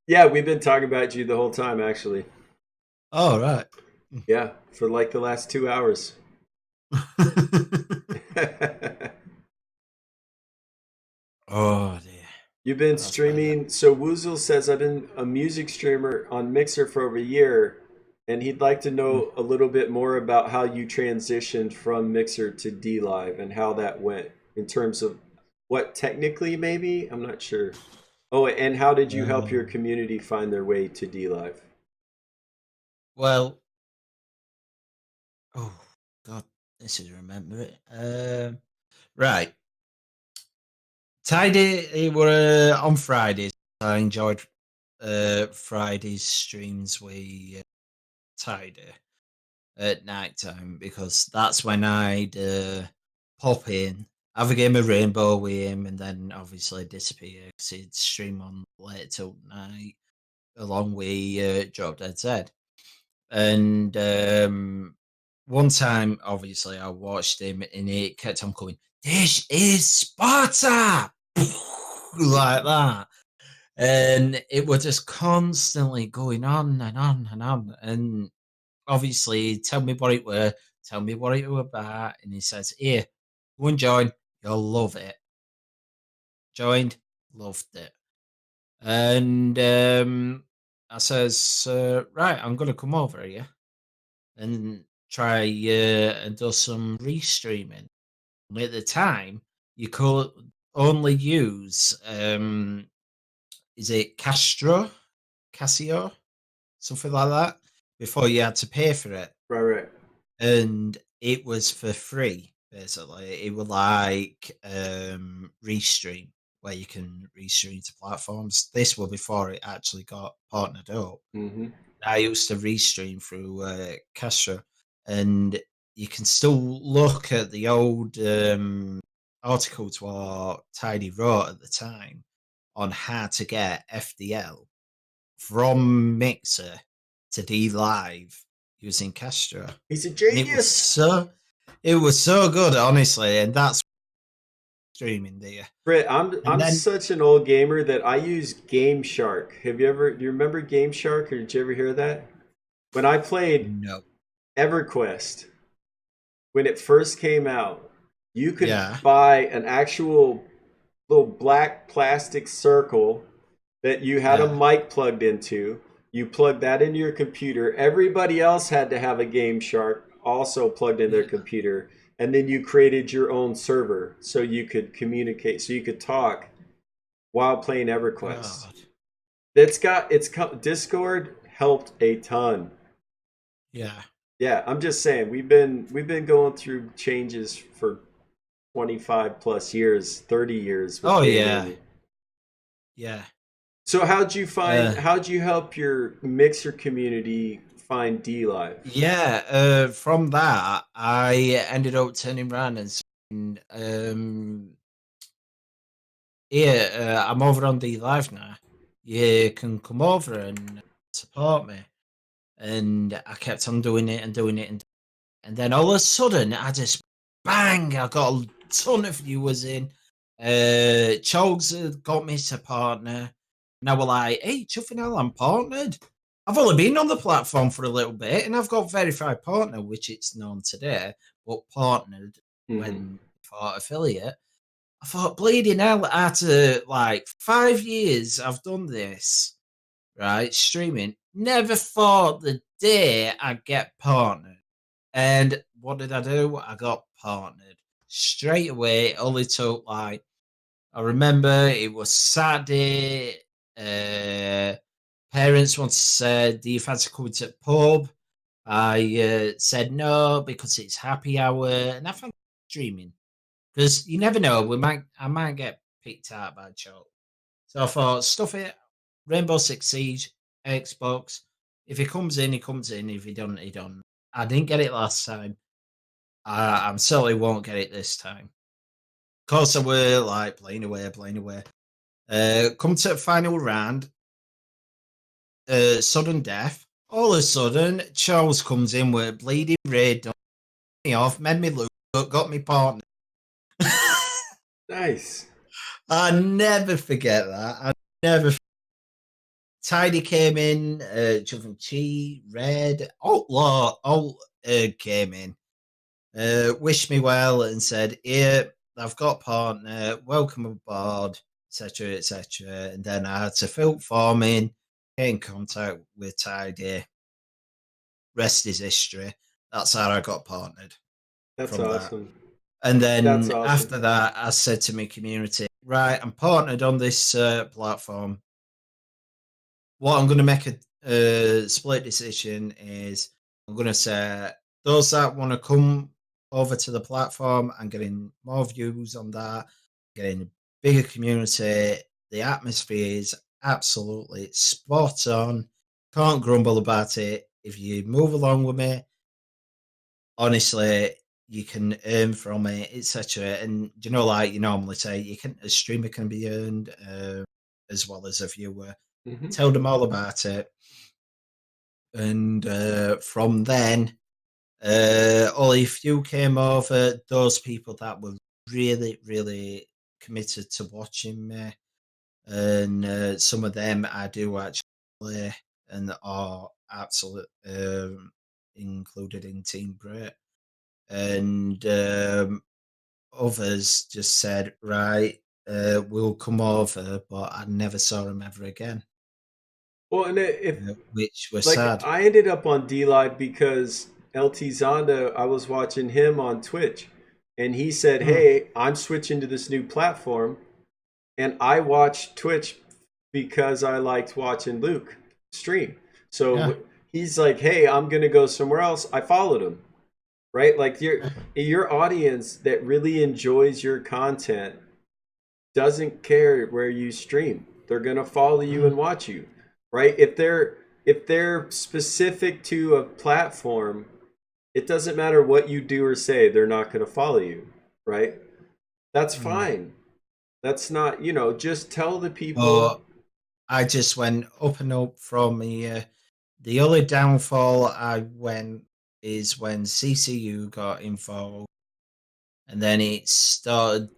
A: Yeah, we've been talking about you the whole time, actually.
B: Oh, right.
A: Yeah, for like the last 2 hours.
B: Oh, dear.
A: You've been
B: That's better.
A: streaming. So Woozle says I've been a music streamer on Mixer for over a year, and he'd like to
B: Mm.
A: know a little bit more about how you transitioned from Mixer to D Live and how that went in terms of what technically maybe I'm not sure. Oh, and how did you help your
B: Um,
A: community find their way to D Live?
B: well, oh, God, this is remember it. Right. Tidy, it were on Fridays. I enjoyed Friday's streams with Tidy at night time because that's when I'd pop in, have a game of Rainbow with him, and then obviously disappear because he'd stream on late till night along with Drop Dead Z. And one time, obviously, I watched him and he kept on going, "This is Sparta!" like that. And it was just constantly going on and on and on. And obviously, tell me what it were, tell me what it were about. And he says, "Here, go and join. You'll love it." Joined, loved it. And I says, "Right, I'm going to come over here and try and do some restreaming." And at the time, you could only use, is it Casio? Something like that, before you had to pay for it.
A: Right, right.
B: And it was for free, basically. It was like Restream, where you can restream to platforms. This was before it actually got partnered up.
A: Mm-hmm.
B: I used to restream through Castro, and you can still look at the old articles what Tidy wrote at the time on how to get FDL from Mixer to D Live using Castro,
A: He's a
B: and
A: genius.
B: it was so good, honestly, and that's streaming there.
A: Britt, I'm
B: And
A: I'm
B: then
A: such an old gamer that I use Game Shark. Do you remember Game Shark, or did you ever hear that? When I played
B: no,
A: EverQuest, when it first came out, you could
B: yeah,
A: buy an actual little black plastic circle that you had a
B: yeah,
A: mic plugged into. You plugged that into your computer. Everybody else had to have a Game Shark also plugged in their
B: yeah.
A: computer. And then you created your own server so you could communicate, so you could talk while playing EverQuest.
B: God,
A: Discord helped a ton.
B: yeah.
A: Yeah, I'm just saying we've been going through changes for 25 plus years, 30 years with
B: Oh yeah,
A: gaming.
B: yeah,
A: So
B: uh,
A: how'd you help your mixer community find D Live?
B: yeah. From that, I ended up turning around and saying, "Here, I'm over on D Live now. You can come over and support me." And I kept on doing it and doing it, and then all of a sudden, I just bang! I got a ton of viewers in. Chogs had got me to partner. And I were like, "Hey, chuffing hell, I'm partnered. I've only been on the platform for a little bit, and I've got verified partner, which it's known today, but partnered
A: Hmm.
B: when for affiliate." I thought, bleeding hell, after like 5 years, I've done this, right? Streaming. Never thought the day I'd get partnered. And what did I do? I got partnered straight away. It only took like, I remember it was Saturday. Uh, Parents wanted to say, "Do you fancy coming to the pub?" I said no because it's happy hour, and I found streaming because you never know. I might get picked out by Choke. So I thought, stuff it. Rainbow Six Siege, Xbox. If he comes in, he comes in. If he don't, he don't. I didn't get it last time. I'm certainly won't get it this time. Of course, I were like playing away, playing away. Come to the final round, sudden death. All of a sudden, Charles comes in with bleeding red, done me off, made me look, got me partner.
A: Nice.
B: I never forget that. I never. Tidy came in, Chi, Red, Outlaw, all came in, wished me well, and said, "Here, I've got partner, welcome aboard," etc., etc. And then I had to fill form in, get in contact with Tidy. Rest is history. That's how I got partnered
A: That's
B: from that.
A: awesome.
B: And
A: That's
B: then
A: awesome.
B: after that, I said to my community, "Right, I'm partnered on this platform. What I'm going to make a split decision is I'm going to say those that want to come over to the platform and getting more views on that, getting a bigger community. The atmosphere is absolutely spot on. Can't grumble about it. If you move along with me, honestly, you can earn from it, etc. And like you normally say, you can a streamer can be earned as well as a viewer.
A: Hmm.
B: Tell them all about it, and from then, only a few came over. Those people that were really, really committed to watching me, and some of them I do actually play and are absolute included in Team Great, and others just said, "Right, we'll come over," but I never saw them ever again,
A: Well, and if
B: which was
A: like
B: sad.
A: I ended up on D Live because LT Zonda, I was watching him on Twitch, and he said,
B: Mm,
A: "Hey, I'm switching to this new platform," and I watched Twitch because I liked watching Luke stream.
B: yeah.
A: So he's like, "Hey, I'm gonna go somewhere else." I followed him, right? Like your audience that really enjoys your content doesn't care where you stream. They're gonna follow you
B: Mm,
A: and watch you, right? If they're specific to a platform, it doesn't matter what you do or say, they're not gonna follow you, right? That's
B: mm.
A: fine. That's not, just tell the people.
B: But I just went up and up from here. The only downfall I went is when CCU got involved, and then it started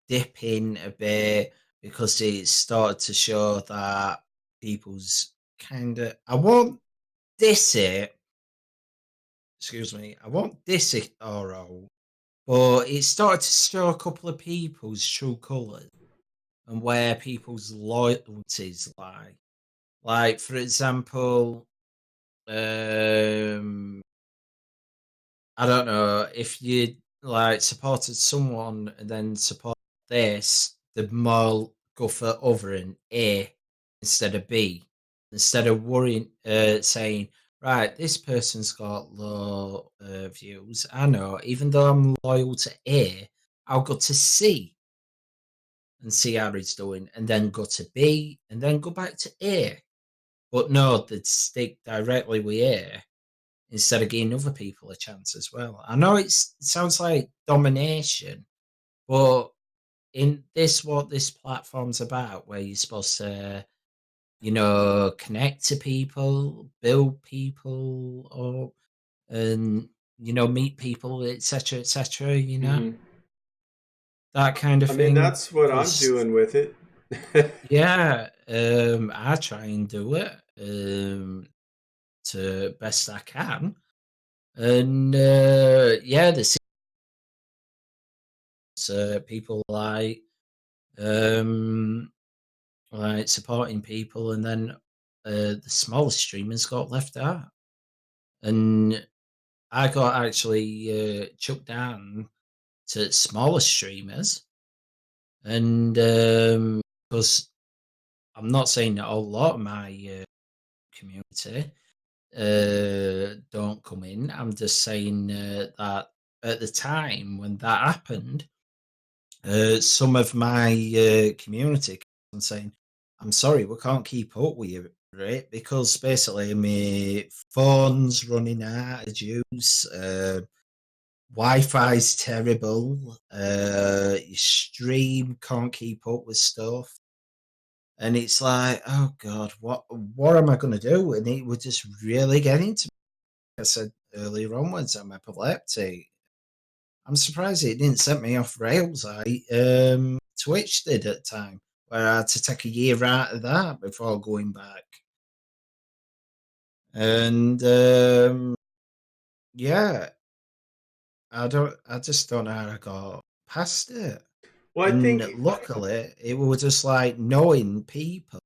B: dipping a bit because it started to show that people's kind of. I won't diss it. Excuse me. I won't diss it, Oro, but it started to show a couple of people's true colours and where people's loyalties lie. Like, for example, um, I don't know if you like supported someone and then support this, the more go for other and A instead of B, instead of worrying, saying, right, this person's got low views. I know, even though I'm loyal to A, I'll go to C and see how he's doing, and then go to B, and then go back to A. But no, they'd stick directly with A instead of giving other people a chance as well. I know it sounds like domination, but in this, what this platform's about, where you're supposed to, connect to people, build people, or and meet people, etc.,
A: Hmm.
B: that kind of
A: I mean,
B: thing.
A: that's what I'm
B: Because
A: doing with it.
B: yeah, I try and do it to best I can, and yeah, there's people um like supporting people, and then the smaller streamers got left out, and I got actually chucked down to smaller streamers, and because I'm not saying that a lot of my community don't come in. I'm just saying that at the time when that happened, some of my community kept on saying, "I'm sorry, we can't keep up with you, right? Because basically my phone's running out of juice. Wi-Fi's terrible. Your stream can't keep up with stuff." And it's like, oh God, what am I going to do? And it was just really getting to me. I said earlier onwards, I'm epileptic. I'm surprised it didn't set me off rails. Twitch did at the time, where I had to take a year out of that before going back. And yeah, I just don't know how I got past it.
A: Well, I
B: And
A: think
B: luckily, it was just like knowing people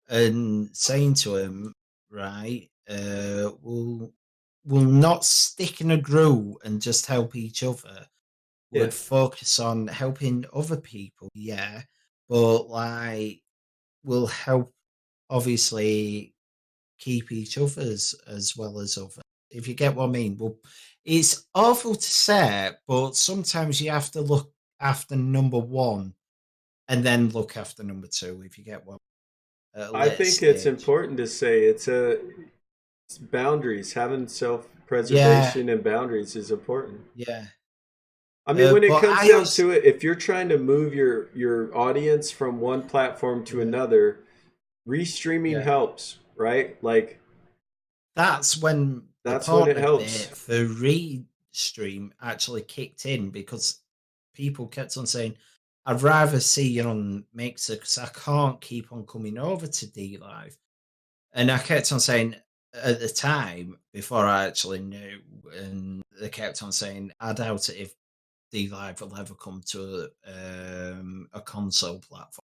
B: and saying to him, right, we'll not stick in a group and just help each other.
A: yeah.
B: Would focus on helping other people, yeah, but like we'll help obviously keep each other's as well as others. If you get what I mean. Well, it's awful to say, but sometimes you have to look after number one and then look after number two, if you get what, at a
A: I
B: later
A: think it's
B: stage.
A: important to say it's boundaries. Having
B: Yeah,
A: self-preservation and boundaries is important.
B: yeah.
A: I mean, when it
B: But
A: comes
B: I
A: down
B: also,
A: to it, if you're trying to move your audience from one platform to
B: yeah,
A: another, restreaming
B: yeah.
A: helps, right? Like
B: That's when the
A: that's when it
B: partner
A: helps.
B: bit for Restream actually kicked in, because people kept on saying, "I'd rather see you on Mixer because I can't keep on coming over to D Live." And I kept on saying at the time, before I actually knew, and they kept on saying, "I doubt it if D Live will ever come to a console platform.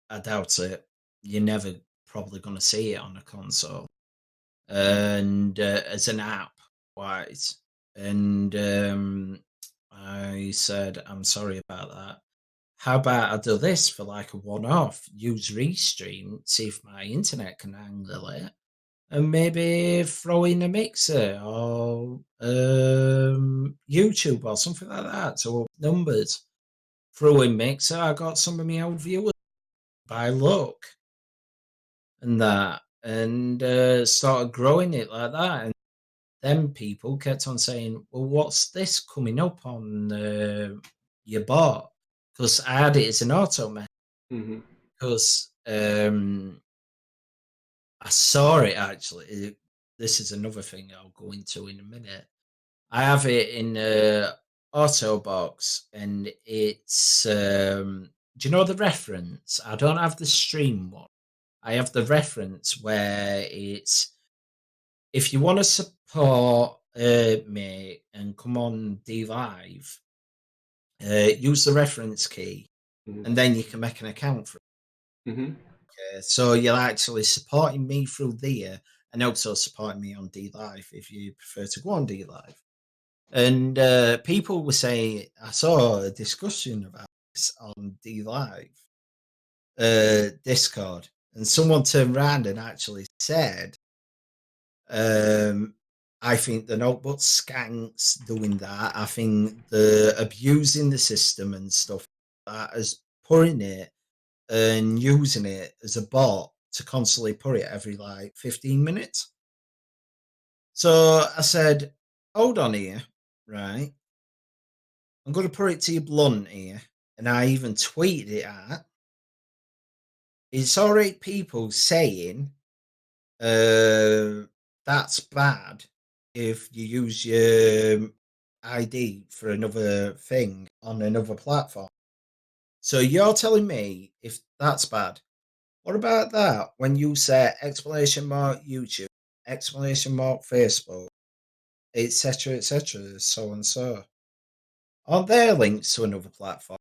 B: I doubt it. You're never probably going to see it on a console." And as an app wise. And I said, "I'm sorry about that. How about I do this for like a one off? Use Restream, see if my internet can handle it, and maybe throw in a mixer or YouTube or something like that. So numbers, throw in mixer. I got some of my old viewers by luck and that, and started growing it like that. Then people kept on saying, "Well, what's this coming up on your bot?" Because I had it as an auto message.
A: Hmm.
B: Because I saw it actually. This is another thing I'll go into in a minute. I have it in auto box, and it's do you know the reference? I don't have the stream one. I have the reference where it's, if you want to support me and come on D Live, use the reference key,
A: Hmm.
B: and then you can make an account for
A: Hmm.
B: it. So you're actually supporting me through there, and also supporting me on D Live if you prefer to go on D Live. And people were saying, I saw a discussion about this on D Live Discord, and someone turned around and actually said, I think they're not but skanks doing that. I think they're abusing the system and stuff like that, as putting it and using it as a bot to constantly put it every like 15 minutes. So I said, hold on here, right? I'm going to put it to you blunt here. And I even tweeted it at. It's all right, people saying that's bad if you use your ID for another thing on another platform. So you're telling me if that's bad? What about that when you say exclamation mark YouTube, exclamation mark Facebook, etc., so and so? Aren't there links to another platform?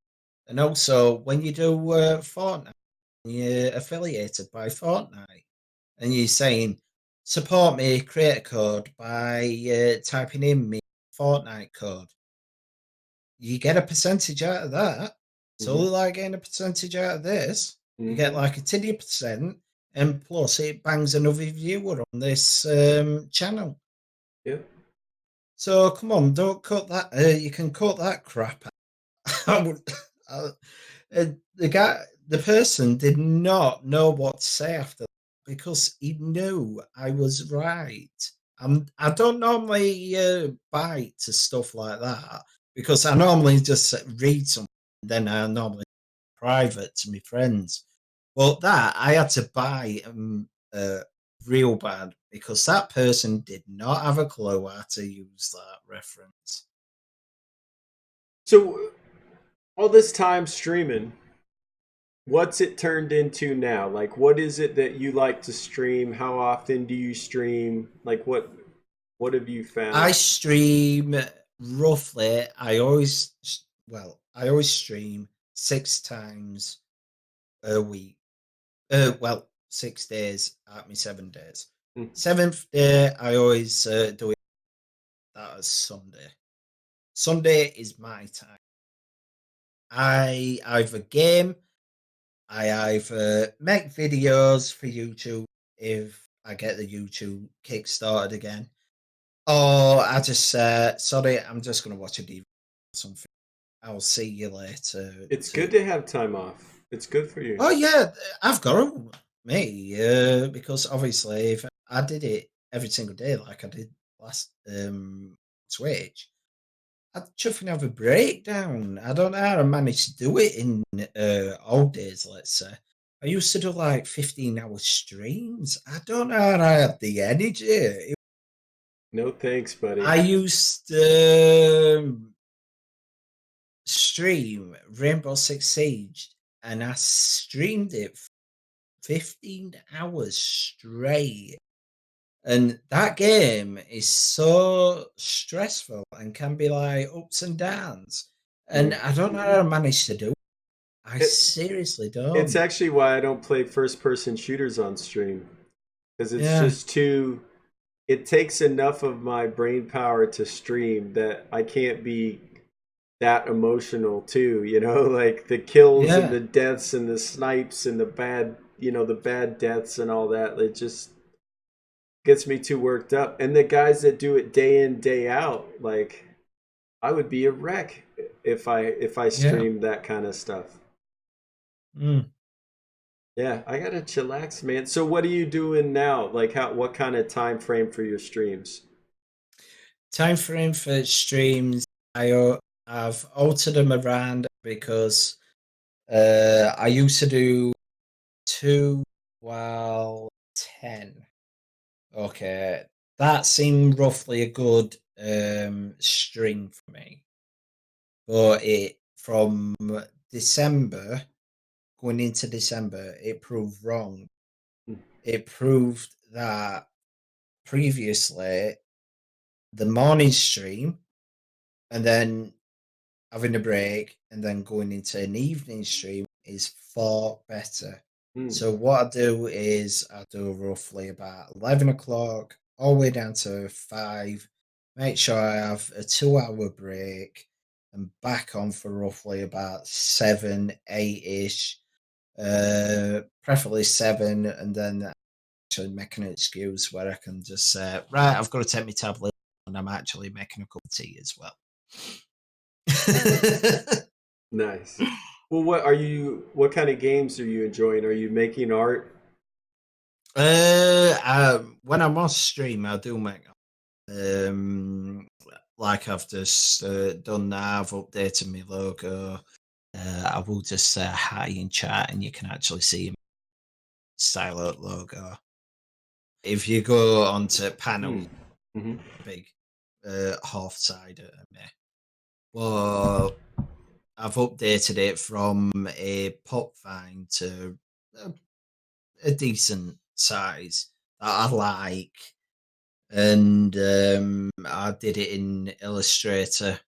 B: And also, when you do Fortnite, you're affiliated by Fortnite, and you're saying support me, create a code by typing in me Fortnite code. You get a percentage out of that. So
A: Mm-hmm.
B: like getting a percentage out of this. You get
A: Mm-hmm.
B: like a tiddy percent, and plus it bangs another viewer on this channel.
A: Yep.
B: So come on, don't cut that. You can cut that crap out. I would, uh, the person did not know what to say after that because he knew I was right. I don't normally bite to stuff like that because I normally just read something, then I normally private to my friends. But that I had to buy real bad because that person did not have a clue how to use that reference.
A: So all this time streaming, what's it turned into now? Like, what is it that you like to stream? How often do you stream? Like, what have you
B: I
A: found?
B: stream roughly. I always stream 6 times a week. Well, 6 days out me 7 days.
A: Hmm.
B: Seventh day, I always do it. That is Sunday. Sunday is my time. I either game, I either make videos for YouTube if I get the YouTube kick started again, or I just say, sorry, I'm just going to watch a DVD or something. I'll see you later.
A: It's good to have time off. It's good for you.
B: Oh yeah, I've got to me because obviously if I did it every single day like I did last Switch, I'd chuffing have a breakdown. I don't know how I managed to do it in old days. Let's say I used to do like 15-hour streams. I don't know how I had the energy.
A: No thanks,
B: I
A: buddy.
B: used to stream Rainbow Six Siege, and I streamed it 15 hours straight. And that game is so stressful and can be like ups and downs. And
A: Mm.
B: I don't know how I managed to do it. I
A: It,
B: seriously
A: it's
B: don't.
A: actually why I don't play first person shooters on stream because it's
B: Yeah,
A: just too. It takes enough of my brain power to stream that I can't be that emotional too, like the kills and
B: yeah,
A: the deaths and the snipes and the bad, the bad deaths and all that. It just gets me too worked up. And the guys that do it day in, day out, like I would be a wreck if I
B: yeah.
A: streamed that kind of stuff.
B: Mm.
A: Yeah, I gotta chillax, man. So what are you doing now? Like what kind of time frame for your streams?
B: Time frame for streams. I've altered them around because I used to do 2 while 10. Okay, that seemed roughly a good string for me. But it from December going into December, it proved wrong.
A: Hmm.
B: It proved that previously the morning stream and then having a break and then going into an evening stream is far better.
A: Hmm.
B: So what I do is I do roughly about 11 o'clock all the way down to 5. Make sure I have a 2 hour break and back on for roughly about 7, 8 ish, preferably 7, and then actually making an excuse where I can just say, right, I've got to take my tablet and I'm actually making a cup of tea as well.
A: Nice. Well, what kind of games are you enjoying? Are you making art?
B: When I'm on stream, I do make um, like I've just done now. I've updated my logo. I will just say hi in chat, and you can actually see my style out logo. If you go onto panel,
A: Hmm.
B: big half side of me, well, I've updated it from a pop vine to a, a decent size that I like, and I did it in Illustrator.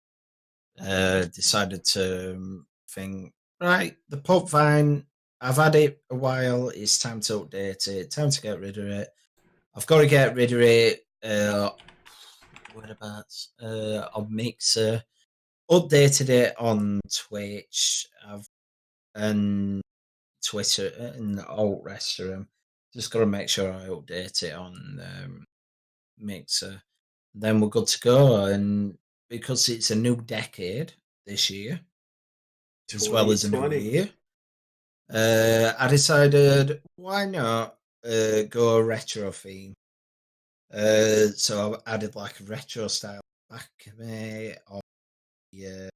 B: Decided to think, right, the pop vine, I've had it a while, it's time to update it, time to get rid of it. I've got to get rid of it. Whereabouts? On Mixer. Updated it on Twitch and Twitter and all rest of them. Just got to make sure I update it on Mixer. Then we're good to go. And because it's a new decade this year, as well as a new
A: 2020.
B: year, I decided why not go retro theme. So I added like a retro style back on the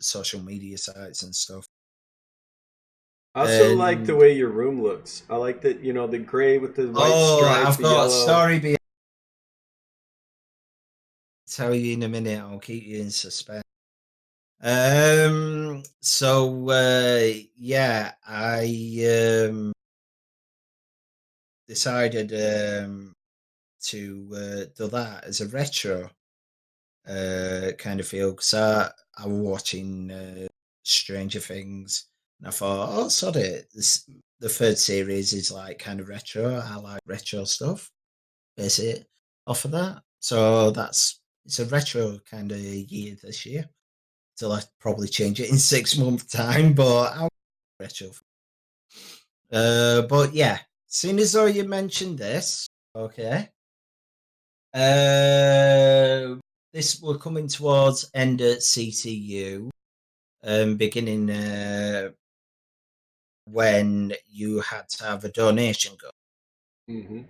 B: social media sites and stuff.
A: I also like the
B: And
A: way your room looks. I like that, the gray with the white stripe,
B: I've
A: the
B: got a
A: yellow.
B: story behind. Tell you in a minute. I'll keep you in suspense. So yeah, I decided to do that as a retro kind of feel because I was watching Stranger Things and I thought, oh, sod it. The third series is like kind of retro. I like retro stuff. Base it off of that. So it's a retro kind of year this year. So I'll probably change it in 6 months' time, but I'll retro. But yeah, seeing as though you mentioned this, okay. Uh, this we're coming towards end at CTU, beginning when you had to have a donation go,
A: Hmm.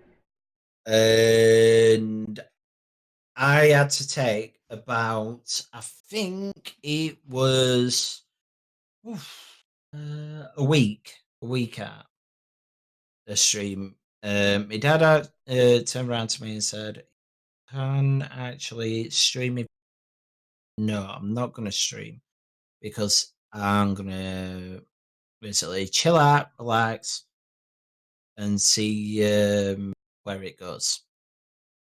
B: and I had to take about, I think it was a week out a stream. My dad turned around to me and said, "Can actually stream it?" No, I'm not going to stream because I'm going to basically chill out, relax, and see where it goes.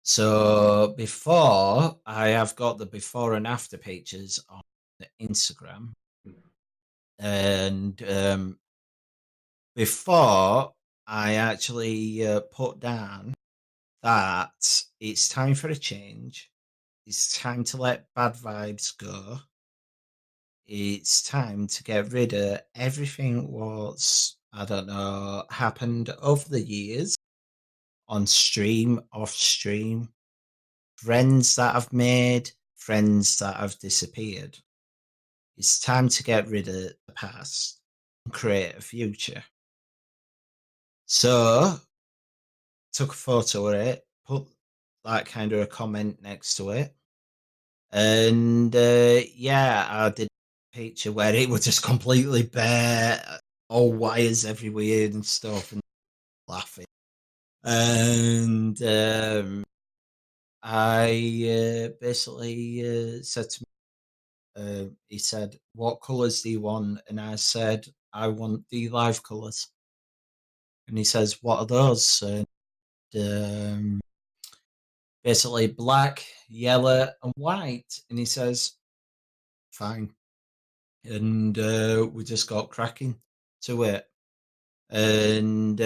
B: So before I have got the before and after pictures on Instagram, and before I actually put down that it's time for a change. It's time to let bad vibes go. It's time to get rid of everything what's, I don't know, happened over the years on stream, off stream, friends that I've made, friends that have disappeared. It's time to get rid of the past and create a future. So, took a photo of it, put that kind of a comment next to it. And yeah, I did a picture where it was just completely bare, all wires everywhere and stuff, and laughing. And I basically said to he said, "What colours do you want?" And I said, "I want the live colours." And he says, "What are those?" And um, basically black, yellow, and white. And he says, "Fine." And we just got cracking to it. And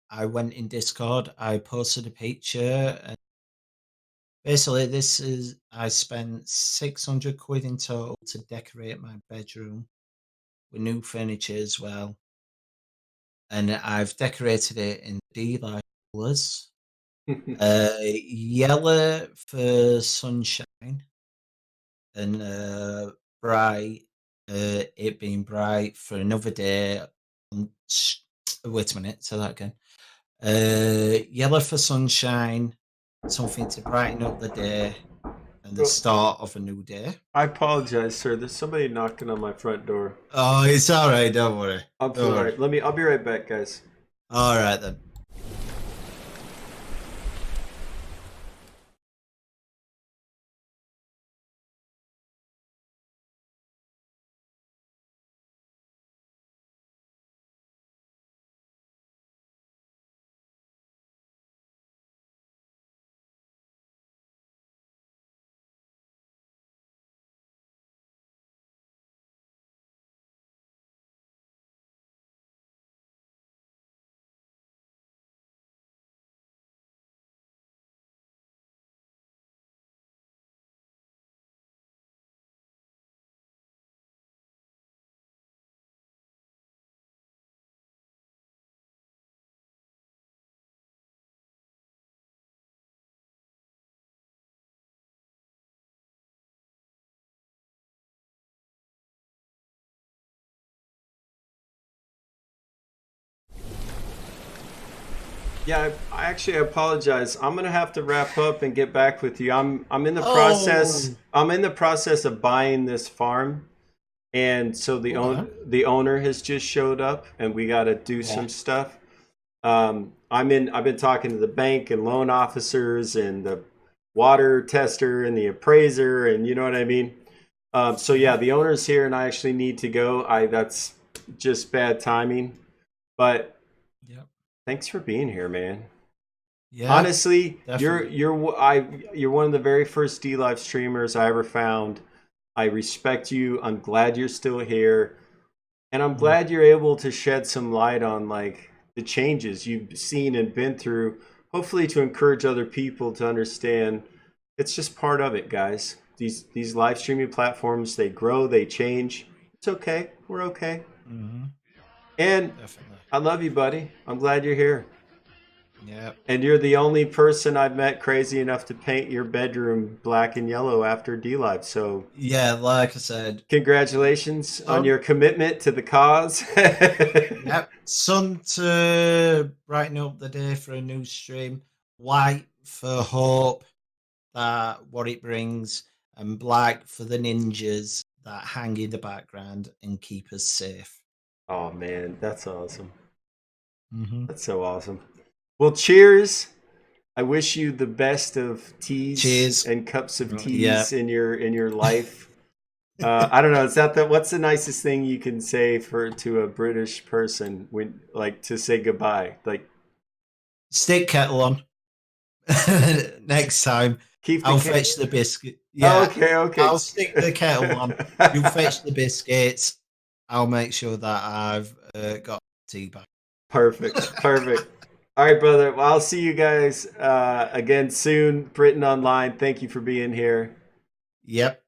B: I went in Discord. I posted a picture, and basically, this is I spent 600 quid in total to decorate my bedroom with new furniture as well. and I've decorated it in D-Light colours. Yellow for sunshine, and bright. It being bright for another day. Wait a minute, say that again. Yellow for sunshine, something to brighten up the day and the
A: Well,
B: start of a new day.
A: I apologize, sir. There's somebody knocking on my front door.
B: Oh, it's all right. Don't worry.
A: I'm
B: Don't
A: sorry.
B: worry.
A: I'll be right back, guys.
B: All right then.
A: Yeah, I actually apologize. I'm gonna have to wrap up and get back with you. I'm in the process.
B: Oh,
A: I'm in the process of buying this farm, and so
B: okay.
A: the owner has just showed up, and we got to do
B: Yeah.
A: some stuff. I've been talking to the bank and loan officers and the water tester and the appraiser, and you know what I mean. So yeah,
B: Yeah.
A: the owner's here, and I actually need to go. I That's just bad timing, but
B: Yeah.
A: thanks for being here, man.
B: Yeah.
A: Honestly,
B: Definitely.
A: you're one of the very first D Live streamers I ever found. I respect you. I'm glad you're still here, and I'm
B: Mm,
A: glad you're able to shed some light on like the changes you've seen and been through. Hopefully, to encourage other people to understand it's just part of it, guys. These live streaming platforms, they grow, they change. It's okay. We're okay.
B: hmm
A: And
B: Definitely.
A: I love you, buddy. I'm glad you're here.
B: Yeah.
A: And you're the only person I've met crazy enough to paint your bedroom black and yellow after D Live. So,
B: Yeah. Like I said,
A: congratulations on
B: sun.
A: your commitment to the cause.
B: Yep. Sun to brighten up the day for a new stream. White for hope that what it brings, and black for the ninjas that hang in the background and keep us safe.
A: Oh, man, that's awesome.
B: Hmm
A: That's so awesome. Well, cheers. I wish you the best of teas
B: Cheers.
A: and cups of
B: Yeah.
A: teas in your life. I don't know. Is that the what's the nicest thing you can say for to a British person when like to say goodbye? Like
B: Stick kettle on. Next time,
A: keep the
B: I'll
A: cat.
B: fetch the biscuit.
A: Oh,
B: Yeah,
A: okay, okay.
B: I'll stick the kettle on. You fetch the biscuits. I'll make sure that I've got tea bag.
A: Perfect, perfect. All right, brother. Well, I'll see you guys again soon. Britain Online. Thank you for being here,
B: Yep.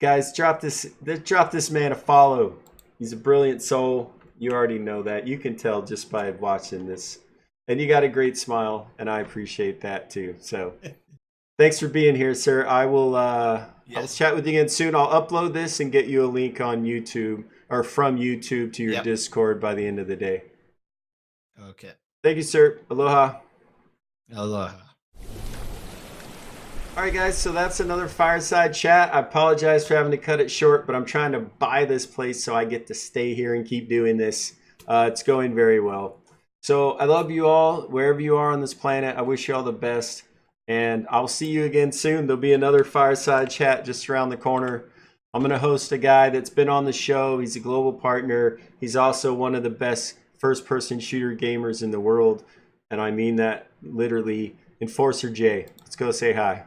A: guys. Drop this man a follow. He's a brilliant soul. You already know that. You can tell just by watching this. And you got a great smile, and I appreciate that too. So thanks for being here, sir. I'll
B: Yes.
A: chat with you again soon. I'll upload this and get you a link on YouTube or from YouTube to your
B: Yep.
A: Discord by the end of the day.
B: Okay.
A: Thank you, sir. Aloha.
B: Aloha.
A: All right, guys, so that's another fireside chat. I apologize for having to cut it short, but I'm trying to buy this place so I get to stay here and keep doing this. It's going very well. So I love you all, wherever you are on this planet. I wish you all the best, and I'll see you again soon. There'll be another fireside chat just around the corner. I'm going to host a guy that's been on the show. He's a global partner. He's also one of the best first person shooter gamers in the world. And I mean that literally. Enforcer J. Let's go say hi.